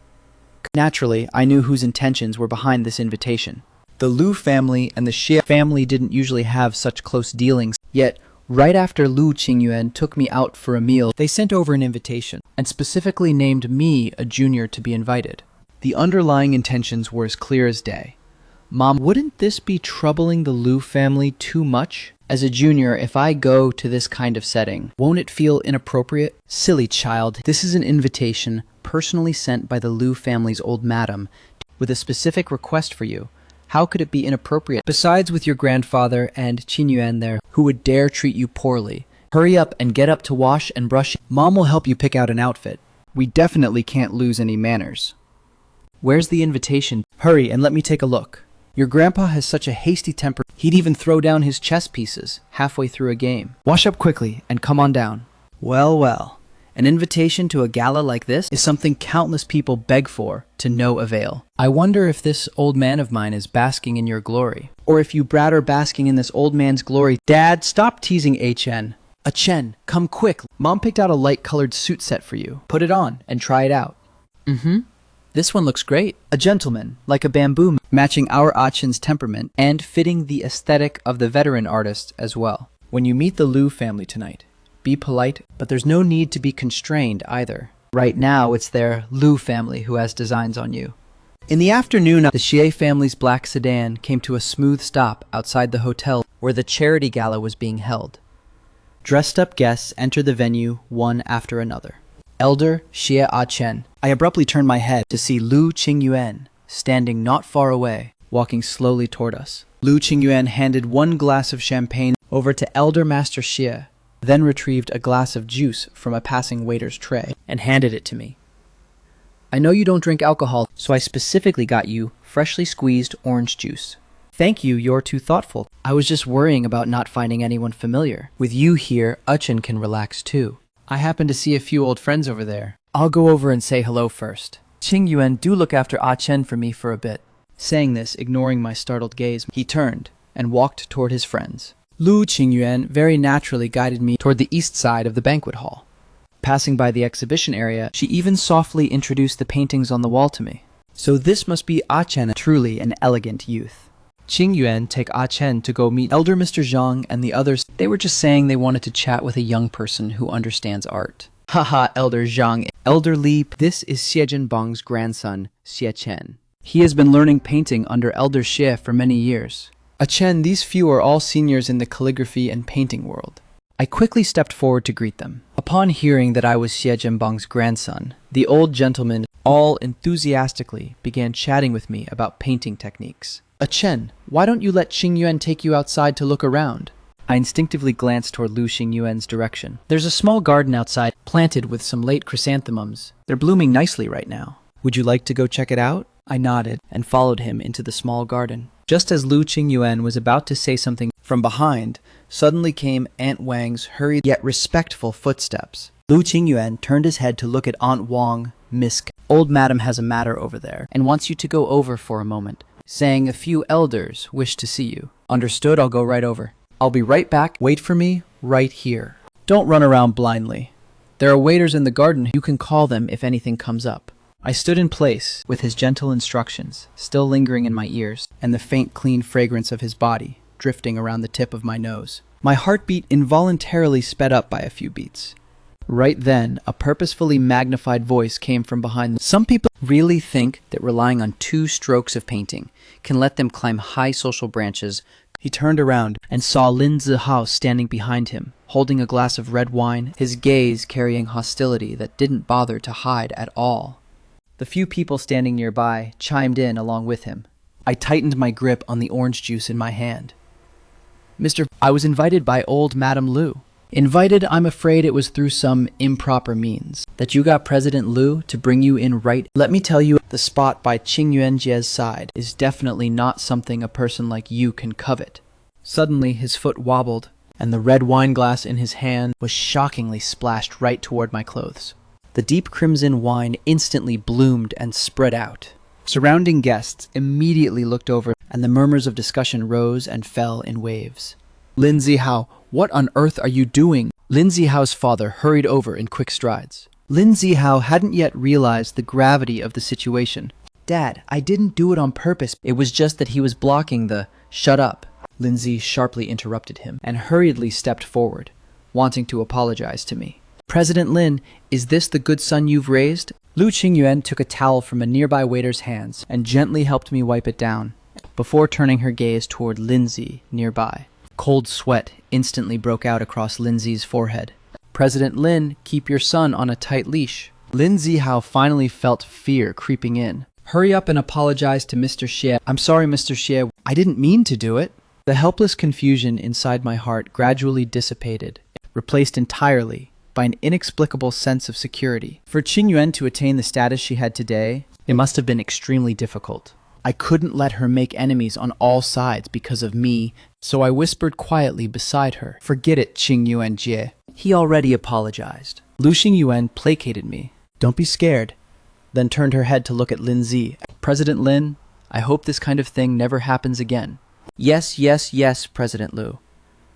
Naturally, I knew whose intentions were behind this invitation. The Liu family and the Xie family didn't usually have such close dealings, yet right after Lu Qingyuan took me out for a meal, they sent over an invitation and specifically named me a junior to be invited. The underlying intentions were as clear as day. Mom, wouldn't this be troubling the Liu family too much? As a junior, if I go to this kind of setting, won't it feel inappropriate? Silly child, this is an invitation personally sent by the Liu family's old madam with a specific request for you. How could it be inappropriate? Besides, with your grandfather and Qingyuan there, who would dare treat you poorly. Hurry up and get up to wash and brush. Mom will help you pick out an outfit. We definitely can't lose any manners. Where's the invitation? Hurry and let me take a look. Your grandpa has such a hasty temper, he'd even throw down his chess pieces halfway through a game. Wash up quickly and come on down. Well, well. An invitation to a gala like this is something countless people beg for to no avail. I wonder if this old man of mine is basking in your glory. Or if you brat are basking in this old man's glory. Dad, stop teasing Chen. Chen, come quick. Mom picked out a light-colored suit set for you. Put it on and try it out. This one looks great. A gentleman, like a bamboo, matching our Chen's temperament and fitting the aesthetic of the veteran artist as well. When you meet the Liu family tonight, be polite, but there's no need to be constrained either. Right now, it's their Liu family who has designs on you. In the afternoon, the Xie family's black sedan came to a smooth stop outside the hotel where the charity gala was being held. Dressed-up guests entered the venue one after another. Elder Xie Chen. I abruptly turned my head to see Lu Qingyuan standing not far away, walking slowly toward us. Lu Qingyuan handed one glass of champagne over to Elder Master Xie, then retrieved a glass of juice from a passing waiter's tray and handed it to me. I know you don't drink alcohol, so I specifically got you freshly squeezed orange juice. Thank you, you're too thoughtful. I was just worrying about not finding anyone familiar. With you here, Chen can relax too. I happen to see a few old friends over there. I'll go over and say hello first. Qingyuan, do look after Chen for me for a bit. Saying this, ignoring my startled gaze, he turned and walked toward his friends. Lu Qingyuan very naturally guided me toward the east side of the banquet hall. Passing by the exhibition area, she even softly introduced the paintings on the wall to me. So this must be Chen, truly an elegant youth. Qingyuan take Chen to go meet Elder Mr. Zhang and the others. They were just saying they wanted to chat with a young person who understands art. Haha, Elder Zhang. Elder Li, this is Xie Jinbang's grandson, Xie Chen. He has been learning painting under Elder Xie for many years. Chen, these few are all seniors in the calligraphy and painting world. I quickly stepped forward to greet them. Upon hearing that I was Xie Jinbang's grandson, the old gentleman all enthusiastically began chatting with me about painting techniques. Chen, why don't you let Qingyuan take you outside to look around? I instinctively glanced toward Lu Qingyuan's direction. There's a small garden outside, planted with some late chrysanthemums. They're blooming nicely right now. Would you like to go check it out? I nodded and followed him into the small garden. Just as Lu Qingyuan was about to say something, from behind suddenly came Aunt Wang's hurried yet respectful footsteps. Lu Qingyuan turned his head to look at Aunt Wang. Miss, old madam has a matter over there and wants you to go over for a moment, saying a few elders wish to see you. Understood, I'll go right over. I'll be right back. Wait for me right here. Don't run around blindly. There are waiters in the garden. You can call them if anything comes up. I stood in place with his gentle instructions still lingering in my ears and the faint, clean fragrance of his body drifting around the tip of my nose. My heartbeat involuntarily sped up by a few beats. Right then, a purposefully magnified voice came from behind them. Some people really think that relying on 2 strokes of painting can let them climb high social branches. He turned around and saw Lin Zihao standing behind him, holding a glass of red wine, his gaze carrying hostility that didn't bother to hide at all. The few people standing nearby chimed in along with him. I tightened my grip on the orange juice in my hand. I was invited by old Madame Lu. Invited, I'm afraid it was through some improper means. That you got President Lu to bring you in right. Let me tell you, the spot by Qing Yuanjie's side is definitely not something a person like you can covet. Suddenly, his foot wobbled, and the red wine glass in his hand was shockingly splashed right toward my clothes. The deep crimson wine instantly bloomed and spread out. Surrounding guests immediately looked over, and the murmurs of discussion rose and fell in waves. Lin Zihao, what on earth are you doing? Lin Zihao's father hurried over in quick strides. Lin Zihao hadn't yet realized the gravity of the situation. Dad, I didn't do it on purpose. It was just that he was blocking the "shut up." Lindsay sharply interrupted him and hurriedly stepped forward, wanting to apologize to me. President Lin, is this the good son you've raised? Lu Qingyuan took a towel from a nearby waiter's hands and gently helped me wipe it down, before turning her gaze toward Lindsay nearby. Cold sweat instantly broke out across Lindsay's forehead. President Lin, keep your son on a tight leash. Lin Zihao finally felt fear creeping in. Hurry up and apologize to Mr. Xie. I'm sorry, Mr. Xie. I didn't mean to do it. The helpless confusion inside my heart gradually dissipated, replaced entirely by an inexplicable sense of security. For Qingyuan to attain the status she had today, it must have been extremely difficult. I couldn't let her make enemies on all sides because of me, so I whispered quietly beside her, "Forget it, Qingyuan Jie." He already apologized. Lu Xingyuan placated me. "Don't be scared," then turned her head to look at Lin Zi. "President Lin, I hope this kind of thing never happens again." Yes, yes, yes, President Lu.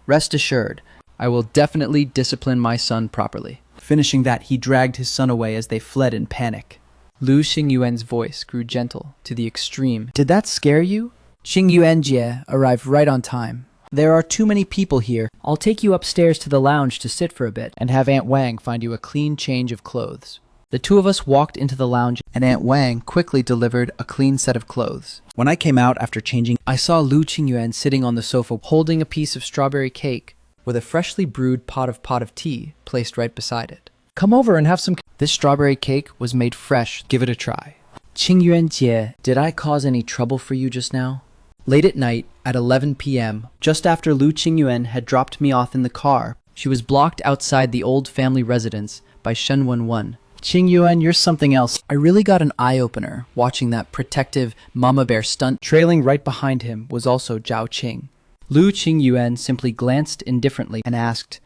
Rest assured, I will definitely discipline my son properly. Finishing that, he dragged his son away as they fled in panic. Lu Xingyuan's voice grew gentle to the extreme. Did that scare you? Xingyuan Jie arrived right on time. There are too many people here. I'll take you upstairs to the lounge to sit for a bit and have Aunt Wang find you a clean change of clothes. The two of us walked into the lounge, and Aunt Wang quickly delivered a clean set of clothes. When I came out after changing, I saw Lu Qingyuan sitting on the sofa holding a piece of strawberry cake with a freshly brewed pot of tea placed right beside it. Come over and have some. This strawberry cake was made fresh. Give it a try. Qingyuan Jie, did I cause any trouble for you just now? Late at night, at 11 p.m., just after Lu Qingyuan had dropped me off in the car, she was blocked outside the old family residence by Shen Wenwen. Qingyuan, you're something else. I really got an eye-opener watching that protective mama bear stunt. Trailing right behind him was also Zhao Qing. Lu Qingyuan simply glanced indifferently and asked,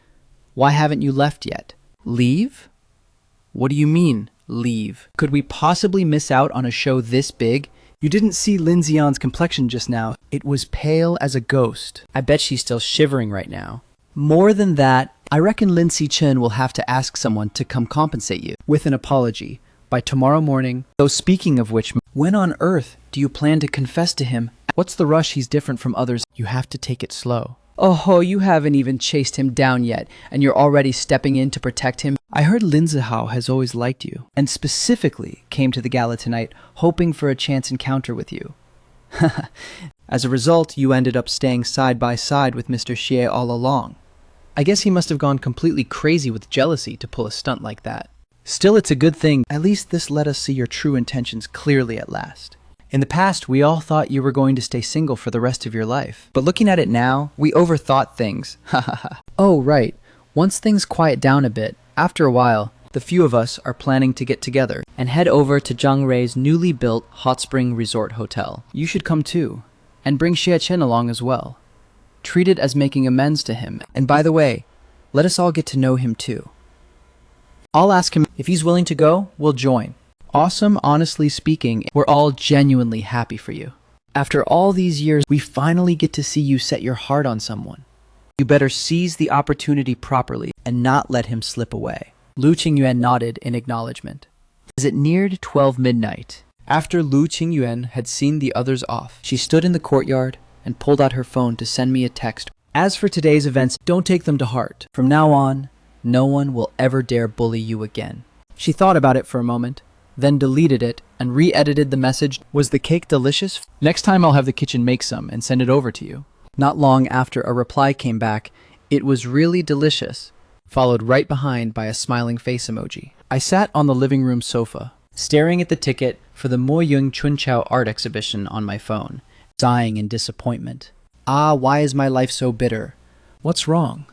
"Why haven't you left yet? Leave? What do you mean, leave? Could we possibly miss out on a show this big? You didn't see Lin Xian's complexion just now. It was pale as a ghost. I bet she's still shivering right now. More than that, I reckon Lin Xichen will have to ask someone to come compensate you with an apology by tomorrow morning. Though speaking of which, when on earth do you plan to confess to him? What's the rush? He's different from others. You have to take it slow." Oh, you haven't even chased him down yet, and you're already stepping in to protect him? I heard Lin Zihao has always liked you, and specifically came to the gala tonight, hoping for a chance encounter with you. As a result, you ended up staying side by side with Mr. Xie all along. I guess he must have gone completely crazy with jealousy to pull a stunt like that. Still, it's a good thing. At least this let us see your true intentions clearly at last. In the past, we all thought you were going to stay single for the rest of your life. But looking at it now, we overthought things. Oh, right. Once things quiet down a bit, after a while, the few of us are planning to get together and head over to Zhang Rei's newly built hot spring resort hotel. You should come too, and bring Xie Chen along as well. Treat it as making amends to him. And by the way, let us all get to know him too. I'll ask him if he's willing to go, we'll join. Awesome, honestly speaking, we're all genuinely happy for you. After all these years, we finally get to see you set your heart on someone. You better seize the opportunity properly and not let him slip away. Lu Qingyuan nodded in acknowledgement. As it neared 12 midnight, after Lu Qingyuan had seen the others off, she stood in the courtyard and pulled out her phone to send me a text. As for today's events, don't take them to heart. From now on, no one will ever dare bully you again. She thought about it for a moment, then deleted it and re-edited the message. Was the cake delicious? Next time I'll have the kitchen make some and send it over to you. Not long after a reply came back, it was really delicious, followed right behind by a smiling face emoji. I sat on the living room sofa, staring at the ticket for the Mo Yung Chunqiao art exhibition on my phone, sighing in disappointment. Ah, why is my life so bitter? What's wrong?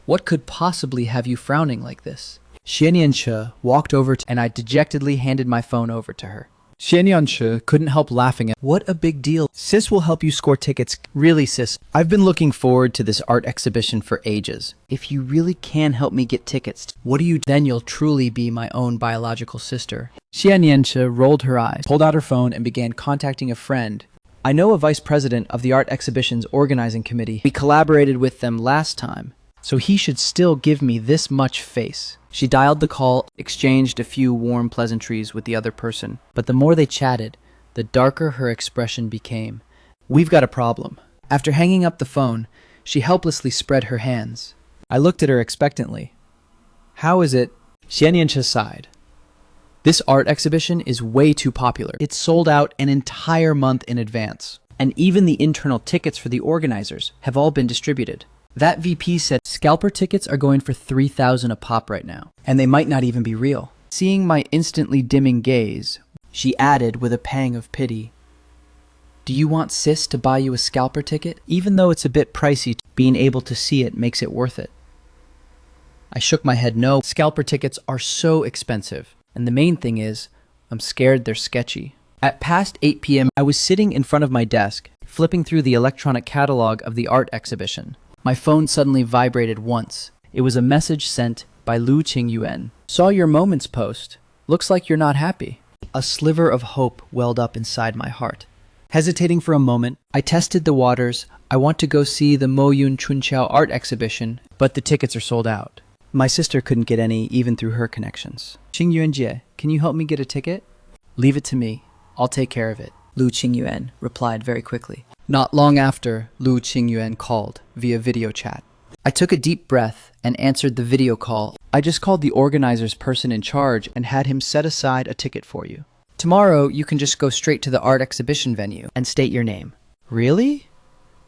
What could possibly have you frowning like this? Xianyanche walked over and I dejectedly handed my phone over to her. Xianyanche couldn't help laughing at, what a big deal. Sis will help you score tickets. Really, sis, I've been looking forward to this art exhibition for ages. If you really can help me get tickets, what do you do? Then you'll truly be my own biological sister. Xianyanche rolled her eyes, pulled out her phone, and began contacting a friend. I know a vice president of the art exhibition's organizing committee. We collaborated with them last time, so he should still give me this much face. She dialed the call, exchanged a few warm pleasantries with the other person, but the more they chatted, the darker her expression became. We've got a problem. After hanging up the phone, she helplessly spread her hands. I looked at her expectantly. How is it? Xianyanche sighed. This art exhibition is way too popular. It's sold out an entire month in advance, and even the internal tickets for the organizers have all been distributed. That VP said scalper tickets are going for 3,000 a pop right now, and they might not even be real. Seeing my instantly dimming gaze, she added with a pang of pity, do you want sis to buy you a scalper ticket? Even though it's a bit pricey, being able to see it makes it worth it. I shook my head no. Scalper tickets are so expensive, and the main thing is, I'm scared they're sketchy. At past 8 p.m., I was sitting in front of my desk, flipping through the electronic catalog of the art exhibition. My phone suddenly vibrated once. It was a message sent by Lu Qingyuan. Saw your Moments post. Looks like you're not happy. A sliver of hope welled up inside my heart. Hesitating for a moment, I tested the waters. I want to go see the Moyun Chunqiao art exhibition, but the tickets are sold out. My sister couldn't get any even through her connections. Qingyuan, can you help me get a ticket? Leave it to me. I'll take care of it. Lu Qingyuan replied very quickly. Not long after, Lu Qingyuan called via video chat. I took a deep breath and answered the video call. I just called the organizer's person in charge and had him set aside a ticket for you. Tomorrow, you can just go straight to the art exhibition venue and state your name. Really?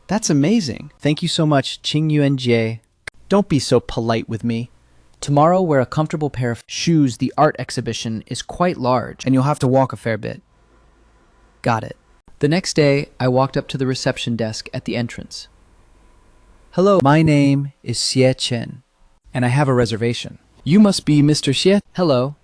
That's amazing. Thank you so much, Qingyuan. Don't be so polite with me. Tomorrow, wear a comfortable pair of shoes. The art exhibition is quite large, and you'll have to walk a fair bit. Got it. The next day, I walked up to the reception desk at the entrance. Hello, my name is Xie Chen, and I have a reservation. You must be Mr. Xie. Hello,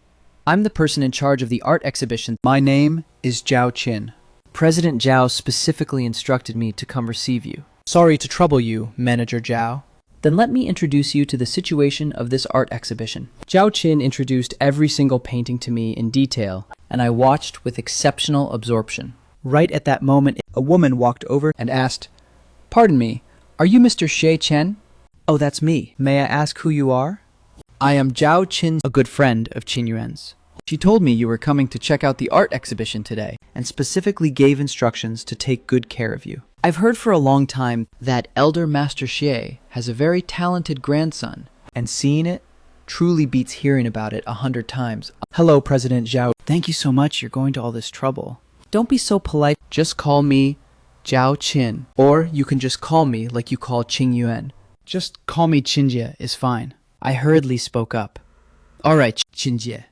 I'm the person in charge of the art exhibition. My name is Zhao Qin. President Zhao specifically instructed me to come receive you. Sorry to trouble you, Manager Zhao. Then let me introduce you to the situation of this art exhibition. Zhao Qin introduced every single painting to me in detail, and I watched with exceptional absorption. Right at that moment, a woman walked over and asked, Pardon me, are you Mr. Xie Chen? Oh, that's me. May I ask who you are? I am Zhao Qin, a good friend of Qingyuan's. She told me you were coming to check out the art exhibition today and specifically gave instructions to take good care of you. I've heard for a long time that Elder Master Xie has a very talented grandson, and seeing it truly beats hearing about it 100 times. Hello, President Zhao. Thank you so much you're going to all this trouble. Don't be so polite. Just call me Zhao Qin. Or you can just call me like you call Qingyuan. Just call me Qinjie is fine. I hurriedly spoke up. All right, Qinjie.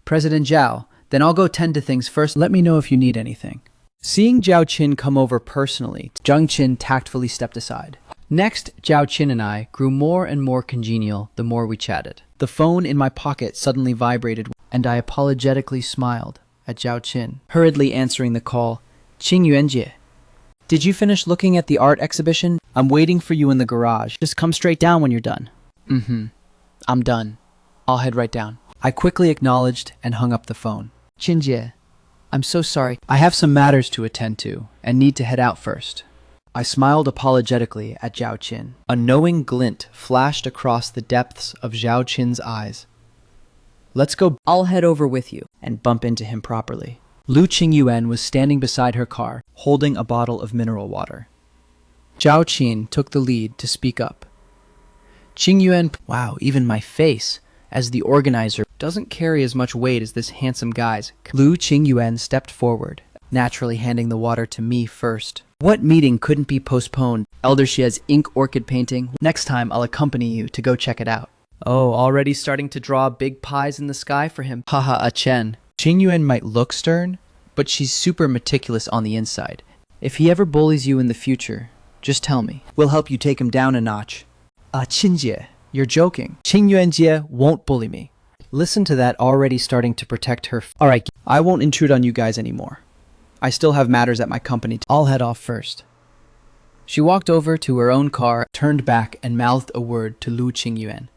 President Zhao, then I'll go tend to things first. Let me know if you need anything. Seeing Zhao Qin come over personally, Zhang Qin tactfully stepped aside. Next, Zhao Qin and I grew more and more congenial the more we chatted. The phone in my pocket suddenly vibrated, and I apologetically smiled at Zhao Qin, hurriedly answering the call. Qingyuan, did you finish looking at the art exhibition? I'm waiting for you in the garage. Just come straight down when you're done. I'm done. I'll head right down. I quickly acknowledged and hung up the phone. Qinjie, I'm so sorry. I have some matters to attend to and need to head out first. I smiled apologetically at Zhao Qin. A knowing glint flashed across the depths of Zhao Qin's eyes. Let's go. I'll head over with you and bump into him properly. Lu Qingyuan was standing beside her car, holding a bottle of mineral water. Zhao Qin took the lead to speak up. Qingyuan, wow, even my face, as the organizer, doesn't carry as much weight as this handsome guy's. Lu Qingyuan stepped forward, naturally handing the water to me first. What meeting couldn't be postponed? Elder Xie's ink orchid painting. Next time I'll accompany you to go check it out. Oh, already starting to draw big pies in the sky for him. Haha, a Chen. Qingyuan might look stern, but she's super meticulous on the inside. If he ever bullies you in the future, just tell me. We'll help you take him down a notch. Qinjie, you're joking. Qing Yuanjie won't bully me. Listen to that, already starting to protect her. Alright, I won't intrude on you guys anymore. I still have matters at my company. I'll head off first. She walked over to her own car, turned back, and mouthed a word to Lu Qingyuan.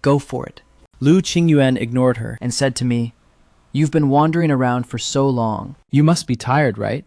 Go for it. Lu Qingyuan ignored her and said to me, You've been wandering around for so long. You must be tired, right?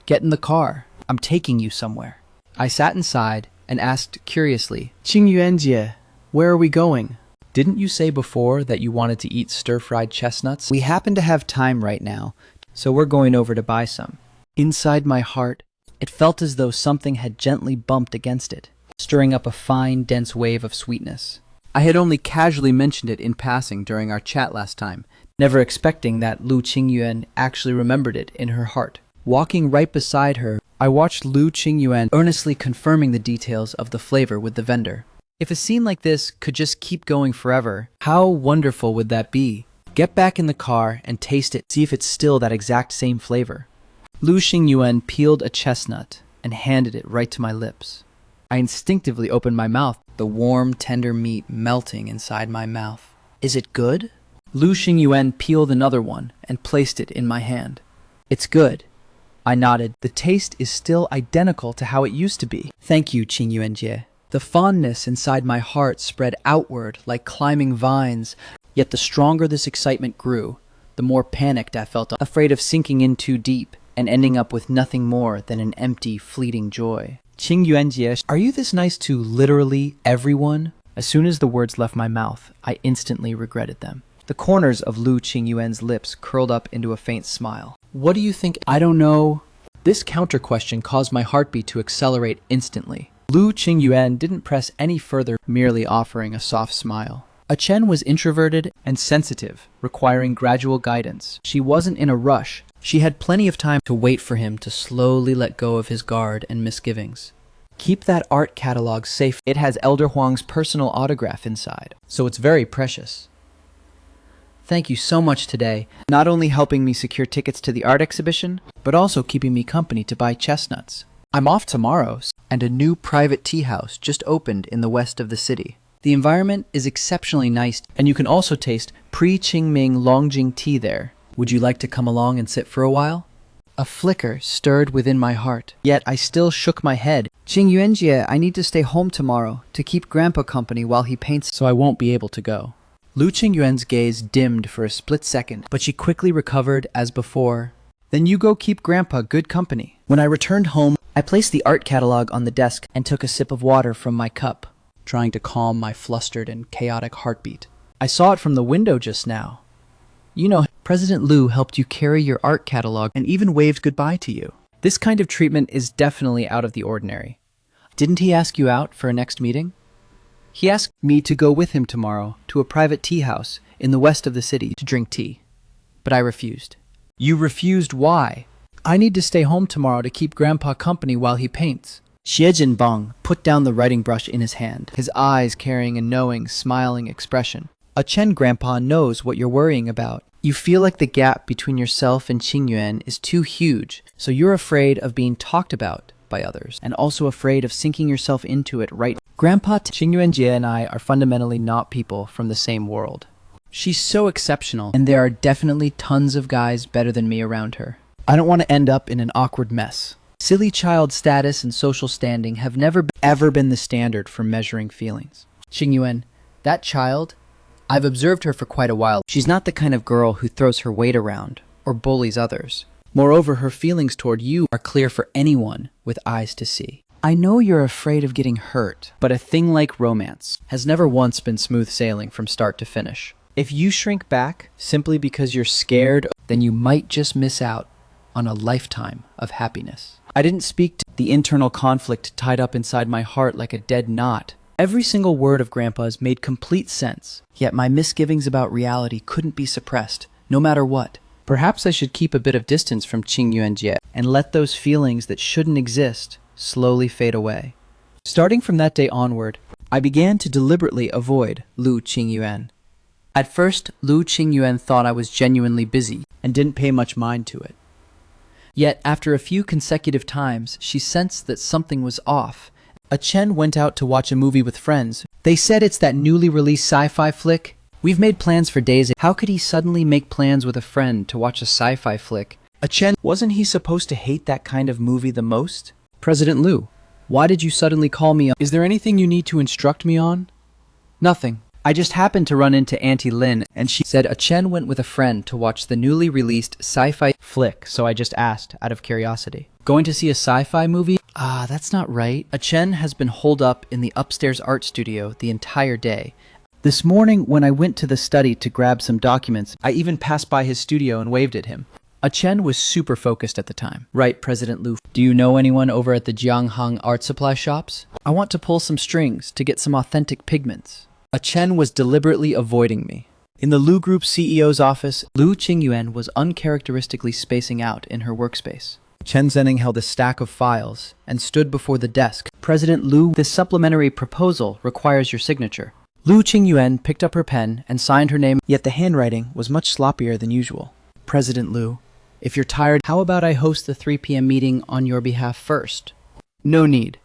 Get in the car. I'm taking you somewhere. I sat inside and asked curiously, Qingyuanjie, where are we going? Didn't you say before that you wanted to eat stir-fried chestnuts? We happen to have time right now, so we're going over to buy some. Inside my heart, it felt as though something had gently bumped against it, stirring up a fine, dense wave of sweetness. I had only casually mentioned it in passing during our chat last time, never expecting that Lu Qingyuan actually remembered it in her heart. Walking right beside her, I watched Lu Qingyuan earnestly confirming the details of the flavor with the vendor. If a scene like this could just keep going forever, how wonderful would that be? Get back in the car and taste it, see if it's still that exact same flavor. Lu Qingyuan peeled a chestnut and handed it right to my lips. I instinctively opened my mouth, the warm, tender meat melting inside my mouth. Is it good? Lu Qingyuan peeled another one and placed it in my hand. It's good. I nodded. The taste is still identical to how it used to be. Thank you, Qingyuanjie. The fondness inside my heart spread outward like climbing vines, yet the stronger this excitement grew, the more panicked I felt, afraid of sinking in too deep and ending up with nothing more than an empty, fleeting joy. Qingyuanjie, are you this nice to literally everyone? As soon as the words left my mouth, I instantly regretted them. The corners of Lu Qingyuan's lips curled up into a faint smile. What do you think? I don't know. This counter question caused my heartbeat to accelerate instantly. Lu Qingyuan didn't press any further, merely offering a soft smile. Chen was introverted and sensitive, requiring gradual guidance. She wasn't in a rush. She had plenty of time to wait for him to slowly let go of his guard and misgivings. Keep that art catalog safe. It has Elder Huang's personal autograph inside, so it's very precious. Thank you so much today, not only helping me secure tickets to the art exhibition, but also keeping me company to buy chestnuts. I'm off tomorrow, and a new private tea house just opened in the west of the city. The environment is exceptionally nice, and you can also taste pre-Qingming Longjing tea there. Would you like to come along and sit for a while? A flicker stirred within my heart, yet I still shook my head. Qingyuanjie, I need to stay home tomorrow to keep Grandpa company while he paints, so I won't be able to go. Lu Qingyuan's gaze dimmed for a split second, but she quickly recovered as before. Then you go keep Grandpa good company. When I returned home, I placed the art catalog on the desk and took a sip of water from my cup, trying to calm my flustered and chaotic heartbeat. I saw it from the window just now. You know, President Lu helped you carry your art catalog and even waved goodbye to you. This kind of treatment is definitely out of the ordinary. Didn't he ask you out for a next meeting? He asked me to go with him tomorrow to a private tea house in the west of the city to drink tea, but I refused. You refused why? I need to stay home tomorrow to keep Grandpa company while he paints. Xie Jinbang put down the writing brush in his hand, his eyes carrying a knowing, smiling expression. A Chen Grandpa knows what you're worrying about. You feel like the gap between yourself and Qingyuan is too huge, so you're afraid of being talked about by others, and also afraid of sinking yourself into it right. Grandpa Qingyuanjie and I are fundamentally not people from the same world. She's so exceptional, and there are definitely tons of guys better than me around her. I don't want to end up in an awkward mess. Silly child status and social standing have never ever been the standard for measuring feelings. Qingyuan, that child, I've observed her for quite a while. She's not the kind of girl who throws her weight around or bullies others. Moreover, her feelings toward you are clear for anyone with eyes to see. I know you're afraid of getting hurt, but a thing like romance has never once been smooth sailing from start to finish. If you shrink back simply because you're scared, then you might just miss out on a lifetime of happiness. I didn't speak to the internal conflict tied up inside my heart like a dead knot. Every single word of Grandpa's made complete sense, yet my misgivings about reality couldn't be suppressed, no matter what. Perhaps I should keep a bit of distance from Qingyuanjie and let those feelings that shouldn't exist slowly fade away. Starting from that day onward, I began to deliberately avoid Lu Qingyuan. At first, Lu Qingyuan thought I was genuinely busy and didn't pay much mind to it. Yet, after a few consecutive times, she sensed that something was off. Chen went out to watch a movie with friends. They said it's that newly released sci-fi flick. We've made plans for days. How could he suddenly make plans with a friend to watch a sci-fi flick? Chen, wasn't he supposed to hate that kind of movie the most? President Liu, why did you suddenly call me? Is there anything you need to instruct me on? Nothing. I just happened to run into Auntie Lin, and she said Chen went with a friend to watch the newly released sci-fi flick, so I just asked, out of curiosity. Going to see a sci-fi movie? That's not right. Chen has been holed up in the upstairs art studio the entire day. This morning, when I went to the study to grab some documents, I even passed by his studio and waved at him. Chen was super focused at the time. Right, President Liu. Do you know anyone over at the Jianghang art supply shops? I want to pull some strings to get some authentic pigments. Chen was deliberately avoiding me. In the Liu Group CEO's office, Lu Qingyuan was uncharacteristically spacing out in her workspace. Chen Zhenning held a stack of files and stood before the desk. President Liu, this supplementary proposal requires your signature. Lu Qingyuan picked up her pen and signed her name, yet the handwriting was much sloppier than usual. President Liu, if you're tired, how about I host the 3 p.m. meeting on your behalf first? No need.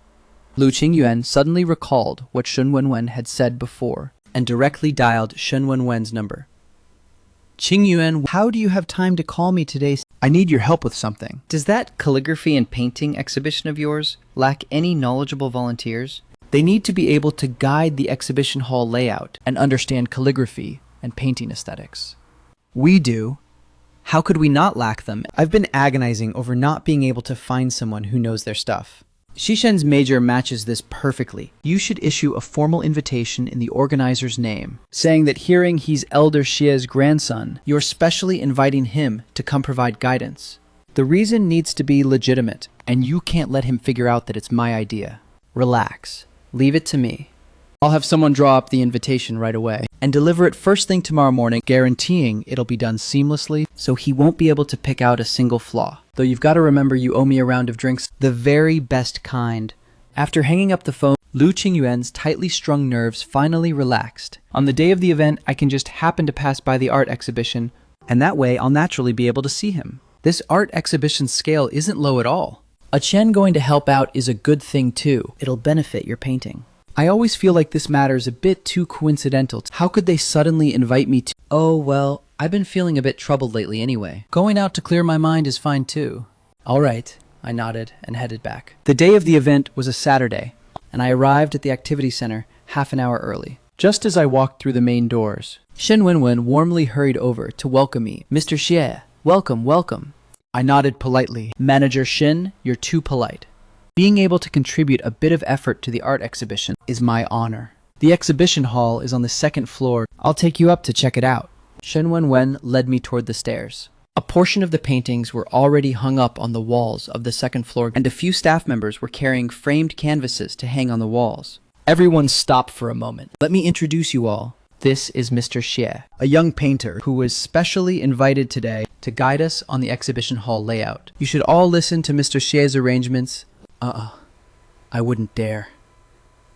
Lu Qingyuan suddenly recalled what Shen Wenwen had said before and directly dialed Shen Wenwen's number. Qingyuan, how do you have time to call me today? I need your help with something. Does that calligraphy and painting exhibition of yours lack any knowledgeable volunteers? They need to be able to guide the exhibition hall layout and understand calligraphy and painting aesthetics. We do. How could we not lack them? I've been agonizing over not being able to find someone who knows their stuff. Xishen's major matches this perfectly. You should issue a formal invitation in the organizer's name, saying that hearing he's Elder Xie's grandson, you're specially inviting him to come provide guidance. The reason needs to be legitimate, and you can't let him figure out that it's my idea. Relax. Leave it to me. I'll have someone draw up the invitation right away and deliver it first thing tomorrow morning, guaranteeing it'll be done seamlessly so he won't be able to pick out a single flaw. Though you've got to remember you owe me a round of drinks, the very best kind. After hanging up the phone, Lu Qingyuan's tightly strung nerves finally relaxed. On the day of the event, I can just happen to pass by the art exhibition, and that way I'll naturally be able to see him. This art exhibition scale isn't low at all. Chen going to help out is a good thing too. It'll benefit your painting. I always feel like this matter is a bit too coincidental. How could they suddenly invite me to— Oh, well, I've been feeling a bit troubled lately anyway. Going out to clear my mind is fine too. All right, I nodded and headed back. The day of the event was a Saturday, and I arrived at the activity center half an hour early. Just as I walked through the main doors, Shen Wenwen warmly hurried over to welcome me. Mr. Xie, welcome, welcome. I nodded politely. Manager Shen, you're too polite. Being able to contribute a bit of effort to the art exhibition is my honor. The exhibition hall is on the 2nd floor. I'll take you up to check it out. Shen Wenwen led me toward the stairs. A portion of the paintings were already hung up on the walls of the 2nd floor, and a few staff members were carrying framed canvases to hang on the walls. Everyone stopped for a moment. Let me introduce you all. This is Mr. Xie, a young painter who was specially invited today to guide us on the exhibition hall layout. You should all listen to Mr. Xie's arrangements. I wouldn't dare.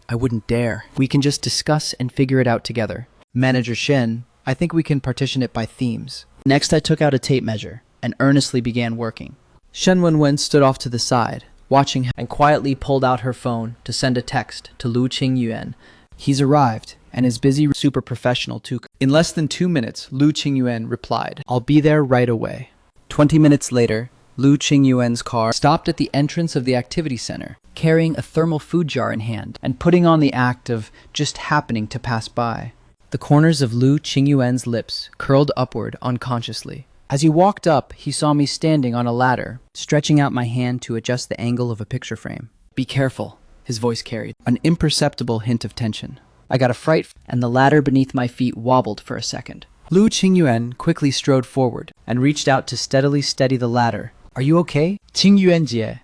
I wouldn't dare. We can just discuss and figure it out together. Manager Shen, I think we can partition it by themes. Next, I took out a tape measure and earnestly began working. Shen Wenwen stood off to the side, watching him, and quietly pulled out her phone to send a text to Lu Qingyuan. He's arrived and is busy. Super professional too. In less than 2 minutes, Lu Qingyuan replied, I'll be there right away. 20 minutes later, Lu Qingyuan's car stopped at the entrance of the activity center, carrying a thermal food jar in hand and putting on the act of just happening to pass by. The corners of Lu Qingyuan's lips curled upward unconsciously. As he walked up, he saw me standing on a ladder, stretching out my hand to adjust the angle of a picture frame. Be careful, his voice carried, an imperceptible hint of tension. I got a fright, and the ladder beneath my feet wobbled for a second. Lu Qingyuan quickly strode forward and reached out to steadily steady the ladder. Are you okay? Qingyuan Jie,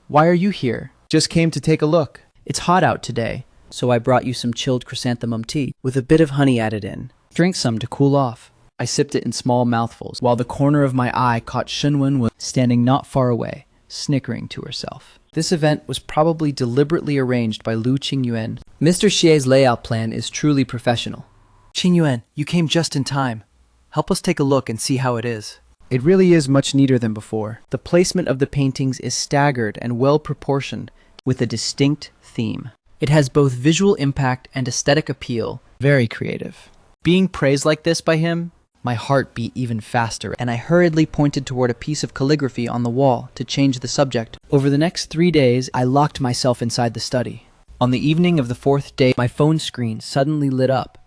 why are you here? Just came to take a look. It's hot out today, so I brought you some chilled chrysanthemum tea with a bit of honey added in. Drink some to cool off. I sipped it in small mouthfuls, while the corner of my eye caught Shen Wenwen standing not far away, snickering to herself. This event was probably deliberately arranged by Lu Qingyuan. Mr. Xie's layout plan is truly professional. Qingyuan, you came just in time. Help us take a look and see how it is. It really is much neater than before. The placement of the paintings is staggered and well proportioned with a distinct theme. It has both visual impact and aesthetic appeal. Very creative. Being praised like this by him, my heart beat even faster, and I hurriedly pointed toward a piece of calligraphy on the wall to change the subject. Over the next 3 days, I locked myself inside the study. On the evening of the 4th day, my phone screen suddenly lit up.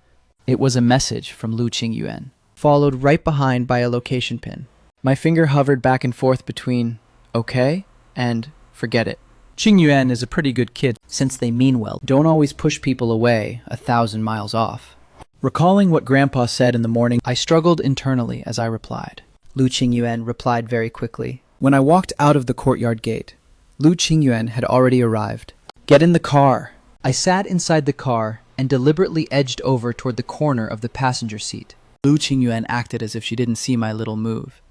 It was a message from Lu Qingyuan, followed right behind by a location pin. My finger hovered back and forth between okay and forget it. Qingyuan is a pretty good kid, since they mean well. Don't always push people away 1,000 miles off. Recalling what Grandpa said in the morning, I struggled internally as I replied. Lu Qingyuan replied very quickly. When I walked out of the courtyard gate, Lu Qingyuan had already arrived. Get in the car. I sat inside the car and deliberately edged over toward the corner of the passenger seat. Lu Qingyuan acted as if she didn't see my little move.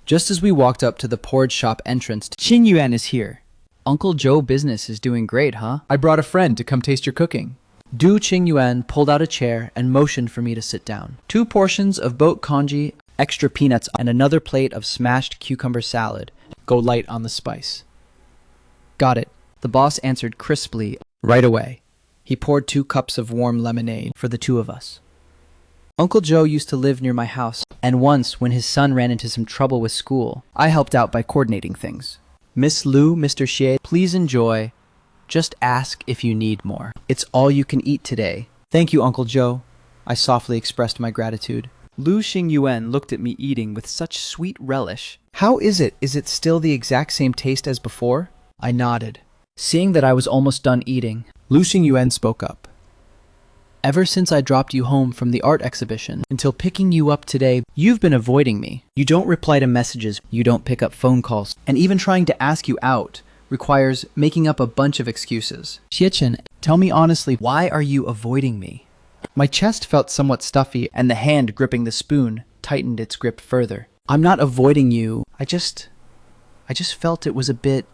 Just as we walked up to the porridge shop entrance, Qingyuan is here. Uncle Joe business is doing great, huh? I brought a friend to come taste your cooking. Du Qingyuan pulled out a chair and motioned for me to sit down. 2 portions of boat congee, extra peanuts, and another plate of smashed cucumber salad. Go light on the spice. Got it. The boss answered crisply right away. He poured 2 cups of warm lemonade for the 2 of us. Uncle Joe used to live near my house, and once when his son ran into some trouble with school, I helped out by coordinating things. Miss Lu, Mr. Xie, please enjoy. Just ask if you need more. It's all you can eat today. Thank you, Uncle Joe. I softly expressed my gratitude. Lu Qingyuan looked at me eating with such sweet relish. How is it? Is it still the exact same taste as before? I nodded. Seeing that I was almost done eating, Lu Qingyuan spoke up. Ever since I dropped you home from the art exhibition until picking you up today, you've been avoiding me. You don't reply to messages, you don't pick up phone calls, and even trying to ask you out requires making up a bunch of excuses. Xiechen, tell me honestly, why are you avoiding me? My chest felt somewhat stuffy, and the hand gripping the spoon tightened its grip further. I'm not avoiding you. I just felt it was a bit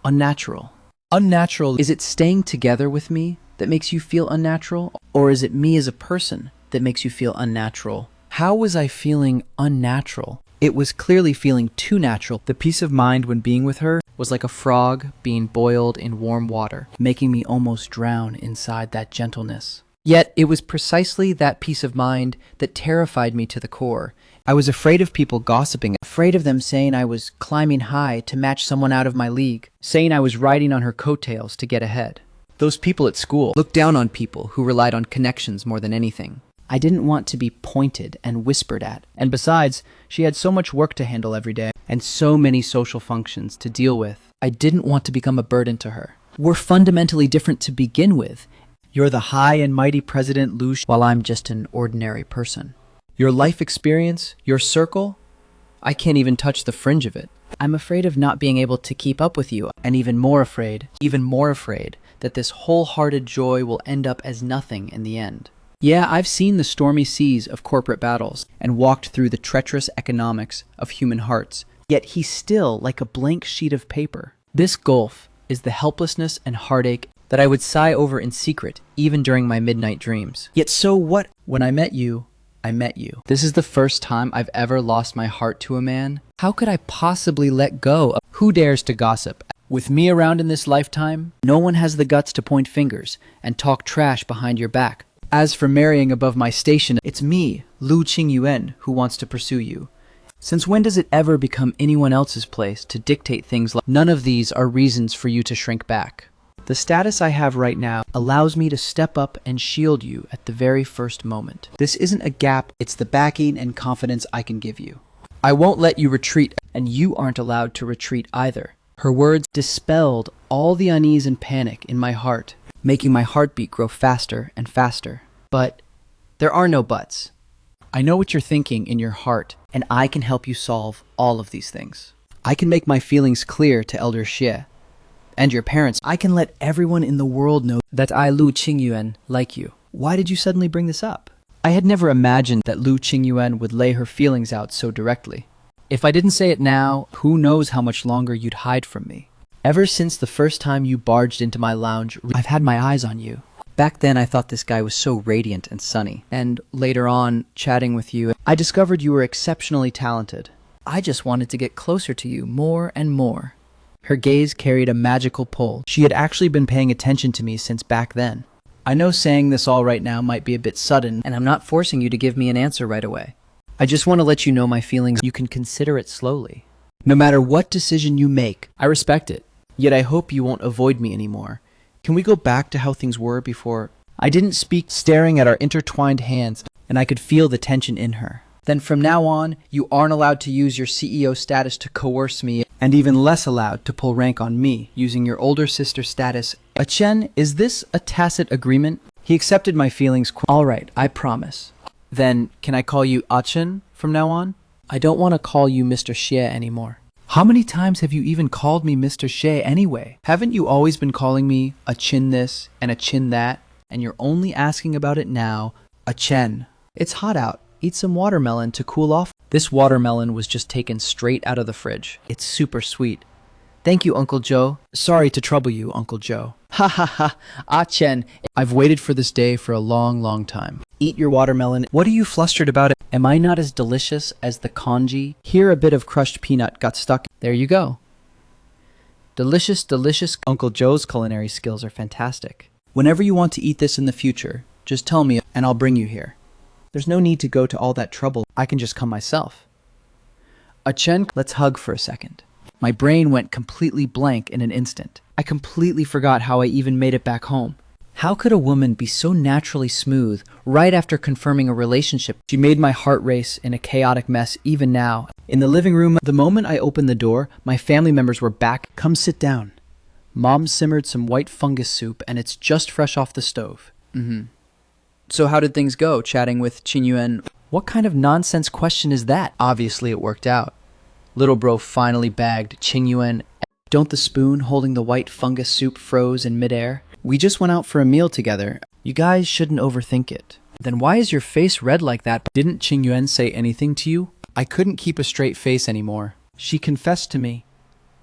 unnatural. Unnatural? Is it staying together with me that makes you feel unnatural? Or is it me as a person that makes you feel unnatural? How was I feeling unnatural? It was clearly feeling too natural. The peace of mind when being with her was like a frog being boiled in warm water, making me almost drown inside that gentleness. Yet it was precisely that peace of mind that terrified me to the core. I was afraid of people gossiping, afraid of them saying I was climbing high to match someone out of my league, saying I was riding on her coattails to get ahead. Those people at school looked down on people who relied on connections more than anything. I didn't want to be pointed and whispered at. And besides, she had so much work to handle every day and so many social functions to deal with. I didn't want to become a burden to her. We're fundamentally different to begin with. You're the high and mighty President Lu, while I'm just an ordinary person. Your life experience, your circle, I can't even touch the fringe of it. I'm afraid of not being able to keep up with you, and even more afraid that this wholehearted joy will end up as nothing in the end. Yeah, I've seen the stormy seas of corporate battles and walked through the treacherous economics of human hearts, yet he's still like a blank sheet of paper. This gulf is the helplessness and heartache that I would sigh over in secret, even during my midnight dreams. Yet so what? When I met you, I met you. This is the first time I've ever lost my heart to a man. How could I possibly let go of who dares to gossip? With me around in this lifetime, no one has the guts to point fingers and talk trash behind your back. As for marrying above my station, it's me, Lu Qingyuan, who wants to pursue you. Since when does it ever become anyone else's place to dictate things like— None of these are reasons for you to shrink back. The status I have right now allows me to step up and shield you at the very first moment. This isn't a gap, it's the backing and confidence I can give you. I won't let you retreat, and you aren't allowed to retreat either. Her words dispelled all the unease and panic in my heart, making my heartbeat grow faster and faster. But there are no buts. I know what you're thinking in your heart, and I can help you solve all of these things. I can make my feelings clear to Elder Xie and your parents. I can let everyone in the world know that I, Lu Qingyuan, like you. Why did you suddenly bring this up? I had never imagined that Lu Qingyuan would lay her feelings out so directly. If I didn't say it now, who knows how much longer you'd hide from me. Ever since the first time you barged into my lounge, I've had my eyes on you. Back then, I thought this guy was so radiant and sunny. And later on, chatting with you, I discovered you were exceptionally talented. I just wanted to get closer to you more and more. Her gaze carried a magical pull. She had actually been paying attention to me since back then. I know saying this all right now might be a bit sudden, and I'm not forcing you to give me an answer right away. I just want to let you know my feelings. You can consider it slowly. No matter what decision you make, I respect it. Yet I hope you won't avoid me anymore. Can we go back to how things were before? I didn't speak, staring at our intertwined hands, and I could feel the tension in her. Then from now on, you aren't allowed to use your CEO status to coerce me, and even less allowed to pull rank on me using your older sister status. Chen, is this a tacit agreement? He accepted my feelings. All right, I promise. Then, can I call you Chen from now on? I don't want to call you Mr. Xie anymore. How many times have you even called me Mr. Xie anyway? Haven't you always been calling me a chin this and a chin that? And you're only asking about it now, Chen. It's hot out. Eat some watermelon to cool off. This watermelon was just taken straight out of the fridge. It's super sweet. Thank you, Uncle Joe. Sorry to trouble you, Uncle Joe. Ha ha ha. Chen. I've waited for this day for a long, long time. Eat your watermelon. What are you flustered about it? Am I not as delicious as the congee? Here a bit of crushed peanut got stuck. There you go. Delicious, delicious. Uncle Joe's culinary skills are fantastic. Whenever you want to eat this in the future, just tell me and I'll bring you here. There's no need to go to all that trouble. I can just come myself. Chen, let's hug for a second. My brain went completely blank in an instant. I completely forgot how I even made it back home. How could a woman be so naturally smooth right after confirming a relationship? She made my heart race in a chaotic mess even now. In the living room, the moment I opened the door, my family members were back. Come sit down. Mom simmered some white fungus soup and it's just fresh off the stove. So how did things go, chatting with Qin Yuan? What kind of nonsense question is that? Obviously it worked out. Little bro finally bagged Qin Yuan. Don't the spoon holding the white fungus soup froze in midair? We just went out for a meal together. You guys shouldn't overthink it. Then why is your face red like that? Didn't Qin Yuan say anything to you? I couldn't keep a straight face anymore. She confessed to me.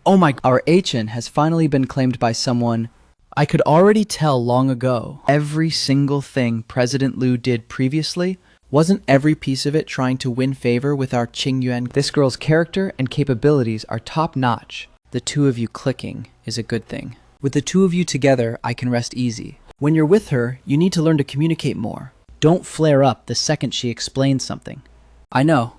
Oh my, our Chen has finally been claimed by someone. I could already tell long ago. Every single thing President Liu did previously, wasn't every piece of it trying to win favor with our Qing Yuan? This girl's character and capabilities are top-notch. The two of you clicking is a good thing. With the two of you together, I can rest easy. When you're with her, you need to learn to communicate more. Don't flare up the second she explains something. I know.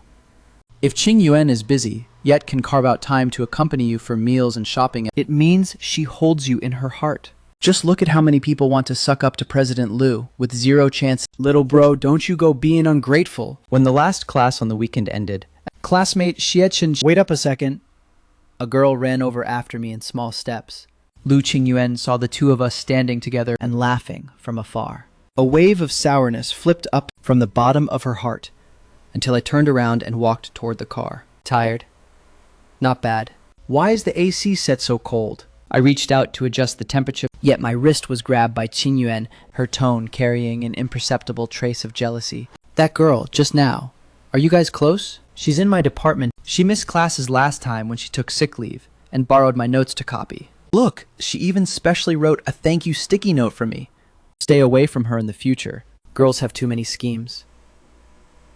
If Qing Yuan is busy, yet can carve out time to accompany you for meals and shopping, it means she holds you in her heart. Just look at how many people want to suck up to President Liu with zero chance. Little bro, don't you go being ungrateful. When the last class on the weekend ended, classmate Xie, wait up a second. A girl ran over after me in small steps. Lu Qingyuan saw the two of us standing together and laughing from afar. A wave of sourness flipped up from the bottom of her heart until I turned around and walked toward the car. Tired? Not bad. Why is the AC set so cold? I reached out to adjust the temperature, yet my wrist was grabbed by Qingyuan, her tone carrying an imperceptible trace of jealousy. That girl, just now. Are you guys close? She's in my department. She missed classes last time when she took sick leave and borrowed my notes to copy. Look, she even specially wrote a thank you sticky note for me. Stay away from her in the future. Girls have too many schemes.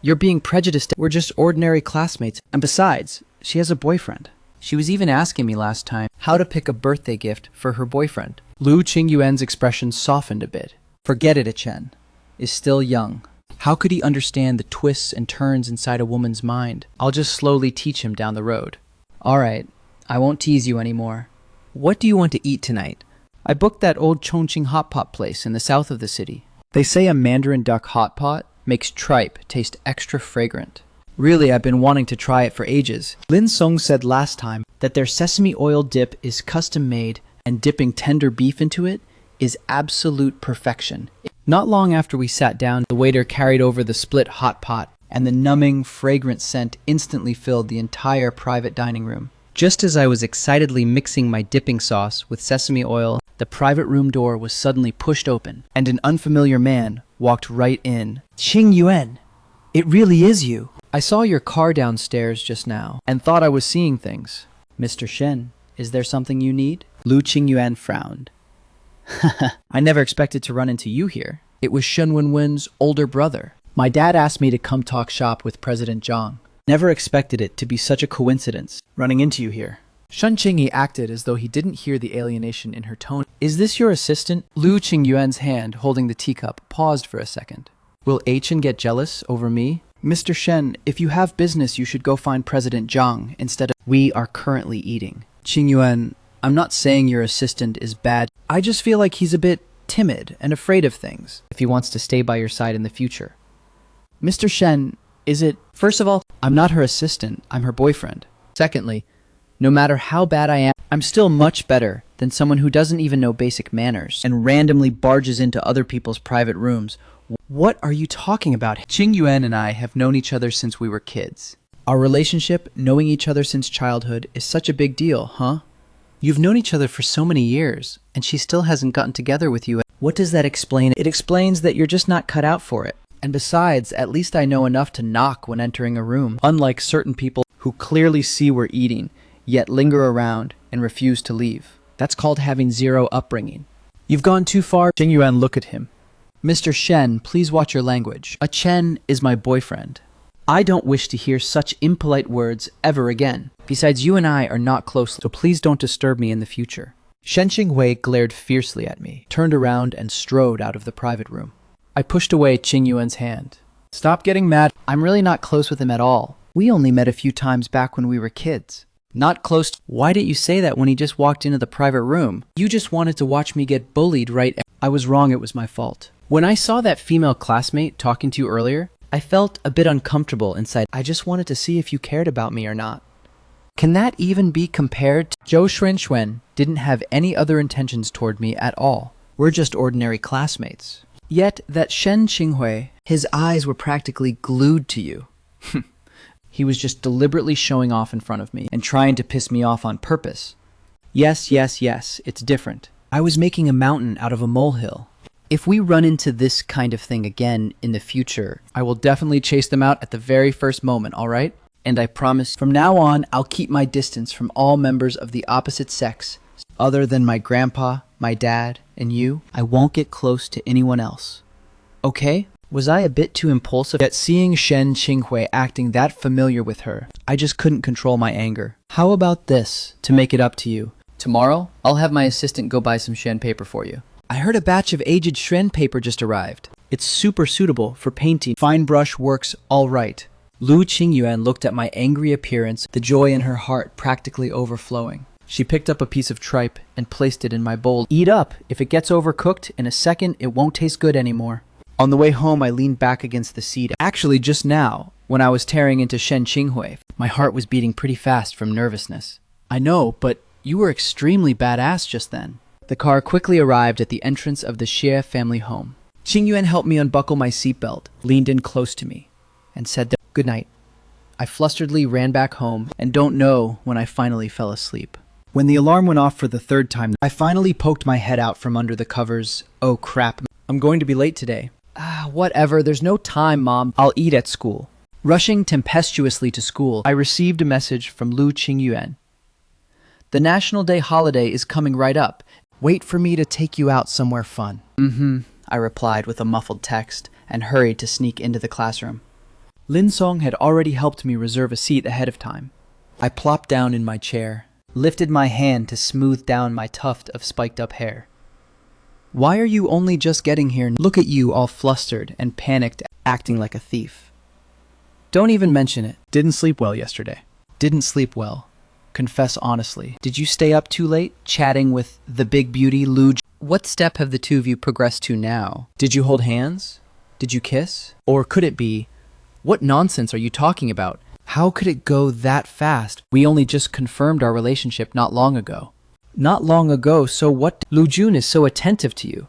You're being prejudiced. We're just ordinary classmates. And besides, she has a boyfriend. She was even asking me last time how to pick a birthday gift for her boyfriend. Lu Qingyuan's expression softened a bit. Forget it, Chen is still young. How could he understand the twists and turns inside a woman's mind? I'll just slowly teach him down the road. All right, I won't tease you anymore. What do you want to eat tonight? I booked that old Chongqing hot pot place in the south of the city. They say a Mandarin duck hot pot makes tripe taste extra fragrant. Really, I've been wanting to try it for ages. Lin Song said last time that their sesame oil dip is custom made and dipping tender beef into it is absolute perfection. Not long after we sat down, the waiter carried over the split hot pot and the numbing, fragrant scent instantly filled the entire private dining room. Just as I was excitedly mixing my dipping sauce with sesame oil, the private room door was suddenly pushed open and an unfamiliar man walked right in. Qing Yuan, it really is you. I saw your car downstairs just now and thought I was seeing things. Mr. Shen, is there something you need? Lu Qingyuan frowned. I never expected to run into you here. It was Shen Wenwen's older brother. My dad asked me to come talk shop with President Zhang. Never expected it to be such a coincidence, running into you here. Shen Qingyi acted as though he didn't hear the alienation in her tone. Is this your assistant? Lu Qingyuan's hand, holding the teacup, paused for a second. Will Chen get jealous over me? Mr. Shen, if you have business, you should go find President Zhang instead of— We are currently eating. Qingyuan, I'm not saying your assistant is bad. I just feel like he's a bit timid and afraid of things if he wants to stay by your side in the future. Mr. Shen, is it— First of all, I'm not her assistant, I'm her boyfriend. Secondly, no matter how bad I am, I'm still much better than someone who doesn't even know basic manners and randomly barges into other people's private rooms. What are you talking about? Qingyuan and I have known each other since we were kids. Our relationship, knowing each other since childhood, is such a big deal, huh? You've known each other for so many years, and she still hasn't gotten together with you. What does that explain? It explains that you're just not cut out for it. And besides, at least I know enough to knock when entering a room, unlike certain people who clearly see we're eating, yet linger around and refuse to leave. That's called having zero upbringing. You've gone too far. Qingyuan looked at him. Mr. Shen, please watch your language. A Chen is my boyfriend. I don't wish to hear such impolite words ever again. Besides, you and I are not close, so please don't disturb me in the future. Shen Qinghui glared fiercely at me, turned around and strode out of the private room. I pushed away Qingyuan's hand. Stop getting mad. I'm really not close with him at all. We only met a few times back when we were kids. Not close. Why didn't you say that when he just walked into the private room? You just wanted to watch me get bullied, right? I was wrong, it was my fault. When I saw that female classmate talking to you earlier, I felt a bit uncomfortable inside. I just wanted to see if you cared about me or not. Can that even be compared to— Zhou Xuanxuan didn't have any other intentions toward me at all. We're just ordinary classmates. Yet that Shen Qinghui, his eyes were practically glued to you. He was just deliberately showing off in front of me and trying to piss me off on purpose. Yes, it's different. I was making a mountain out of a molehill. If we run into this kind of thing again in the future, I will definitely chase them out at the very first moment, all right? And I promise from now on, I'll keep my distance from all members of the opposite sex. Other than my grandpa, my dad, and you, I won't get close to anyone else. Okay? Was I a bit too impulsive? Yet seeing Shen Qinghui acting that familiar with her, I just couldn't control my anger. How about this, to make it up to you? Tomorrow, I'll have my assistant go buy some Shen paper for you. I heard a batch of aged Shen paper just arrived. It's super suitable for painting. Fine brush works all right. Lu Qingyuan looked at my angry appearance, the joy in her heart practically overflowing. She picked up a piece of tripe and placed it in my bowl. Eat up. If it gets overcooked, in a second, it won't taste good anymore. On the way home, I leaned back against the seat. Actually, just now, when I was tearing into Shen Qinghui, my heart was beating pretty fast from nervousness. I know, but you were extremely badass just then. The car quickly arrived at the entrance of the Xie family home. Qingyuan helped me unbuckle my seatbelt, leaned in close to me, and said, "Good night." I flusteredly ran back home and don't know when I finally fell asleep. When the alarm went off for the third time, I finally poked my head out from under the covers. Oh crap, I'm going to be late today. Whatever, there's no time, Mom. I'll eat at school. Rushing tempestuously to school, I received a message from Lu Qingyuan. The National Day holiday is coming right up. Wait for me to take you out somewhere fun. I replied with a muffled text and hurried to sneak into the classroom. Lin Song had already helped me reserve a seat ahead of time. I plopped down in my chair, lifted my hand to smooth down my tuft of spiked up hair. Why are you only just getting here? Look at you all flustered and panicked, acting like a thief. Don't even mention it. Didn't sleep well yesterday. Didn't sleep well. Confess honestly. Did you stay up too late, chatting with the big beauty Lu? What step have the two of you progressed to now? Did you hold hands? Did you kiss? Or could it be, what nonsense are you talking about? How could it go that fast? We only just confirmed our relationship not long ago. Not long ago, so what? Lu Jun is so attentive to you.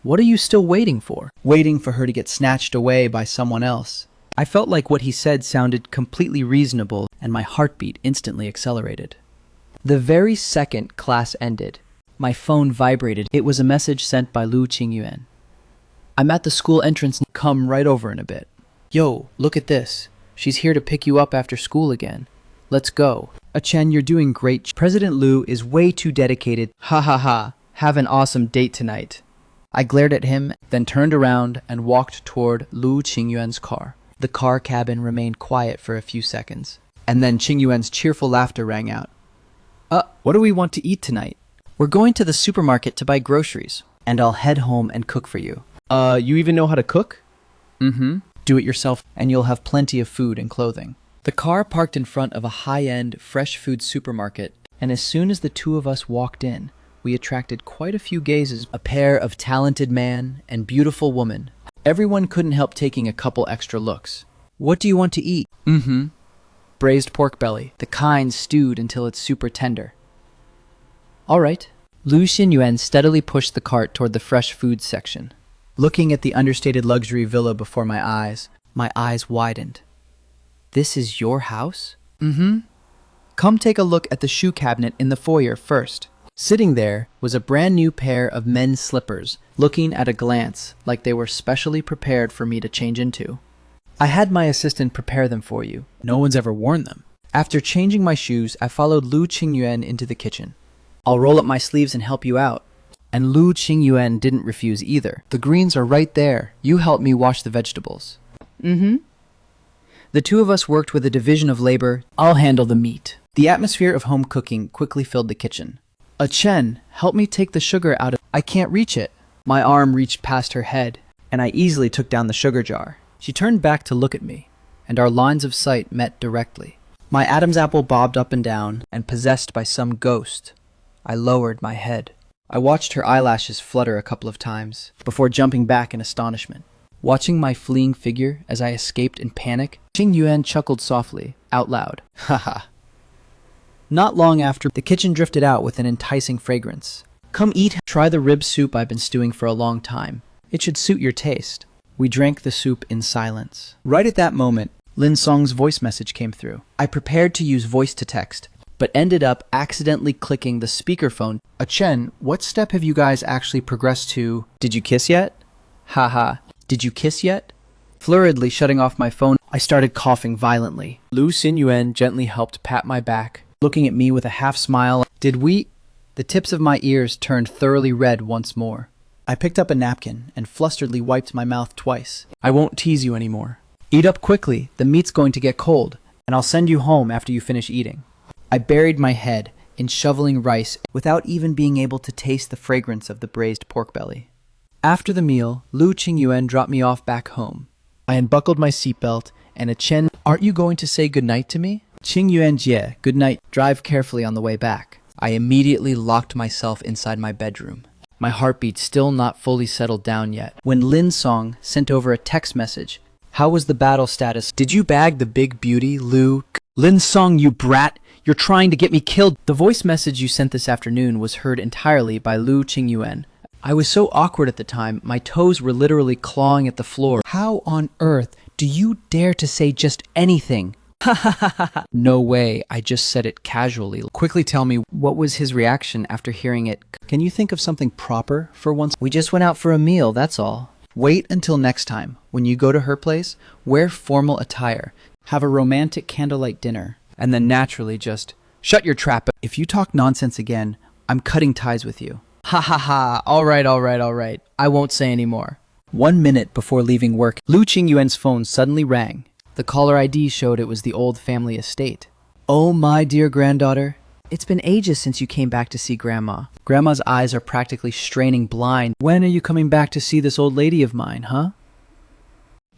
What are you still waiting for? Waiting for her to get snatched away by someone else. I felt like what he said sounded completely reasonable, and my heartbeat instantly accelerated. The very second class ended, my phone vibrated. It was a message sent by Lu Qingyuan. I'm at the school entrance. Come right over in a bit. Yo, look at this. She's here to pick you up after school again. Let's go. Chen, you're doing great. President Lu is way too dedicated. Ha ha ha. Have an awesome date tonight. I glared at him, then turned around and walked toward Lu Qingyuan's car. The car cabin remained quiet for a few seconds, and then Qing Yuan's cheerful laughter rang out. What do we want to eat tonight? We're going to the supermarket to buy groceries, and I'll head home and cook for you. You even know how to cook? Mm-hmm. Do it yourself, and you'll have plenty of food and clothing. The car parked in front of a high-end, fresh food supermarket, and as soon as the two of us walked in, we attracted quite a few gazes. A pair of talented man and beautiful woman. Everyone couldn't help taking a couple extra looks. What do you want to eat? Mm-hmm. Braised pork belly, the kind stewed until it's super tender. All right. Lu Xinyuan steadily pushed the cart toward the fresh food section. Looking at the understated luxury villa before my eyes widened. This is your house? Mm-hmm. Come take a look at the shoe cabinet in the foyer first. Sitting there was a brand new pair of men's slippers, looking at a glance like they were specially prepared for me to change into. I had my assistant prepare them for you. No one's ever worn them. After changing my shoes, I followed Lu Qingyuan into the kitchen. I'll roll up my sleeves and help you out. And Lu Qingyuan didn't refuse either. The greens are right there. You help me wash the vegetables. Mm-hmm. The two of us worked with a division of labor. I'll handle the meat. The atmosphere of home cooking quickly filled the kitchen. Chen, help me take the sugar out of... I can't reach it. My arm reached past her head, and I easily took down the sugar jar. She turned back to look at me, and our lines of sight met directly. My Adam's apple bobbed up and down, and possessed by some ghost, I lowered my head. I watched her eyelashes flutter a couple of times, before jumping back in astonishment. Watching my fleeing figure as I escaped in panic, Qing Yuan chuckled softly, out loud. Haha. Not long after, the kitchen drifted out with an enticing fragrance. Come eat. Try the rib soup I've been stewing for a long time. It should suit your taste. We drank the soup in silence. Right at that moment, Lin Song's voice message came through. I prepared to use voice to text, but ended up accidentally clicking the speakerphone. Chen, what step have you guys actually progressed to? Did you kiss yet? Haha. Did you kiss yet? Flurriedly shutting off my phone, I started coughing violently. Lu Xinyuan gently helped pat my back, looking at me with a half smile. Did we? The tips of my ears turned thoroughly red once more. I picked up a napkin and flusteredly wiped my mouth twice. I won't tease you anymore. Eat up quickly, the meat's going to get cold, and I'll send you home after you finish eating. I buried my head in shoveling rice without even being able to taste the fragrance of the braised pork belly. After the meal, Lu Qingyuan dropped me off back home. I unbuckled my seatbelt, and Chen, aren't you going to say goodnight to me? Qingyuan Jie, good night. Drive carefully on the way back. I immediately locked myself inside my bedroom. My heartbeat still not fully settled down yet, when Lin Song sent over a text message. How was the battle status? Did you bag the big beauty, Lu? Lin Song, you brat! You're trying to get me killed! The voice message you sent this afternoon was heard entirely by Lu Qingyuan. I was so awkward at the time, my toes were literally clawing at the floor. How on earth do you dare to say just anything? Ha ha ha ha ha. No way, I just said it casually. Quickly tell me, what was his reaction after hearing it? Can you think of something proper for once? We just went out for a meal, that's all. Wait until next time. When you go to her place, wear formal attire. Have a romantic candlelight dinner. And then naturally just, shut your trap. If you talk nonsense again, I'm cutting ties with you. Ha ha ha, alright. I won't say any more. 1 minute before leaving work, Lu Qingyuan's phone suddenly rang. The caller ID showed it was the old family estate. Oh my dear granddaughter, it's been ages since you came back to see Grandma. Grandma's eyes are practically straining blind. When are you coming back to see this old lady of mine, huh?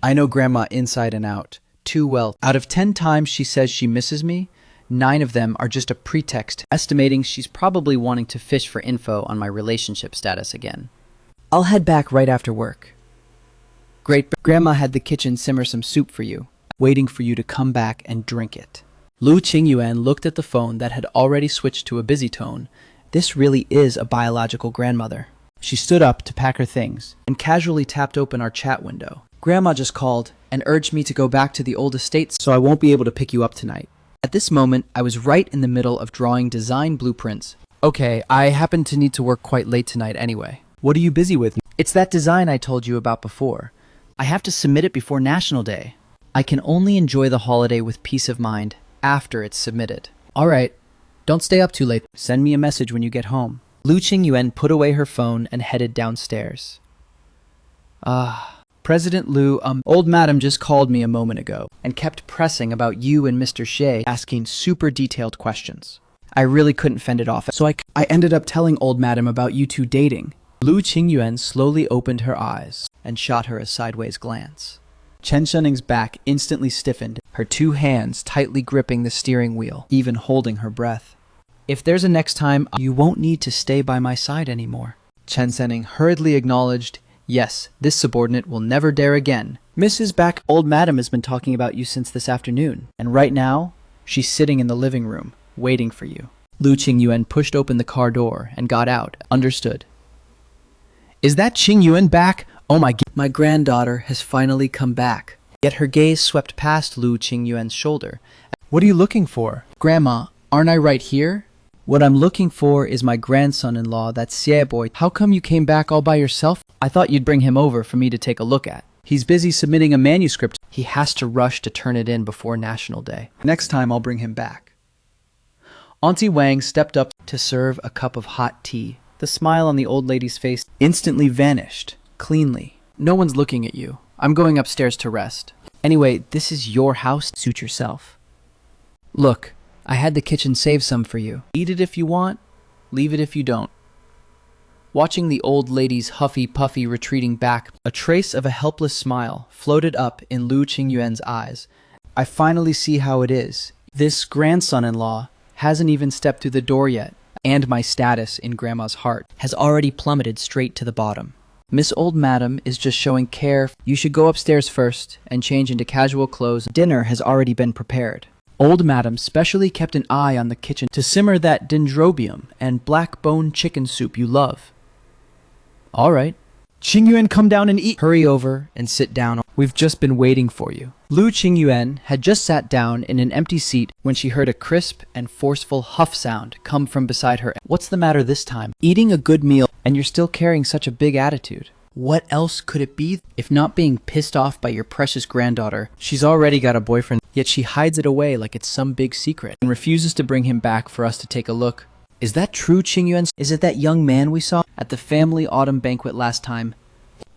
I know Grandma inside and out, too well. Out of 10 times she says she misses me, 9 of them are just a pretext, estimating she's probably wanting to fish for info on my relationship status again. I'll head back right after work. Great, Grandma had the kitchen simmer some soup for you, waiting for you to come back and drink it. Lu Qingyuan looked at the phone that had already switched to a busy tone. This really is a biological grandmother. She stood up to pack her things and casually tapped open our chat window. Grandma just called and urged me to go back to the old estate, so I won't be able to pick you up tonight. At this moment, I was right in the middle of drawing design blueprints. Okay, I happen to need to work quite late tonight anyway. What are you busy with? It's that design I told you about before. I have to submit it before National Day. I can only enjoy the holiday with peace of mind after it's submitted. Alright, don't stay up too late. Send me a message when you get home. Lu Qingyuan put away her phone and headed downstairs. President Liu, old madam just called me a moment ago and kept pressing about you and Mr. Shea, asking super detailed questions. I really couldn't fend it off, so I ended up telling old madam about you two dating. Lu Qingyuan slowly opened her eyes and shot her a sideways glance. Chen Shenning's back instantly stiffened, her two hands tightly gripping the steering wheel, even holding her breath. If there's a next time, you won't need to stay by my side anymore. Chen Shennong hurriedly acknowledged, yes, this subordinate will never dare again. Mrs. Back, old madam has been talking about you since this afternoon, and right now, she's sitting in the living room, waiting for you. Lu Qingyuan pushed open the car door and got out. Understood. Is that Qingyuan back? Oh my granddaughter has finally come back. Yet her gaze swept past Lu Qingyuan's shoulder. What are you looking for? Grandma, aren't I right here? What I'm looking for is my grandson-in-law, that Xie boy. How come you came back all by yourself? I thought you'd bring him over for me to take a look at. He's busy submitting a manuscript. He has to rush to turn it in before National Day. Next time I'll bring him back. Auntie Wang stepped up to serve a cup of hot tea. The smile on the old lady's face instantly vanished, cleanly. No one's looking at you. I'm going upstairs to rest. Anyway, this is your house. Suit yourself. Look, I had the kitchen save some for you. Eat it if you want, leave it if you don't. Watching the old lady's huffy-puffy retreating back, a trace of a helpless smile floated up in Lu Qingyuan's eyes. I finally see how it is. This grandson-in-law hasn't even stepped through the door yet, and my status in Grandma's heart has already plummeted straight to the bottom. Miss Old Madam is just showing care. You should go upstairs first and change into casual clothes. Dinner has already been prepared. Old Madam specially kept an eye on the kitchen to simmer that dendrobium and black bone chicken soup you love. All right. Qingyuan, come down and eat. Hurry over and sit down. We've just been waiting for you. Lu Qingyuan had just sat down in an empty seat when she heard a crisp and forceful huff sound come from beside her. What's the matter this time? Eating a good meal and you're still carrying such a big attitude. What else could it be if not being pissed off by your precious granddaughter? She's already got a boyfriend, yet she hides it away like it's some big secret and refuses to bring him back for us to take a look. Is that true, Qingyuan? Is it that young man we saw at the family autumn banquet last time?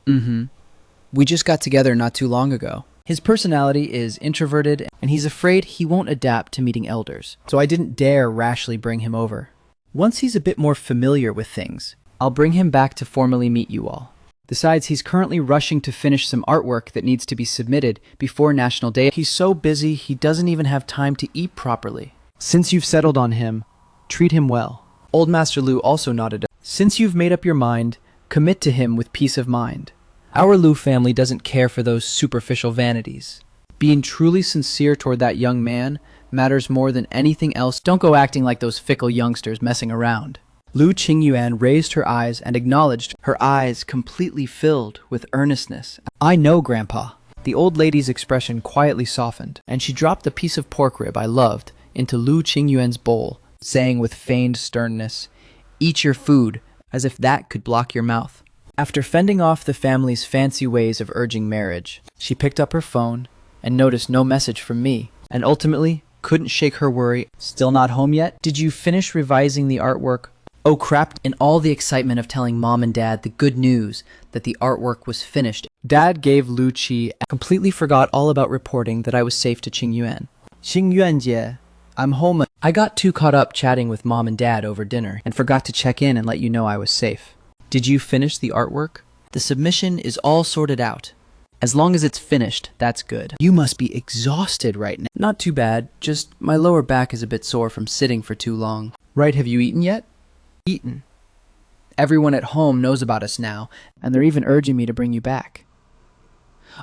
We just got together not too long ago. His personality is introverted and he's afraid he won't adapt to meeting elders, so I didn't dare rashly bring him over. Once he's a bit more familiar with things, I'll bring him back to formally meet you all. Besides, he's currently rushing to finish some artwork that needs to be submitted before National Day. He's so busy he doesn't even have time to eat properly. Since you've settled on him, treat him well. Old Master Lu also nodded. Since you've made up your mind, commit to him with peace of mind. Our Lu family doesn't care for those superficial vanities. Being truly sincere toward that young man matters more than anything else. Don't go acting like those fickle youngsters messing around. Lu Qingyuan raised her eyes and acknowledged, her eyes completely filled with earnestness. I know, Grandpa. The old lady's expression quietly softened, and she dropped the piece of pork rib I loved into Lu Qingyuan's bowl, saying with feigned sternness, "Eat your food," as if that could block your mouth. After fending off the family's fancy ways of urging marriage, she picked up her phone and noticed no message from me, and ultimately couldn't shake her worry. Still not home yet? Did you finish revising the artwork? Oh crap. In all the excitement of telling Mom and Dad the good news that the artwork was finished, Dad gave Lu Qi and completely forgot all about reporting that I was safe to Qingyuan. Qingyuan jie, I'm home. I got too caught up chatting with Mom and Dad over dinner and forgot to check in and let you know I was safe. Did you finish the artwork? The submission is all sorted out. As long as it's finished, that's good. You must be exhausted right now. Not too bad, just my lower back is a bit sore from sitting for too long. Right, have you eaten yet? Eaten. Everyone at home knows about us now, and they're even urging me to bring you back.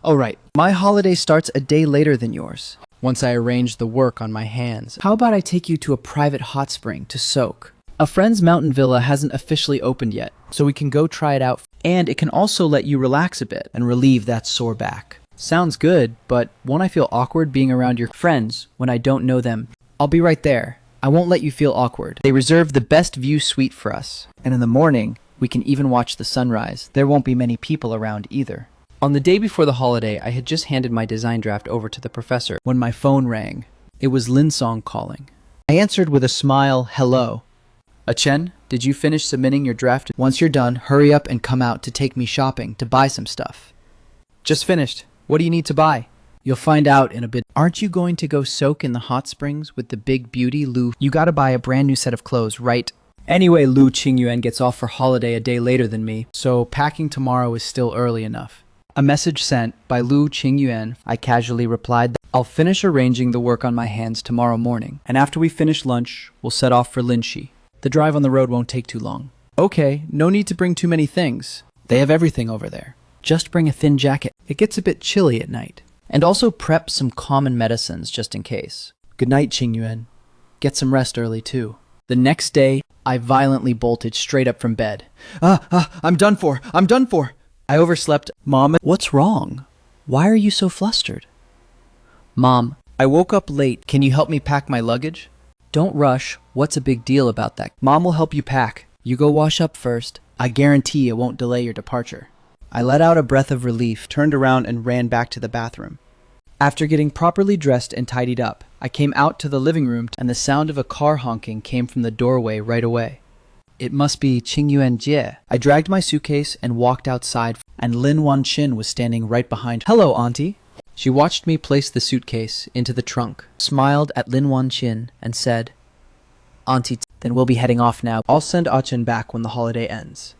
Oh right, my holiday starts a day later than yours. Once I arrange the work on my hands, how about I take you to a private hot spring to soak? A friend's mountain villa hasn't officially opened yet, so we can go try it out. And it can also let you relax a bit and relieve that sore back. Sounds good, but won't I feel awkward being around your friends when I don't know them? I'll be right there. I won't let you feel awkward. They reserved the best view suite for us. And in the morning, we can even watch the sunrise. There won't be many people around either. On the day before the holiday, I had just handed my design draft over to the professor when my phone rang. It was Lin Song calling. I answered with a smile, hello. Chen, did you finish submitting your draft? Once you're done, hurry up and come out to take me shopping to buy some stuff. Just finished. What do you need to buy? You'll find out in a bit. Aren't you going to go soak in the hot springs with the big beauty, Lu? You gotta buy a brand new set of clothes, right? Anyway, Lu Qingyuan gets off for holiday a day later than me, so packing tomorrow is still early enough. A message sent by Lu Qingyuan. I casually replied that I'll finish arranging the work on my hands tomorrow morning, and after we finish lunch, we'll set off for Linxi. The drive on the road won't take too long. Okay, no need to bring too many things. They have everything over there. Just bring a thin jacket. It gets a bit chilly at night. And also prep some common medicines just in case. Good night, Qingyuan. Get some rest early too. The next day, I violently bolted straight up from bed. I'm done for. I'm done for. I overslept. Mom, what's wrong? Why are you so flustered? Mom, I woke up late. Can you help me pack my luggage? Don't rush. What's a big deal about that? Mom will help you pack. You go wash up first. I guarantee it won't delay your departure. I let out a breath of relief, turned around and ran back to the bathroom. After getting properly dressed and tidied up, I came out to the living room and the sound of a car honking came from the doorway right away. It must be Qingyuan Jie. I dragged my suitcase and walked outside, and Lin Wanqin was standing right behind. Hello, Auntie. She watched me place the suitcase into the trunk, smiled at Lin Wanqin, and said, Auntie, then we'll be heading off now. I'll send Achen back when the holiday ends.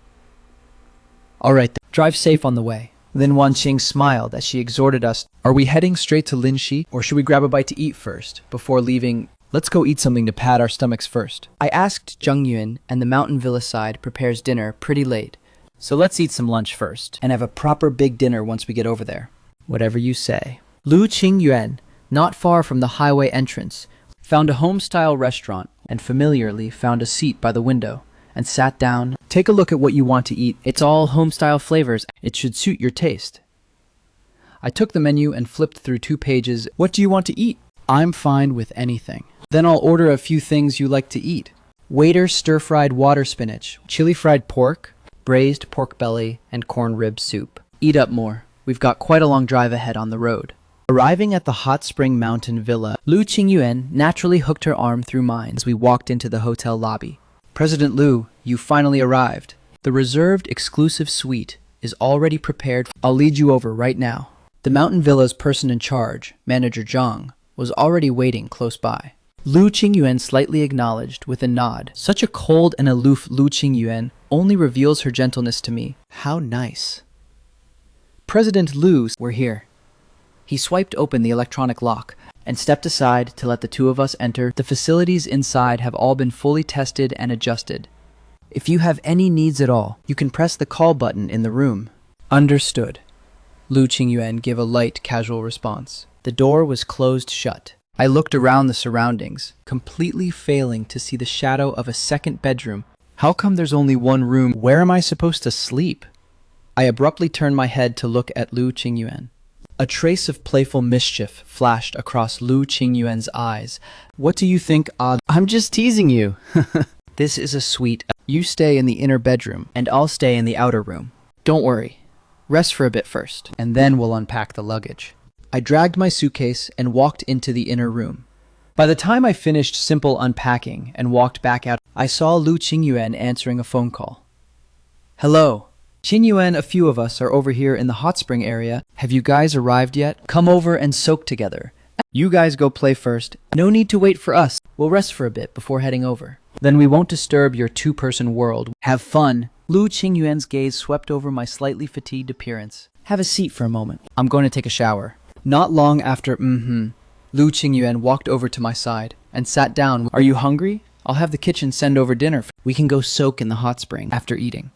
All right, then. Drive safe on the way. Lin Wanqing smiled as she exhorted us. Are we heading straight to Linxi, or should we grab a bite to eat first, before leaving? Let's go eat something to pad our stomachs first. I asked Zheng Yun, and the mountain villa side prepares dinner pretty late. So let's eat some lunch first, and have a proper big dinner once we get over there. Whatever you say. Lu Qingyuan, not far from the highway entrance, found a home-style restaurant, and familiarly found a seat by the window, and sat down. Take a look at what you want to eat. It's all home-style flavors. It should suit your taste. I took the menu and flipped through 2 pages. What do you want to eat? I'm fine with anything. Then I'll order a few things you like to eat. Waiter stir-fried water spinach, chili fried pork, braised pork belly, and corn rib soup. Eat up more. We've got quite a long drive ahead on the road. Arriving at the hot spring mountain villa, Lu Qingyuan naturally hooked her arm through mine as we walked into the hotel lobby. President Lu, you finally arrived. The reserved exclusive suite is already prepared. I'll lead you over right now. The mountain villa's person in charge, Manager Zhang, was already waiting close by. Lu Qingyuan slightly acknowledged with a nod. Such a cold and aloof Lu Qingyuan only reveals her gentleness to me. How nice. President Lu, we're here. He swiped open the electronic lock and stepped aside to let the two of us enter. The facilities inside have all been fully tested and adjusted. If you have any needs at all, you can press the call button in the room. Understood. Lu Qingyuan gave a light, casual response. The door was closed shut. I looked around the surroundings, completely failing to see the shadow of a second bedroom. How come there's only one room? Where am I supposed to sleep? I abruptly turned my head to look at Lu Qingyuan. A trace of playful mischief flashed across Lu Qingyuan's eyes. What do you think, I'm just teasing you. This is a suite. You stay in the inner bedroom, and I'll stay in the outer room. Don't worry. Rest for a bit first, and then we'll unpack the luggage. I dragged my suitcase and walked into the inner room. By the time I finished simple unpacking and walked back out, I saw Lu Qingyuan answering a phone call. Hello. Qingyuan, a few of us are over here in the hot spring area. Have you guys arrived yet? Come over and soak together. You guys go play first. No need to wait for us. We'll rest for a bit before heading over. Then we won't disturb your two-person world. Have fun. Lu Qingyuan's gaze swept over my slightly fatigued appearance. Have a seat for a moment. I'm going to take a shower. Not long after, Lu Qingyuan walked over to my side and sat down. Are you hungry? I'll have the kitchen send over dinner. We can go soak in the hot spring after eating.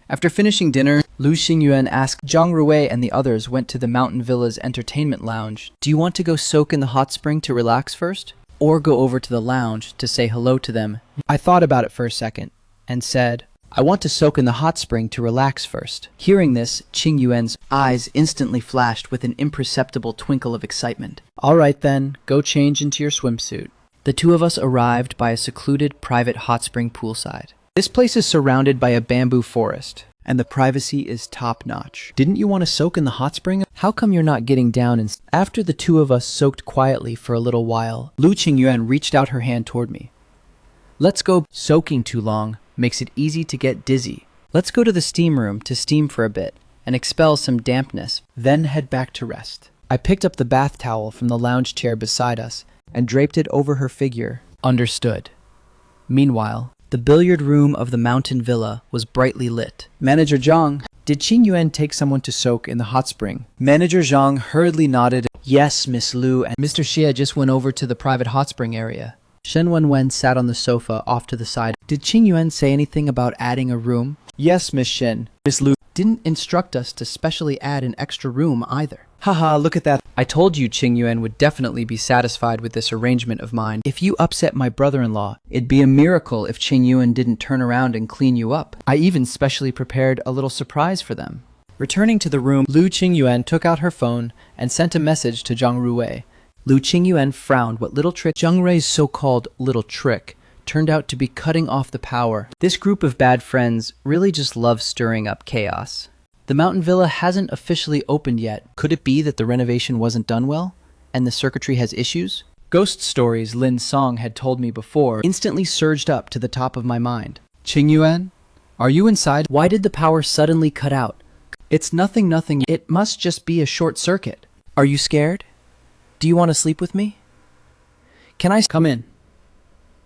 After finishing dinner, Lu Qingyuan asked Zhang Ruwei and the others went to the mountain villa's entertainment lounge. Do you want to go soak in the hot spring to relax first? Or go over to the lounge to say hello to them? I thought about it for a second and said, I want to soak in the hot spring to relax first. Hearing this, Qingyuan's eyes instantly flashed with an imperceptible twinkle of excitement. All right then, go change into your swimsuit. The two of us arrived by a secluded private hot spring poolside. This place is surrounded by a bamboo forest, and the privacy is top-notch. Didn't you want to soak in the hot spring? How come you're not getting down and... After the two of us soaked quietly for a little while, Lu Qingyuan reached out her hand toward me. Let's go. Soaking too long makes it easy to get dizzy. Let's go to the steam room to steam for a bit, and expel some dampness, then head back to rest. I picked up the bath towel from the lounge chair beside us and draped it over her figure. Understood. Meanwhile, the billiard room of the mountain villa was brightly lit. Manager Zhang, did Qing Yuan take someone to soak in the hot spring? Manager Zhang hurriedly nodded. Yes, Miss Lu, and Mr. Xie just went over to the private hot spring area. Shen Wenwen sat on the sofa off to the side. Did Qing Yuan say anything about adding a room? Yes, Miss Shen. Miss Lu didn't instruct us to specially add an extra room either. Haha, look at that. I told you Qing Yuan would definitely be satisfied with this arrangement of mine. If you upset my brother-in-law, it'd be a miracle if Qing Yuan didn't turn around and clean you up. I even specially prepared a little surprise for them. Returning to the room, Lu Qingyuan took out her phone and sent a message to Zhang Ruwei. Lu Qingyuan frowned. What little trick Zhang Rui's so-called little trick turned out to be cutting off the power. This group of bad friends really just loves stirring up chaos. The mountain villa hasn't officially opened yet. Could it be that the renovation wasn't done well, and the circuitry has issues? Ghost stories Lin Song had told me before instantly surged up to the top of my mind. Qingyuan, are you inside? Why did the power suddenly cut out? It's nothing. It must just be a short circuit. Are you scared? Do you want to sleep with me? Can I come in?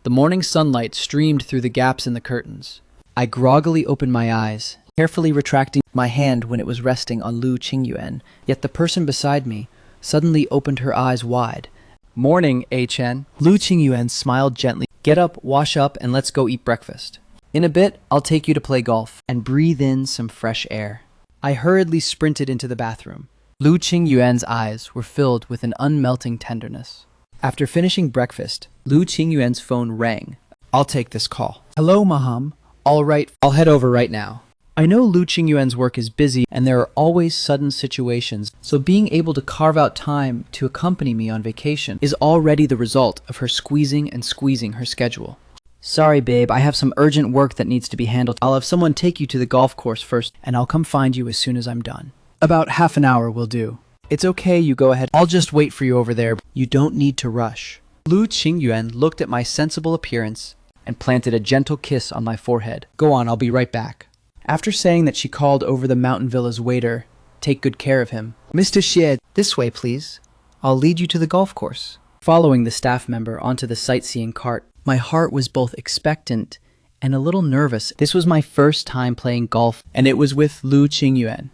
The morning sunlight streamed through the gaps in the curtains. I groggily opened my eyes, carefully retracting my hand when it was resting on Lu Qingyuan, yet the person beside me suddenly opened her eyes wide. Morning, A Chen. Lu Qingyuan smiled gently. Get up, wash up, and let's go eat breakfast. In a bit, I'll take you to play golf and breathe in some fresh air. I hurriedly sprinted into the bathroom. Lu Qingyuan's eyes were filled with an unmelting tenderness. After finishing breakfast, Lu Qingyuan's phone rang. I'll take this call. Hello, Maham. All right, I'll head over right now. I know Lu Qingyuan's work is busy and there are always sudden situations, so being able to carve out time to accompany me on vacation is already the result of her squeezing her schedule. Sorry, babe, I have some urgent work that needs to be handled. I'll have someone take you to the golf course first, and I'll come find you as soon as I'm done. About half an hour will do. It's okay, you go ahead. I'll just wait for you over there. You don't need to rush. Lu Qingyuan looked at my sensible appearance and planted a gentle kiss on my forehead. Go on, I'll be right back. After saying that she called over the mountain villa's waiter, take good care of him. Mr. Xie, this way, please. I'll lead you to the golf course. Following the staff member onto the sightseeing cart, my heart was both expectant and a little nervous. This was my first time playing golf, and it was with Lu Qingyuan.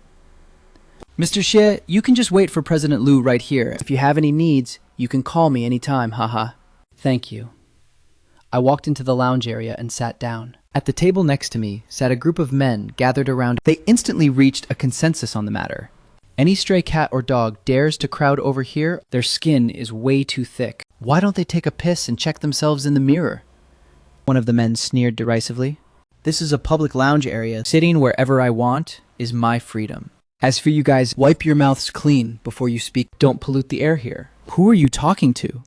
Mr. Xie, you can just wait for President Lu right here. If you have any needs, you can call me anytime, haha. Thank you. I walked into the lounge area and sat down. At the table next to me sat a group of men gathered around. They instantly reached a consensus on the matter. Any stray cat or dog dares to crowd over here, their skin is way too thick. Why don't they take a piss and check themselves in the mirror? One of the men sneered derisively. This is a public lounge area. Sitting wherever I want is my freedom. As for you guys, wipe your mouths clean before you speak. Don't pollute the air here. Who are you talking to?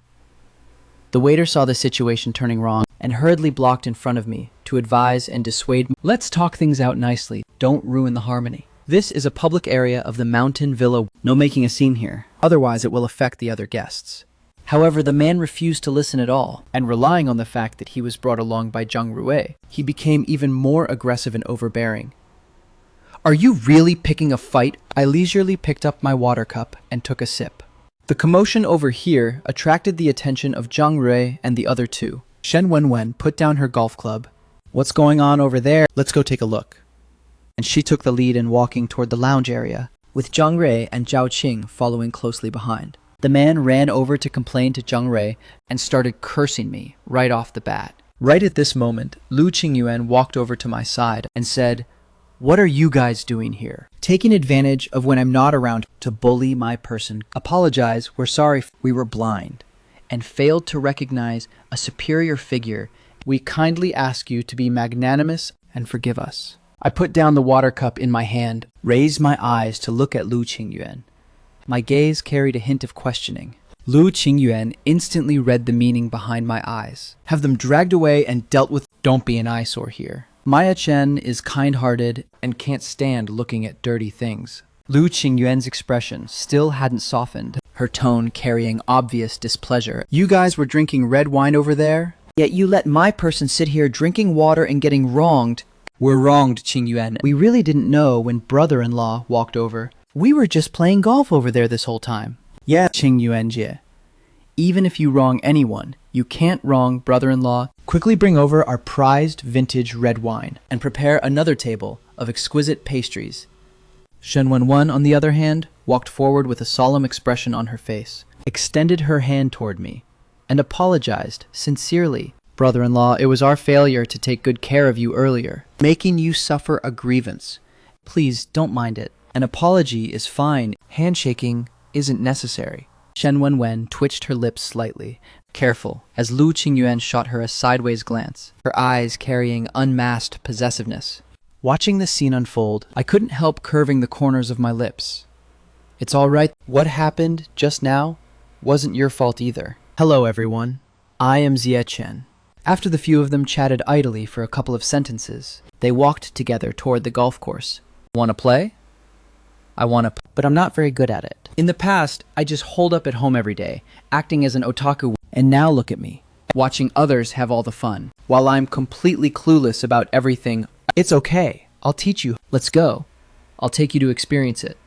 The waiter saw the situation turning wrong and hurriedly blocked in front of me to advise and dissuade me. Let's talk things out nicely. Don't ruin the harmony. This is a public area of the mountain villa. No making a scene here. Otherwise, it will affect the other guests. However, the man refused to listen at all, and relying on the fact that he was brought along by Zhang Ruwei, he became even more aggressive and overbearing. Are you really picking a fight? I leisurely picked up my water cup and took a sip. The commotion over here attracted the attention of Zhang Ruwei and the other two. Shen Wenwen put down her golf club. What's going on over there? Let's go take a look. And she took the lead in walking toward the lounge area, with Zhang Ruwei and Zhao Qing following closely behind. The man ran over to complain to Zhang Ruwei and started cursing me right off the bat. Right at this moment, Lu Qingyuan walked over to my side and said, "What are you guys doing here? Taking advantage of when I'm not around to bully my person. Apologize, we're sorry we were blind and failed to recognize a superior figure. We kindly ask you to be magnanimous and forgive us." I put down the water cup in my hand, raised my eyes to look at Lu Qingyuan. My gaze carried a hint of questioning. Lu Qingyuan instantly read the meaning behind my eyes. Have them dragged away and dealt with. Don't be an eyesore here. Maya Chen is kind-hearted and can't stand looking at dirty things. Lu Qingyuan's expression still hadn't softened, her tone carrying obvious displeasure. You guys were drinking red wine over there, yet you let my person sit here drinking water and getting wronged. We're wronged, Qing Yuan. We really didn't know when brother-in-law walked over. We were just playing golf over there this whole time. Yeah, Qing Yuan Jie. Even if you wrong anyone, you can't wrong brother-in-law. Quickly bring over our prized vintage red wine and prepare another table of exquisite pastries. Shen Wenwen, on the other hand, walked forward with a solemn expression on her face, extended her hand toward me, and apologized sincerely. Brother-in-law, it was our failure to take good care of you earlier, making you suffer a grievance. Please don't mind it. An apology is fine. Handshaking isn't necessary. Shen Wenwen twitched her lips slightly, careful, as Lu Qingyuan shot her a sideways glance, her eyes carrying unmasked possessiveness. Watching the scene unfold, I couldn't help curving the corners of my lips. It's all right. What happened just now wasn't your fault either. Hello, everyone. I am Xie Chen. After the few of them chatted idly for a couple of sentences, they walked together toward the golf course. Want to play? I want to, but I'm not very good at it. In the past, I just holed up at home every day, acting as an otaku, and now look at me, watching others have all the fun, while I'm completely clueless about everything. It's okay. I'll teach you. Let's go. I'll take you to experience it.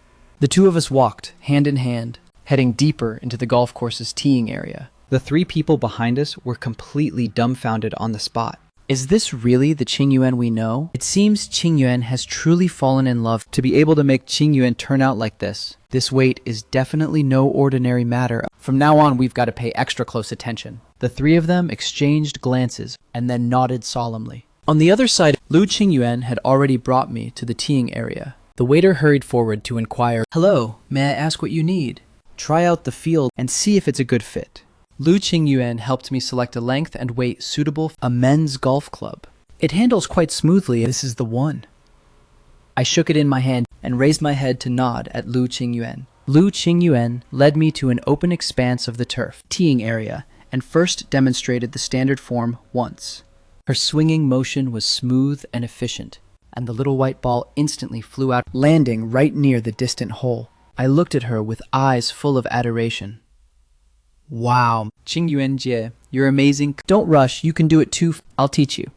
The two of us walked, hand in hand, heading deeper into the golf course's teeing area. The three people behind us were completely dumbfounded on the spot. Is this really the Qing Yuan we know? It seems Qing Yuan has truly fallen in love to be able to make Qing Yuan turn out like this. This wait is definitely no ordinary matter. From now on, we've got to pay extra close attention. The three of them exchanged glances and then nodded solemnly. On the other side, Lu Qingyuan had already brought me to the teeing area. The waiter hurried forward to inquire, "Hello, may I ask what you need? Try out the field and see if it's a good fit." Lu Qingyuan helped me select a length and weight suitable for a men's golf club. It handles quite smoothly. This is the one. I shook it in my hand and raised my head to nod at Lu Qingyuan. Lu Qingyuan led me to an open expanse of the turf, teeing area, and first demonstrated the standard form once. Her swinging motion was smooth and efficient, and the little white ball instantly flew out, landing right near the distant hole. I looked at her with eyes full of adoration. Wow, Qingyuan Jie, you're amazing. Don't rush, you can do it too. I'll teach you.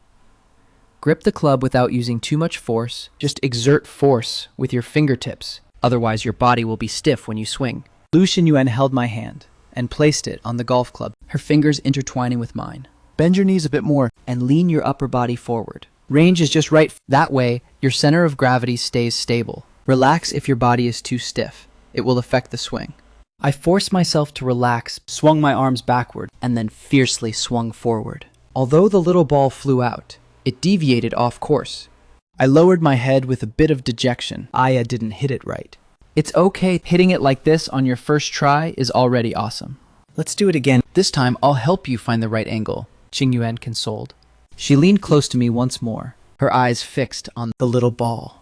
Grip the club without using too much force. Just exert force with your fingertips. Otherwise, your body will be stiff when you swing. Lu Xinyuan held my hand and placed it on the golf club, her fingers intertwining with mine. Bend your knees a bit more and lean your upper body forward. Range is just right. That way, your center of gravity stays stable. Relax if your body is too stiff. It will affect the swing. I forced myself to relax, swung my arms backward, and then fiercely swung forward. Although the little ball flew out, it deviated off course. I lowered my head with a bit of dejection. I didn't hit it right. It's okay, hitting it like this on your first try is already awesome. Let's do it again. This time, I'll help you find the right angle, Qingyuan consoled. She leaned close to me once more, her eyes fixed on the little ball.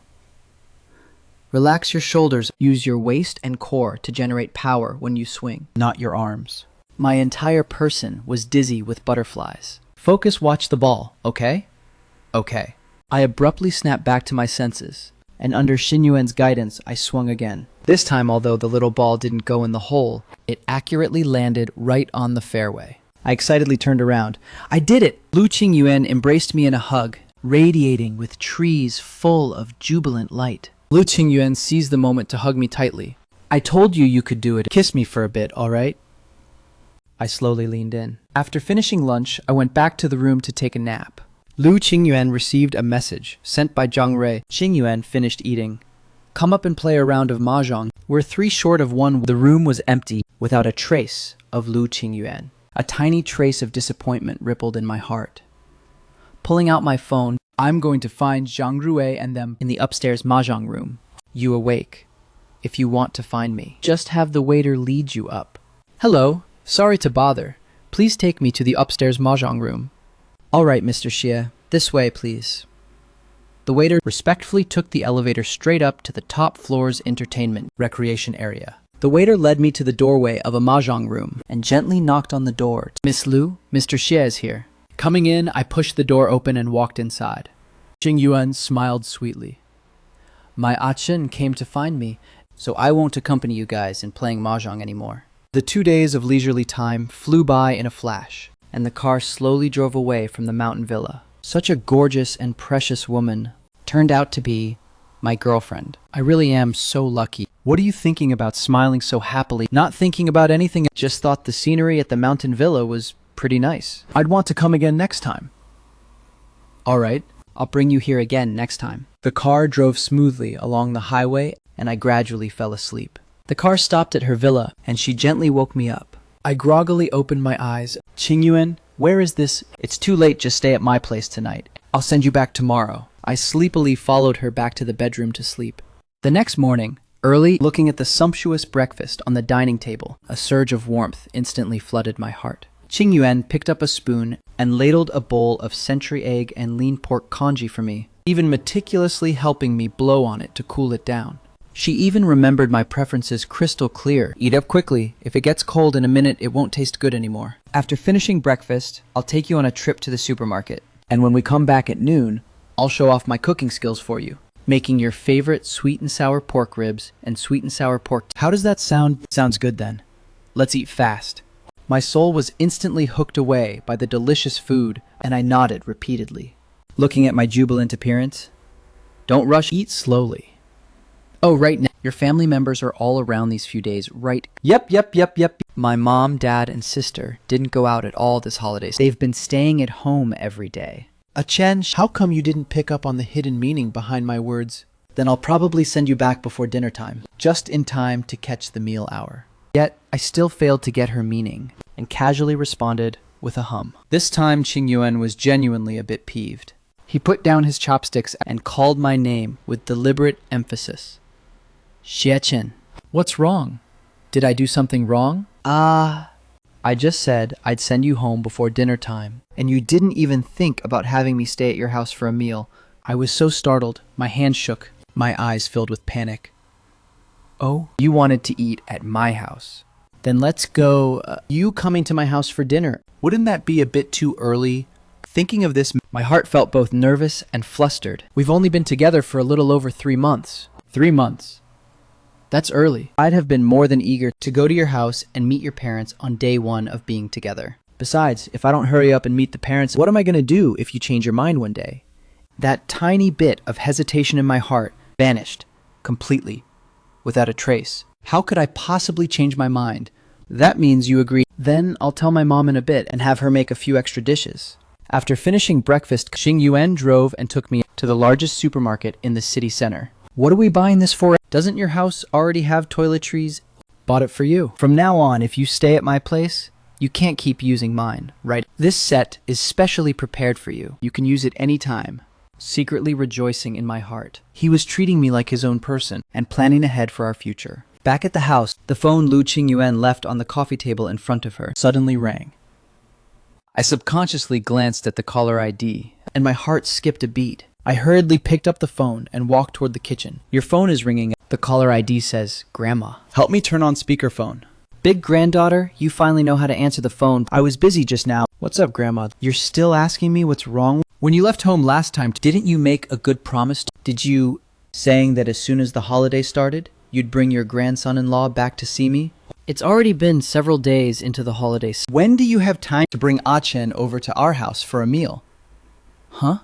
Relax your shoulders. Use your waist and core to generate power when you swing, not your arms. My entire person was dizzy with butterflies. Focus, watch the ball, okay? Okay. I abruptly snapped back to my senses, and under Xinyuan's guidance, I swung again. This time, although the little ball didn't go in the hole, it accurately landed right on the fairway. I excitedly turned around. I did it! Lu Qingyuan embraced me in a hug, radiating with trees full of jubilant light. Lu Qingyuan seized the moment to hug me tightly. I told you you could do it. Kiss me for a bit, all right? I slowly leaned in. After finishing lunch, I went back to the room to take a nap. Lu Qingyuan received a message sent by Zhang Rui. Qingyuan finished eating. Come up and play a round of mahjong. We're 3 short of 1. The room was empty, without a trace of Lu Qingyuan. A tiny trace of disappointment rippled in my heart. Pulling out my phone, I'm going to find Zhang Rui and them in the upstairs mahjong room. You awake. If you want to find me, just have the waiter lead you up. Hello, sorry to bother. Please take me to the upstairs mahjong room. All right, Mr. Xie, this way, please. The waiter respectfully took the elevator straight up to the top floor's entertainment recreation area. The waiter led me to the doorway of a mahjong room and gently knocked on the door. Miss Lu, Mr. Xie is here. Coming in, I pushed the door open and walked inside. Qingyuan smiled sweetly. My Chen came to find me, so I won't accompany you guys in playing mahjong anymore. The 2 days of leisurely time flew by in a flash, and the car slowly drove away from the mountain villa. Such a gorgeous and precious woman turned out to be my girlfriend. I really am so lucky. What are you thinking about smiling so happily? Not thinking about anything, just thought the scenery at the mountain villa was pretty nice. I'd want to come again next time. All right, I'll bring you here again next time. The car drove smoothly along the highway and I gradually fell asleep. The car stopped at her villa and she gently woke me up. I groggily opened my eyes. Qingyuan, where is this? It's too late, just stay at my place tonight. I'll send you back tomorrow. I sleepily followed her back to the bedroom to sleep. The next morning, early, looking at the sumptuous breakfast on the dining table, a surge of warmth instantly flooded my heart. Qingyuan picked up a spoon and ladled a bowl of century egg and lean pork congee for me, even meticulously helping me blow on it to cool it down. She even remembered my preferences crystal clear. Eat up quickly. If it gets cold in a minute, it won't taste good anymore. After finishing breakfast, I'll take you on a trip to the supermarket. And when we come back at noon, I'll show off my cooking skills for you, making your favorite sweet and sour pork ribs and sweet and sour pork. How does that sound? Sounds good then. Let's eat fast. My soul was instantly hooked away by the delicious food, and I nodded repeatedly. Looking at my jubilant appearance, don't rush, eat slowly. Oh, right now, your family members are all around these few days, right? Yep. My mom, dad, and sister didn't go out at all this holiday. They've been staying at home every day. Chen, how come you didn't pick up on the hidden meaning behind my words? Then I'll probably send you back before dinner time, just in time to catch the meal hour. Yet, I still failed to get her meaning, and casually responded with a hum. This time, Qingyuan was genuinely a bit peeved. He put down his chopsticks and called my name with deliberate emphasis. Xiechen. What's wrong? Did I do something wrong? I just said I'd send you home before dinner time, and you didn't even think about having me stay at your house for a meal. I was so startled, my hands shook, my eyes filled with panic. Oh, you wanted to eat at my house. Then let's go, you coming to my house for dinner. Wouldn't that be a bit too early? Thinking of this, My heart felt both nervous and flustered. We've only been together for a little over 3 months. 3 months. That's early. I'd have been more than eager to go to your house and meet your parents on day 1 of being together. Besides, if I don't hurry up and meet the parents, what am I going to do if you change your mind one day? That tiny bit of hesitation in my heart vanished completely, without a trace. How could I possibly change my mind? That means you agree. Then I'll tell my mom in a bit and have her make a few extra dishes. After finishing breakfast, Qingyuan drove and took me to the largest supermarket in the city center. What are we buying this for? Doesn't your house already have toiletries? Bought it for you. From now on, if you stay at my place, you can't keep using mine, right? This set is specially prepared for you. You can use it anytime. Secretly rejoicing in my heart. He was treating me like his own person and planning ahead for our future. Back at the house, the phone Lu Qingyuan left on the coffee table in front of her suddenly rang. I subconsciously glanced at the caller ID, and my heart skipped a beat. I hurriedly picked up the phone and walked toward the kitchen. Your phone is ringing. The caller ID says, Grandma. Help me turn on speakerphone. Big granddaughter, you finally know how to answer the phone. I was busy just now. What's up, Grandma? You're still asking me what's wrong? When you left home last time, didn't you make a good promise? Did you saying that as soon as the holiday started, you'd bring your grandson-in-law back to see me? It's already been several days into the holidays. When do you have time to bring Chen over to our house for a meal? Huh?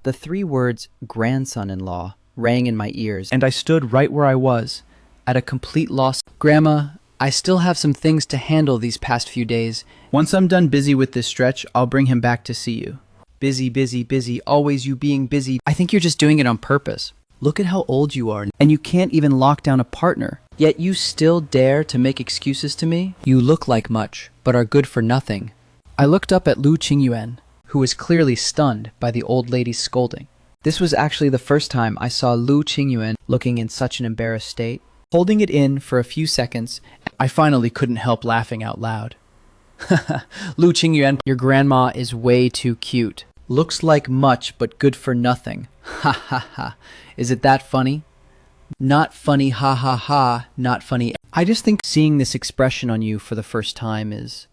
The 3 words, grandson-in-law, rang in my ears, and I stood right where I was, at a complete loss. Grandma, I still have some things to handle these past few days. Once I'm done busy with this stretch, I'll bring him back to see you. Busy, always you being busy. I think you're just doing it on purpose. Look at how old you are, and you can't even lock down a partner. Yet you still dare to make excuses to me? You look like much, but are good for nothing. I looked up at Lu Qingyuan, who was clearly stunned by the old lady's scolding. This was actually the first time I saw Lu Qingyuan looking in such an embarrassed state. Holding it in for a few seconds, I finally couldn't help laughing out loud. Lu Qingyuan, your grandma is way too cute. Looks like much, but good for nothing. Ha ha ha. Is it that funny? Not funny, ha ha ha, not funny. I just think seeing this expression on you for the first time is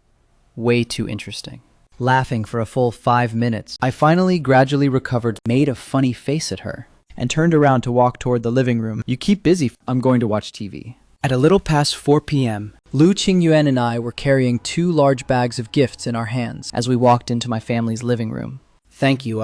way too interesting. Laughing for a full 5 minutes, I finally gradually recovered, made a funny face at her, and turned around to walk toward the living room. You keep busy, I'm going to watch TV. At a little past 4 p.m., Lu Qingyuan and I were carrying 2 large bags of gifts in our hands as we walked into my family's living room. Thank you,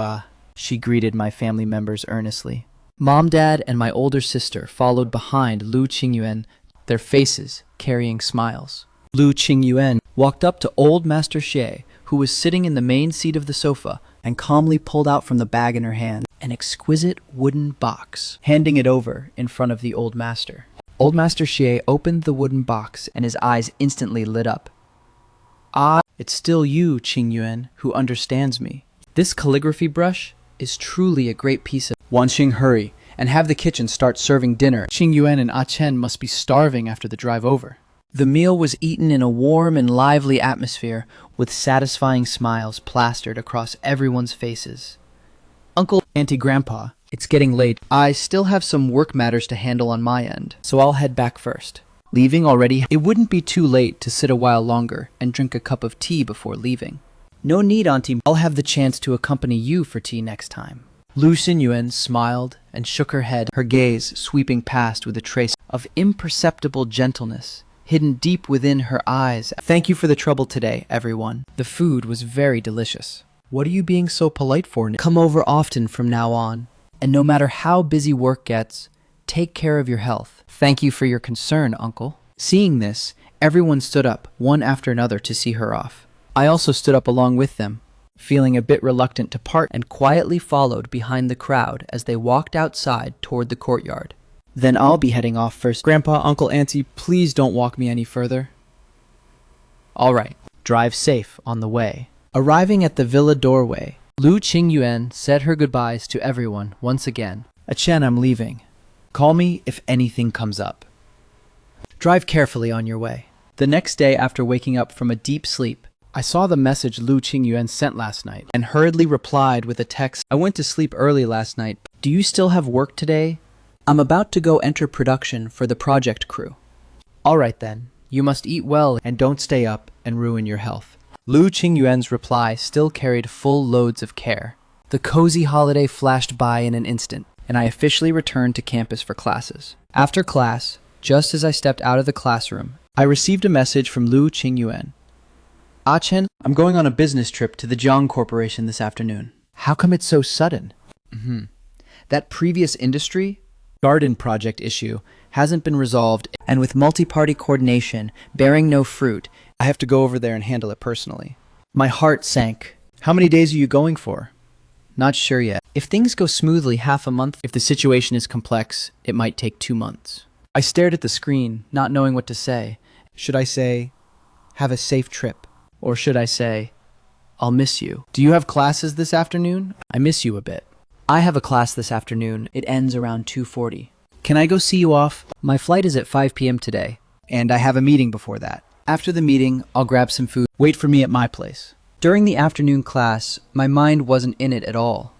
she greeted my family members earnestly. Mom, Dad, and my older sister followed behind Lu Qingyuan, their faces carrying smiles. Lu Qingyuan walked up to old Master Xie, who was sitting in the main seat of the sofa, and calmly pulled out from the bag in her hand an exquisite wooden box, handing it over in front of the old master. Old Master Xie opened the wooden box and his eyes instantly lit up. Ah, it's still you, Qingyuan, who understands me. This calligraphy brush is truly a great piece of... Wanxing, hurry, and have the kitchen start serving dinner. Qingyuan and Ah Chen must be starving after the drive over. The meal was eaten in a warm and lively atmosphere, with satisfying smiles plastered across everyone's faces. Uncle, Auntie, Grandpa, it's getting late. I still have some work matters to handle on my end, so I'll head back first. Leaving already? It wouldn't be too late to sit a while longer and drink a cup of tea before leaving. No need, Auntie. I'll have the chance to accompany you for tea next time. Lu Xinyuan smiled and shook her head, her gaze sweeping past with a trace of imperceptible gentleness hidden deep within her eyes. Thank you for the trouble today, everyone. The food was very delicious. What are you being so polite for? Come over often from now on. And no matter how busy work gets, take care of your health. Thank you for your concern, Uncle. Seeing this, everyone stood up, one after another, to see her off. I also stood up along with them, feeling a bit reluctant to part, and quietly followed behind the crowd as they walked outside toward the courtyard. Then I'll be heading off first. Grandpa, Uncle, Auntie, please don't walk me any further. All right, drive safe on the way. Arriving at the villa doorway, Lu Qingyuan said her goodbyes to everyone once again. Chen, I'm leaving. Call me if anything comes up. Drive carefully on your way. The next day, after waking up from a deep sleep, I saw the message Lu Qingyuan sent last night and hurriedly replied with a text. I went to sleep early last night. Do you still have work today? I'm about to go enter production for the project crew. All right then, you must eat well and don't stay up and ruin your health. Lu Qingyuan's reply still carried full loads of care. The cozy holiday flashed by in an instant, and I officially returned to campus for classes. After class, just as I stepped out of the classroom, I received a message from Lu Qingyuan. Ah Chen, I'm going on a business trip to the Jiang Corporation this afternoon. How come it's so sudden? That previous industry garden project issue hasn't been resolved, and with multi-party coordination bearing no fruit, I have to go over there and handle it personally. My heart sank. How many days are you going for? Not sure yet. If things go smoothly, half a month. If the situation is complex, it might take 2 months. I stared at the screen, not knowing what to say. Should I say, have a safe trip? Or should I say, I'll miss you? Do you have classes this afternoon? I miss you a bit. I have a class this afternoon. It ends around 2:40. Can I go see you off? My flight is at 5 p.m. today, and I have a meeting before that. After the meeting, I'll grab some food. Wait for me at my place. During the afternoon class, my mind wasn't in it at all.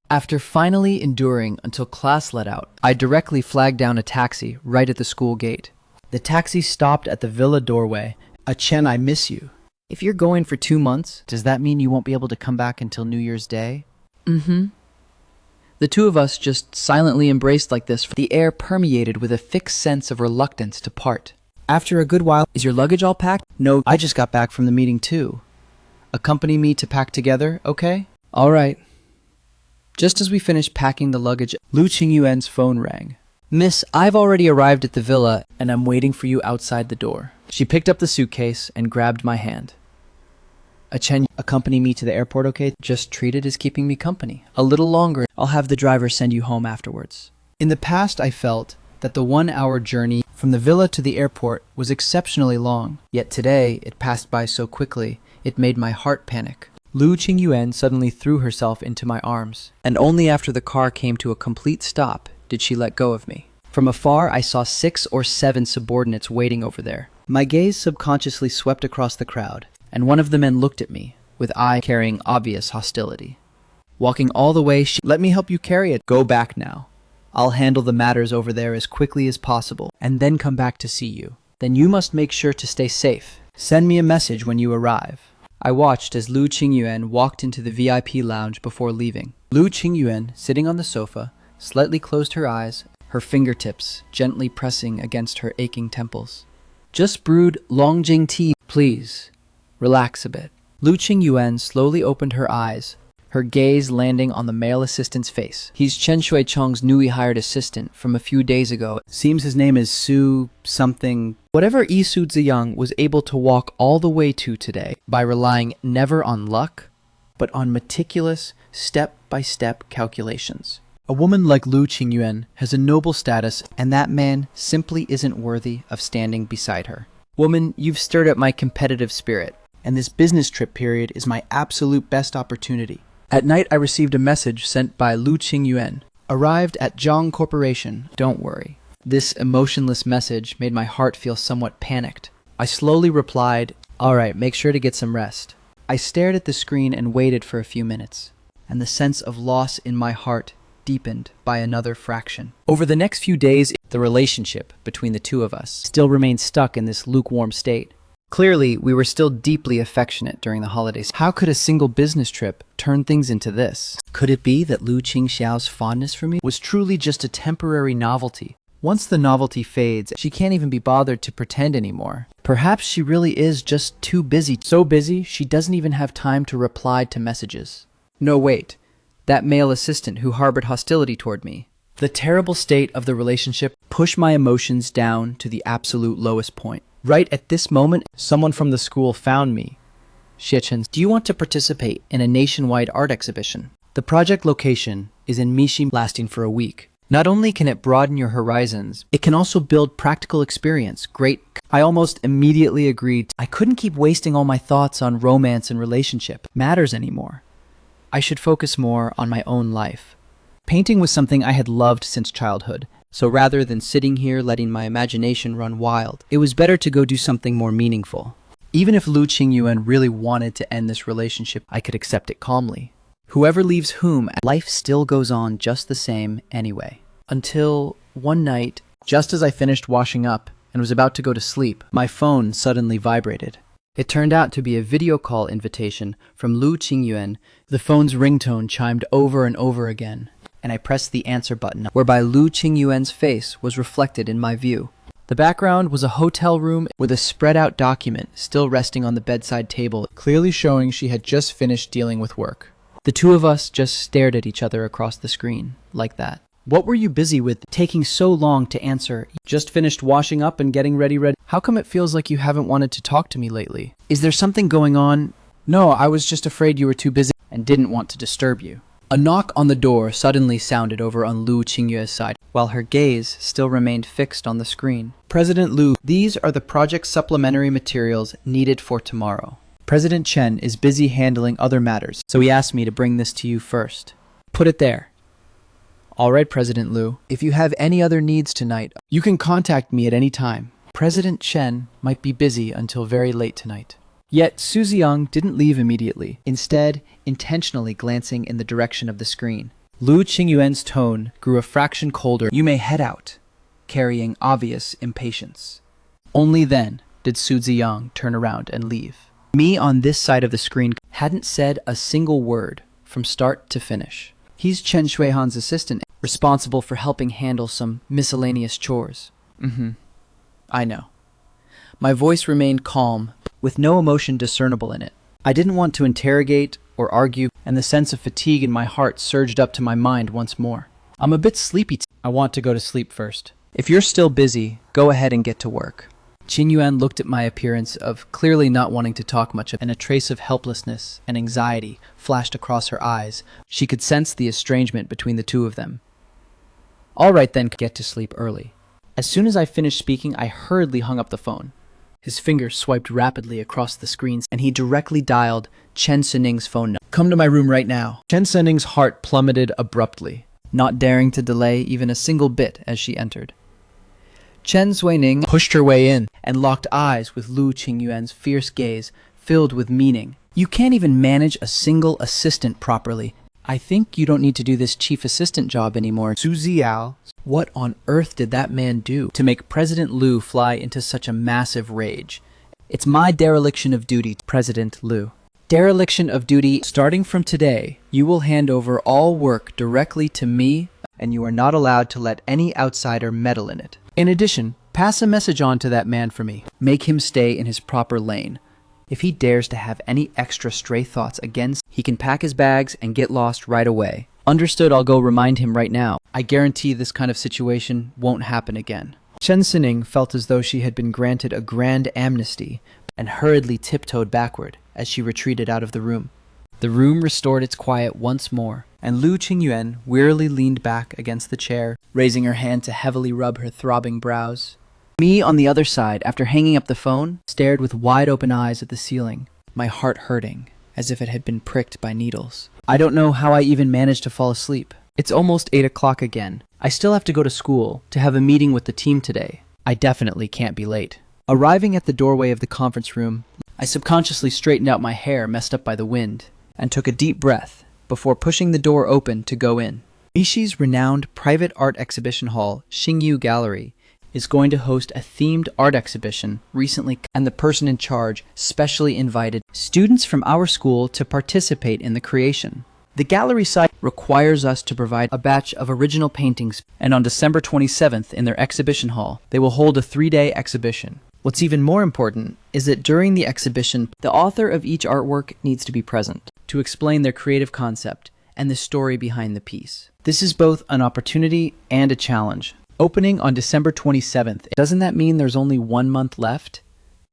After finally enduring until class let out, I directly flagged down a taxi right at the school gate. The taxi stopped at the villa doorway. Chen, I miss you. If you're going for 2 months, does that mean you won't be able to come back until New Year's Day? The two of us just silently embraced like this. The air permeated with a fixed sense of reluctance to part. After a good while, is your luggage all packed? No, I just got back from the meeting too. Accompany me to pack together, okay? All right. Just as we finished packing the luggage, Lu Qingyuan's phone rang. Miss, I've already arrived at the villa and I'm waiting for you outside the door. She picked up the suitcase and grabbed my hand. Chen, accompany me to the airport, okay? Just treat it as keeping me company. A little longer, I'll have the driver send you home afterwards. In the past, I felt that the 1-hour journey from the villa to the airport was exceptionally long. Yet today, it passed by so quickly, it made my heart panic. Lu Qingyuan suddenly threw herself into my arms, and only after the car came to a complete stop did she let go of me. From afar, I saw 6 or 7 subordinates waiting over there. My gaze subconsciously swept across the crowd, and one of the men looked at me, with eye carrying obvious hostility. Walking all the way, let me help you carry it. Go back now. I'll handle the matters over there as quickly as possible, and then come back to see you. Then you must make sure to stay safe. Send me a message when you arrive. I watched as Lu Qingyuan walked into the VIP lounge before leaving. Lu Qingyuan, sitting on the sofa, slightly closed her eyes, her fingertips gently pressing against her aching temples. Just brewed Longjing tea, please. Relax a bit. Lu Qingyuan slowly opened her eyes, her gaze landing on the male assistant's face. He's Chen Shui-chung's newly hired assistant from a few days ago. Seems his name is Su something. Whatever Yi Su-ziyang was able to walk all the way to today by relying never on luck, but on meticulous, step-by-step calculations. A woman like Lu Qingyuan has a noble status, And that man simply isn't worthy of standing beside her. Woman, you've stirred up my competitive spirit. and this business trip period is my absolute best opportunity. At night, I received a message sent by Lu Qingyuan. Arrived at Zhang Corporation. Don't worry. This emotionless message made my heart feel somewhat panicked. I slowly replied, "All right, make sure to get some rest." I stared at the screen and waited for a few minutes, and the sense of loss in my heart deepened by another fraction. Over the next few days, the relationship between the two of us still remained stuck in this lukewarm state. Clearly, we were still deeply affectionate during the holidays. How could a single business trip turn things into this? Could it be that Lu Qingxiao's fondness for me was truly just a temporary novelty? Once the novelty fades, she can't even be bothered to pretend anymore. Perhaps she really is just too busy. So busy, she doesn't even have time to reply to messages. No, wait. That male assistant who harbored hostility toward me. The terrible state of the relationship pushed my emotions down to the absolute lowest point. Right at this moment, someone from the school found me. Xiechen, do you want to participate in a nationwide art exhibition? The project location is in Mixi, lasting for a week. Not only can it broaden your horizons, it can also build practical experience. Great. I almost immediately agreed. I couldn't keep wasting all my thoughts on romance and relationship matters anymore. I should focus more on my own life. Painting was something I had loved since childhood, so rather than sitting here letting my imagination run wild, it was better to go do something more meaningful. Even if Lu Qingyuan really wanted to end this relationship, I could accept it calmly. Whoever leaves whom, life still goes on just the same anyway. Until one night, just as I finished washing up and was about to go to sleep, my phone suddenly vibrated. It turned out to be a video call invitation from Lu Qingyuan. The phone's ringtone chimed over and over again, and I pressed the answer button, whereby Lu Qingyuan's face was reflected in my view. The background was a hotel room with a spread-out document still resting on the bedside table, clearly showing she had just finished dealing with work. The two of us just stared at each other across the screen, like that. What were you busy with, taking so long to answer? Just finished washing up and getting ready. How come it feels like you haven't wanted to talk to me lately? Is there something going on? No, I was just afraid you were too busy and didn't want to disturb you. A knock on the door suddenly sounded over on Lu Qingyue's side, while her gaze still remained fixed on the screen. President Lu, these are the project supplementary materials needed for tomorrow. President Chen is busy handling other matters, so he asked me to bring this to you first. Put it there. All right, President Lu. If you have any other needs tonight, you can contact me at any time. President Chen might be busy until very late tonight. Yet Su Ziyang didn't leave immediately, instead intentionally glancing in the direction of the screen. Lu Qingyuan's tone grew a fraction colder. You may head out, carrying obvious impatience. Only then did Su Ziyang turn around and leave. Me on this side of the screen hadn't said a single word from start to finish. He's Chen Shuihan's assistant, responsible for helping handle some miscellaneous chores. I know. My voice remained calm, with no emotion discernible in it. I didn't want to interrogate or argue, and the sense of fatigue in my heart surged up to my mind once more. I'm a bit sleepy. I want to go to sleep first. If you're still busy, go ahead and get to work. Qingyuan looked at my appearance of clearly not wanting to talk much, and a trace of helplessness and anxiety flashed across her eyes. She could sense the estrangement between the two of them. All right then, get to sleep early. As soon as I finished speaking, I hurriedly hung up the phone. His fingers swiped rapidly across the screens, and he directly dialed Chen Sening's phone number. Come to my room right now. Chen Sening's heart plummeted abruptly, not daring to delay even a single bit as she entered. Chen Suining pushed her way in and locked eyes with Lu Qingyuan's fierce gaze filled with meaning. You can't even manage a single assistant properly. I think you don't need to do this chief assistant job anymore. Su Ziao. What on earth did that man do to make President Lu fly into such a massive rage? It's my dereliction of duty, President Lu. Dereliction of duty. Starting from today, you will hand over all work directly to me, and you are not allowed to let any outsider meddle in it. In addition, pass a message on to that man for me. Make him stay in his proper lane. If he dares to have any extra stray thoughts again, he can pack his bags and get lost right away. Understood, I'll go remind him right now. I guarantee this kind of situation won't happen again. Chen Sining felt as though she had been granted a grand amnesty and hurriedly tiptoed backward as she retreated out of the room. The room restored its quiet once more, and Lu Qingyuan wearily leaned back against the chair, raising her hand to heavily rub her throbbing brows. Me, on the other side, after hanging up the phone, stared with wide-open eyes at the ceiling, my heart hurting, as if it had been pricked by needles. I don't know how I even managed to fall asleep. It's almost 8 o'clock again. I still have to go to school to have a meeting with the team today. I definitely can't be late. Arriving at the doorway of the conference room, I subconsciously straightened out my hair messed up by the wind and took a deep breath before pushing the door open to go in. Mishi's renowned private art exhibition hall, Xingyu Gallery, is going to host a themed art exhibition recently, and the person in charge specially invited students from our school to participate in the creation. The gallery site requires us to provide a batch of original paintings, and on December 27th in their exhibition hall, they will hold a 3-day exhibition. What's even more important is that during the exhibition, the author of each artwork needs to be present to explain their creative concept and the story behind the piece. This is both an opportunity and a challenge. Opening on December 27th, doesn't that mean there's only 1 month left?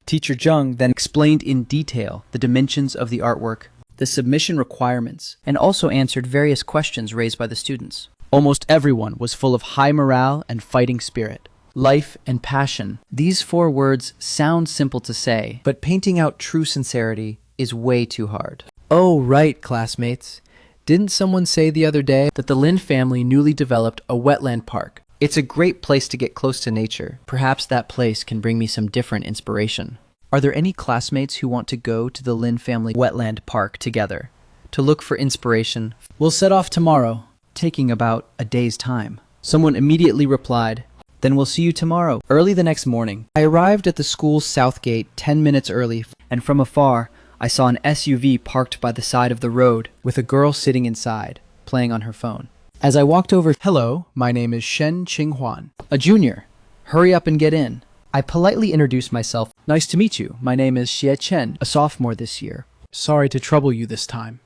Teacher Zheng then explained in detail the dimensions of the artwork, the submission requirements, and also answered various questions raised by the students. Almost everyone was full of high morale and fighting spirit. Life and passion. These 4 words sound simple to say, but painting out true sincerity is way too hard. Oh, right, classmates. Didn't someone say the other day that the Lin family newly developed a wetland park? It's a great place to get close to nature. Perhaps that place can bring me some different inspiration. Are there any classmates who want to go to the Lin family wetland park together to look for inspiration? We'll set off tomorrow, taking about a day's time. Someone immediately replied, then we'll see you tomorrow. Early the next morning, I arrived at the school's south gate 10 minutes early, and from afar, I saw an SUV parked by the side of the road with a girl sitting inside, playing on her phone. As I walked over, hello, my name is Shen Qinghuan, a junior. Hurry up and get in. I politely introduced myself. Nice to meet you. My name is Xie Chen, a sophomore this year. Sorry to trouble you this time.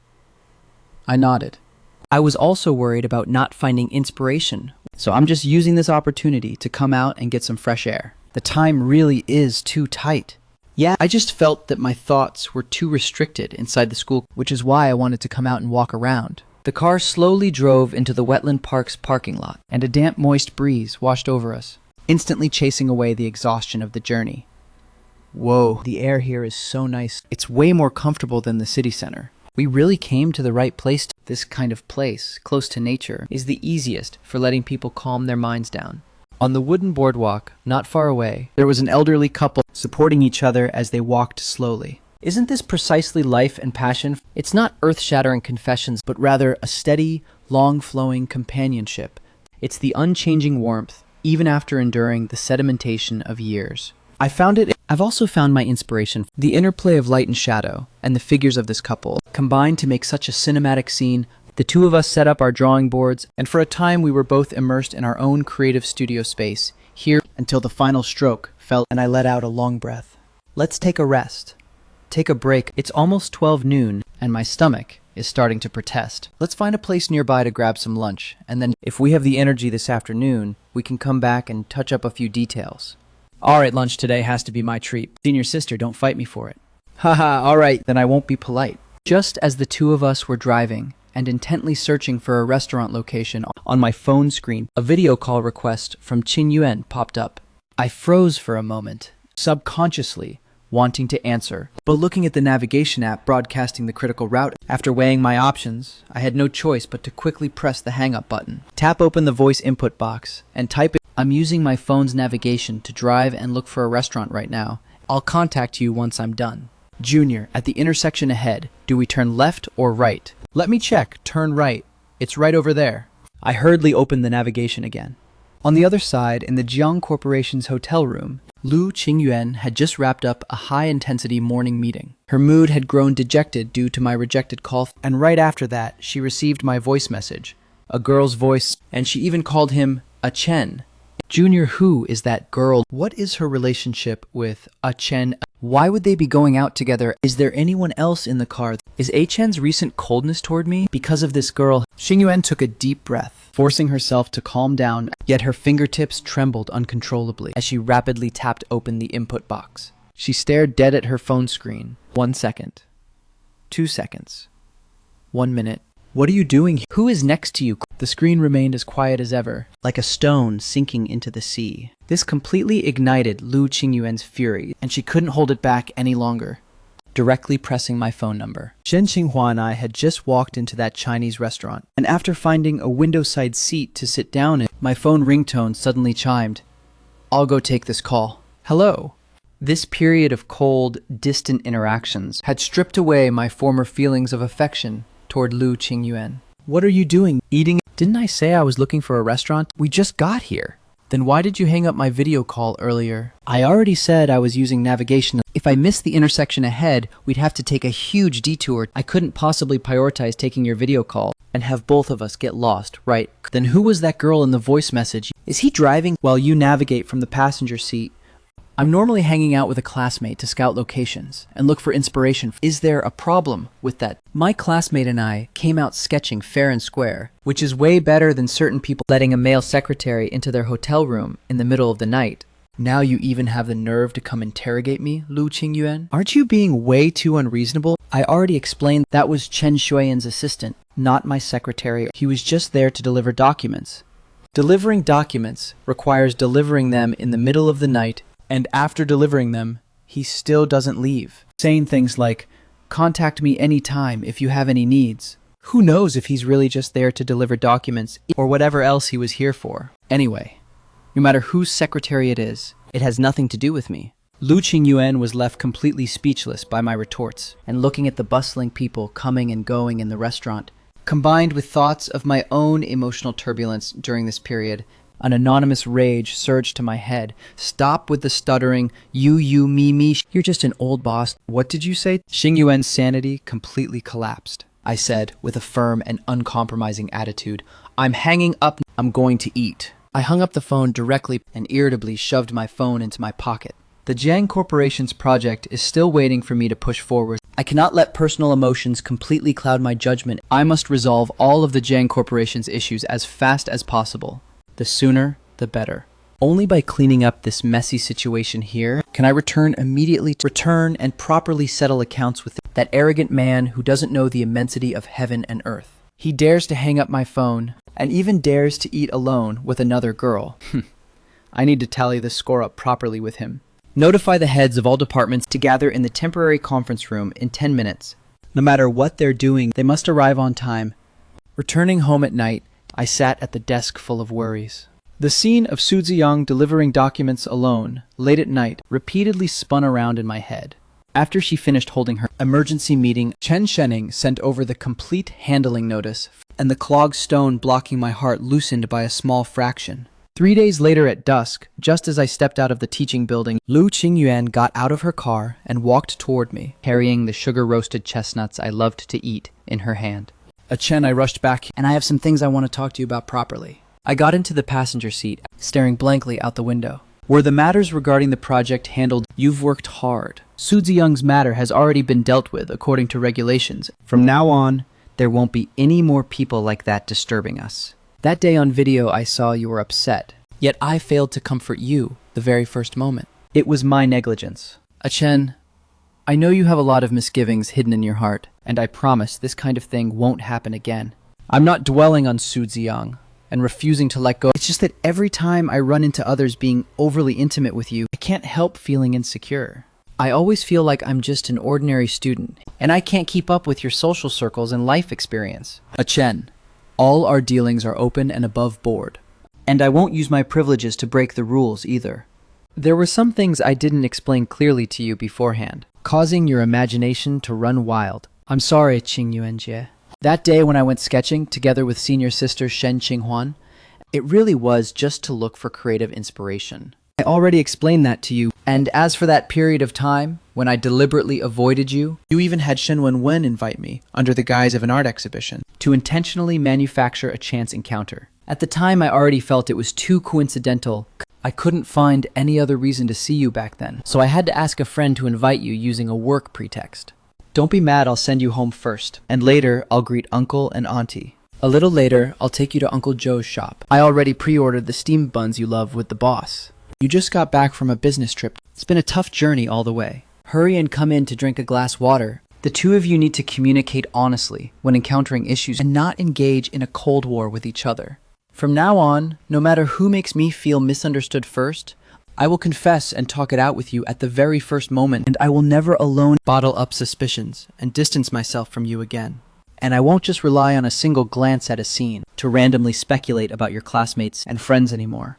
I nodded. I was also worried about not finding inspiration, so I'm just using this opportunity to come out and get some fresh air. The time really is too tight. Yeah, I just felt that my thoughts were too restricted inside the school, which is why I wanted to come out and walk around. The car slowly drove into the wetland park's parking lot, and a damp, moist breeze washed over us, instantly chasing away the exhaustion of the journey. Whoa, the air here is so nice. It's way more comfortable than the city center. We really came to the right place. This kind of place, close to nature, is the easiest for letting people calm their minds down. On the wooden boardwalk, not far away, there was an elderly couple supporting each other as they walked slowly. Isn't this precisely life and passion? It's not earth-shattering confessions, but rather a steady, long-flowing companionship. It's the unchanging warmth, even after enduring the sedimentation of years. I've also found my inspiration. The interplay of light and shadow, and the figures of this couple, combined to make such a cinematic scene. The two of us set up our drawing boards, and for a time we were both immersed in our own creative studio space, here until the final stroke fell and I let out a long breath. Let's take a rest. Take a break. It's almost 12 noon, and my stomach is starting to protest. Let's find a place nearby to grab some lunch, and then if we have the energy this afternoon, we can come back and touch up a few details. Alright, lunch today has to be my treat. Senior sister, don't fight me for it. Haha, alright, then I won't be polite. Just as the two of us were driving and intently searching for a restaurant location on my phone screen, a video call request from Qin Yuan popped up. I froze for a moment, subconsciously wanting to answer, but looking at the navigation app broadcasting the critical route. After weighing my options, I had no choice but to quickly press the hang up button, tap open the voice input box, and type it. I'm using my phone's navigation to drive and look for a restaurant right now. I'll contact you once I'm done. Junior, at the intersection ahead, do we turn left or right? Let me check. Turn right. It's right over there. I hurriedly opened the navigation again. On the other side, in the Jiang Corporation's hotel room, Lu Qingyuan had just wrapped up a high-intensity morning meeting. Her mood had grown dejected due to my rejected call, and right after that, she received my voice message, a girl's voice, and she even called him a Chen. Junior, who is that girl? What is her relationship with a Chen? Why would they be going out together? Is there anyone else in the car? Is A-chan's recent coldness toward me because of this girl? Xing Yuan took a deep breath, forcing herself to calm down, yet her fingertips trembled uncontrollably as she rapidly tapped open the input box. She stared dead at her phone screen. 1 second. 2 seconds. 1 minute. What are you doing here? Who is next to you? The screen remained as quiet as ever, like a stone sinking into the sea. This completely ignited Lu Qingyuan's fury, and she couldn't hold it back any longer. Directly pressing my phone number. Shen Qinghua and I had just walked into that Chinese restaurant, and after finding a window-side seat to sit down in, my phone ringtone suddenly chimed. I'll go take this call. Hello. This period of cold, distant interactions had stripped away my former feelings of affection toward Lu Qingyuan. What are you doing? Eating? Didn't I say I was looking for a restaurant? We just got here. Then why did you hang up my video call earlier? I already said I was using navigation. If I missed the intersection ahead, we'd have to take a huge detour. I couldn't possibly prioritize taking your video call and have both of us get lost, right? Then who was that girl in the voice message? Is he driving while you navigate from the passenger seat? I'm normally hanging out with a classmate to scout locations and look for inspiration. Is there a problem with that? My classmate and I came out sketching fair and square, which is way better than certain people letting a male secretary into their hotel room in the middle of the night. Now you even have the nerve to come interrogate me, Lu Qingyuan? Aren't you being way too unreasonable? I already explained that was Chen Shuiyan's assistant, not my secretary. He was just there to deliver documents. Delivering documents requires delivering them in the middle of the night, and after delivering them, he still doesn't leave. Saying things like, contact me anytime if you have any needs. Who knows if he's really just there to deliver documents or whatever else he was here for. Anyway, no matter whose secretary it is, it has nothing to do with me. Lu Qingyuan was left completely speechless by my retorts and looking at the bustling people coming and going in the restaurant, combined with thoughts of my own emotional turbulence during this period. An anonymous rage surged to my head. Stop with the stuttering, you, me. You're just an old boss. What did you say? Xing Yuan's sanity completely collapsed. I said, with a firm and uncompromising attitude, I'm hanging up. I'm going to eat. I hung up the phone directly and irritably shoved my phone into my pocket. The Jiang Corporation's project is still waiting for me to push forward. I cannot let personal emotions completely cloud my judgment. I must resolve all of the Jiang Corporation's issues as fast as possible. The sooner, the better. Only by cleaning up this messy situation here can I return and properly settle accounts with that arrogant man who doesn't know the immensity of heaven and earth. He dares to hang up my phone and even dares to eat alone with another girl. I need to tally this score up properly with him. Notify the heads of all departments to gather in the temporary conference room in 10 minutes. No matter what they're doing, they must arrive on time. Returning home at night, I sat at the desk full of worries. The scene of Su Ziyang delivering documents alone, late at night, repeatedly spun around in my head. After she finished holding her emergency meeting, Chen Shening sent over the complete handling notice, and the clogged stone blocking my heart loosened by a small fraction. 3 days later at dusk, just as I stepped out of the teaching building, Lu Qingyuan got out of her car and walked toward me, carrying the sugar-roasted chestnuts I loved to eat in her hand. Chen, I rushed back, and I have some things I want to talk to you about properly. I got into the passenger seat, staring blankly out the window. Were the matters regarding the project handled? You've worked hard. Su Ziyang's matter has already been dealt with according to regulations. From now on, there won't be any more people like that disturbing us. That day on video I saw you were upset, yet I failed to comfort you the very first moment. It was my negligence. Chen, I know you have a lot of misgivings hidden in your heart, and I promise this kind of thing won't happen again. I'm not dwelling on Su Ziyang and refusing to let go. It's just that every time I run into others being overly intimate with you, I can't help feeling insecure. I always feel like I'm just an ordinary student, and I can't keep up with your social circles and life experience. Chen, all our dealings are open and above board, and I won't use my privileges to break the rules either. There were some things I didn't explain clearly to you beforehand, causing your imagination to run wild. I'm sorry, Qing Yuanjie. That day when I went sketching together with senior sister Shen Qinghuan, it really was just to look for creative inspiration. I already explained that to you, and as for that period of time when I deliberately avoided you, you even had Shen Wenwen invite me, under the guise of an art exhibition, to intentionally manufacture a chance encounter. At the time, I already felt it was too coincidental. I couldn't find any other reason to see you back then, so I had to ask a friend to invite you using a work pretext. Don't be mad, I'll send you home first, and later I'll greet Uncle and Auntie. A little later, I'll take you to Uncle Joe's shop. I already pre-ordered the steamed buns you love with the boss. You just got back from a business trip. It's been a tough journey all the way. Hurry and come in to drink a glass water. The two of you need to communicate honestly when encountering issues and not engage in a cold war with each other. From now on, no matter who makes me feel misunderstood first, I will confess and talk it out with you at the very first moment, and I will never alone bottle up suspicions and distance myself from you again. And I won't just rely on a single glance at a scene to randomly speculate about your classmates and friends anymore.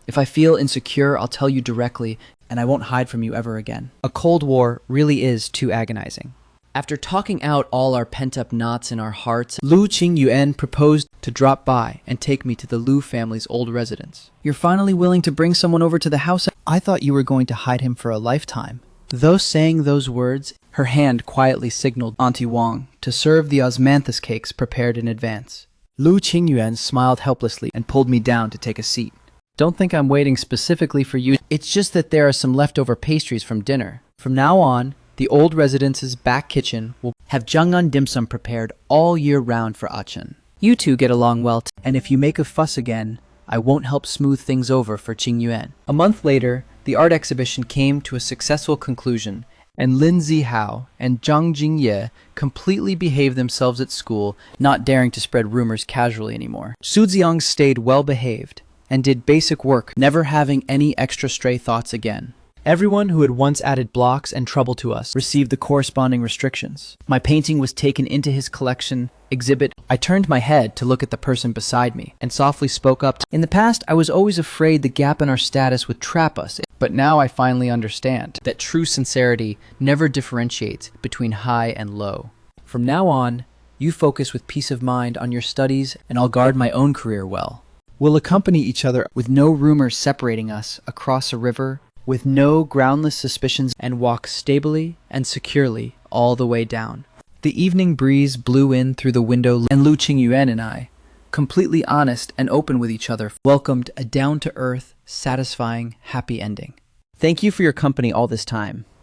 If I feel insecure, I'll tell you directly, and I won't hide from you ever again. A cold war really is too agonizing. After talking out all our pent-up knots in our hearts, Lu Qingyuan proposed to drop by and take me to the Lu family's old residence. You're finally willing to bring someone over to the house? I thought you were going to hide him for a lifetime. Though saying those words, her hand quietly signaled Auntie Wang to serve the osmanthus cakes prepared in advance. Lu Qingyuan smiled helplessly and pulled me down to take a seat. Don't think I'm waiting specifically for you. It's just that there are some leftover pastries from dinner. From now on, the old residence's back kitchen will have Zhang'an dim sum prepared all year round for Achin. You two get along well, and if you make a fuss again, I won't help smooth things over for Qingyuan. A month later, the art exhibition came to a successful conclusion, and Lin Zihao and Zhang Jingye completely behaved themselves at school, not daring to spread rumors casually anymore. Su Ziang stayed well behaved and did basic work, never having any extra stray thoughts again. Everyone who had once added blocks and trouble to us received the corresponding restrictions. My painting was taken into his collection exhibit. I turned my head to look at the person beside me and softly spoke up. In the past, I was always afraid the gap in our status would trap us, but now I finally understand that true sincerity never differentiates between high and low. From now on, you focus with peace of mind on your studies, and I'll guard my own career well. We'll accompany each other with no rumors separating us across a river, with no groundless suspicions, and walk stably and securely all the way down. The evening breeze blew in through the window, and Lu Qingyuan and I, completely honest and open with each other, welcomed a down-to-earth, satisfying, happy ending. Thank you for your company all this time.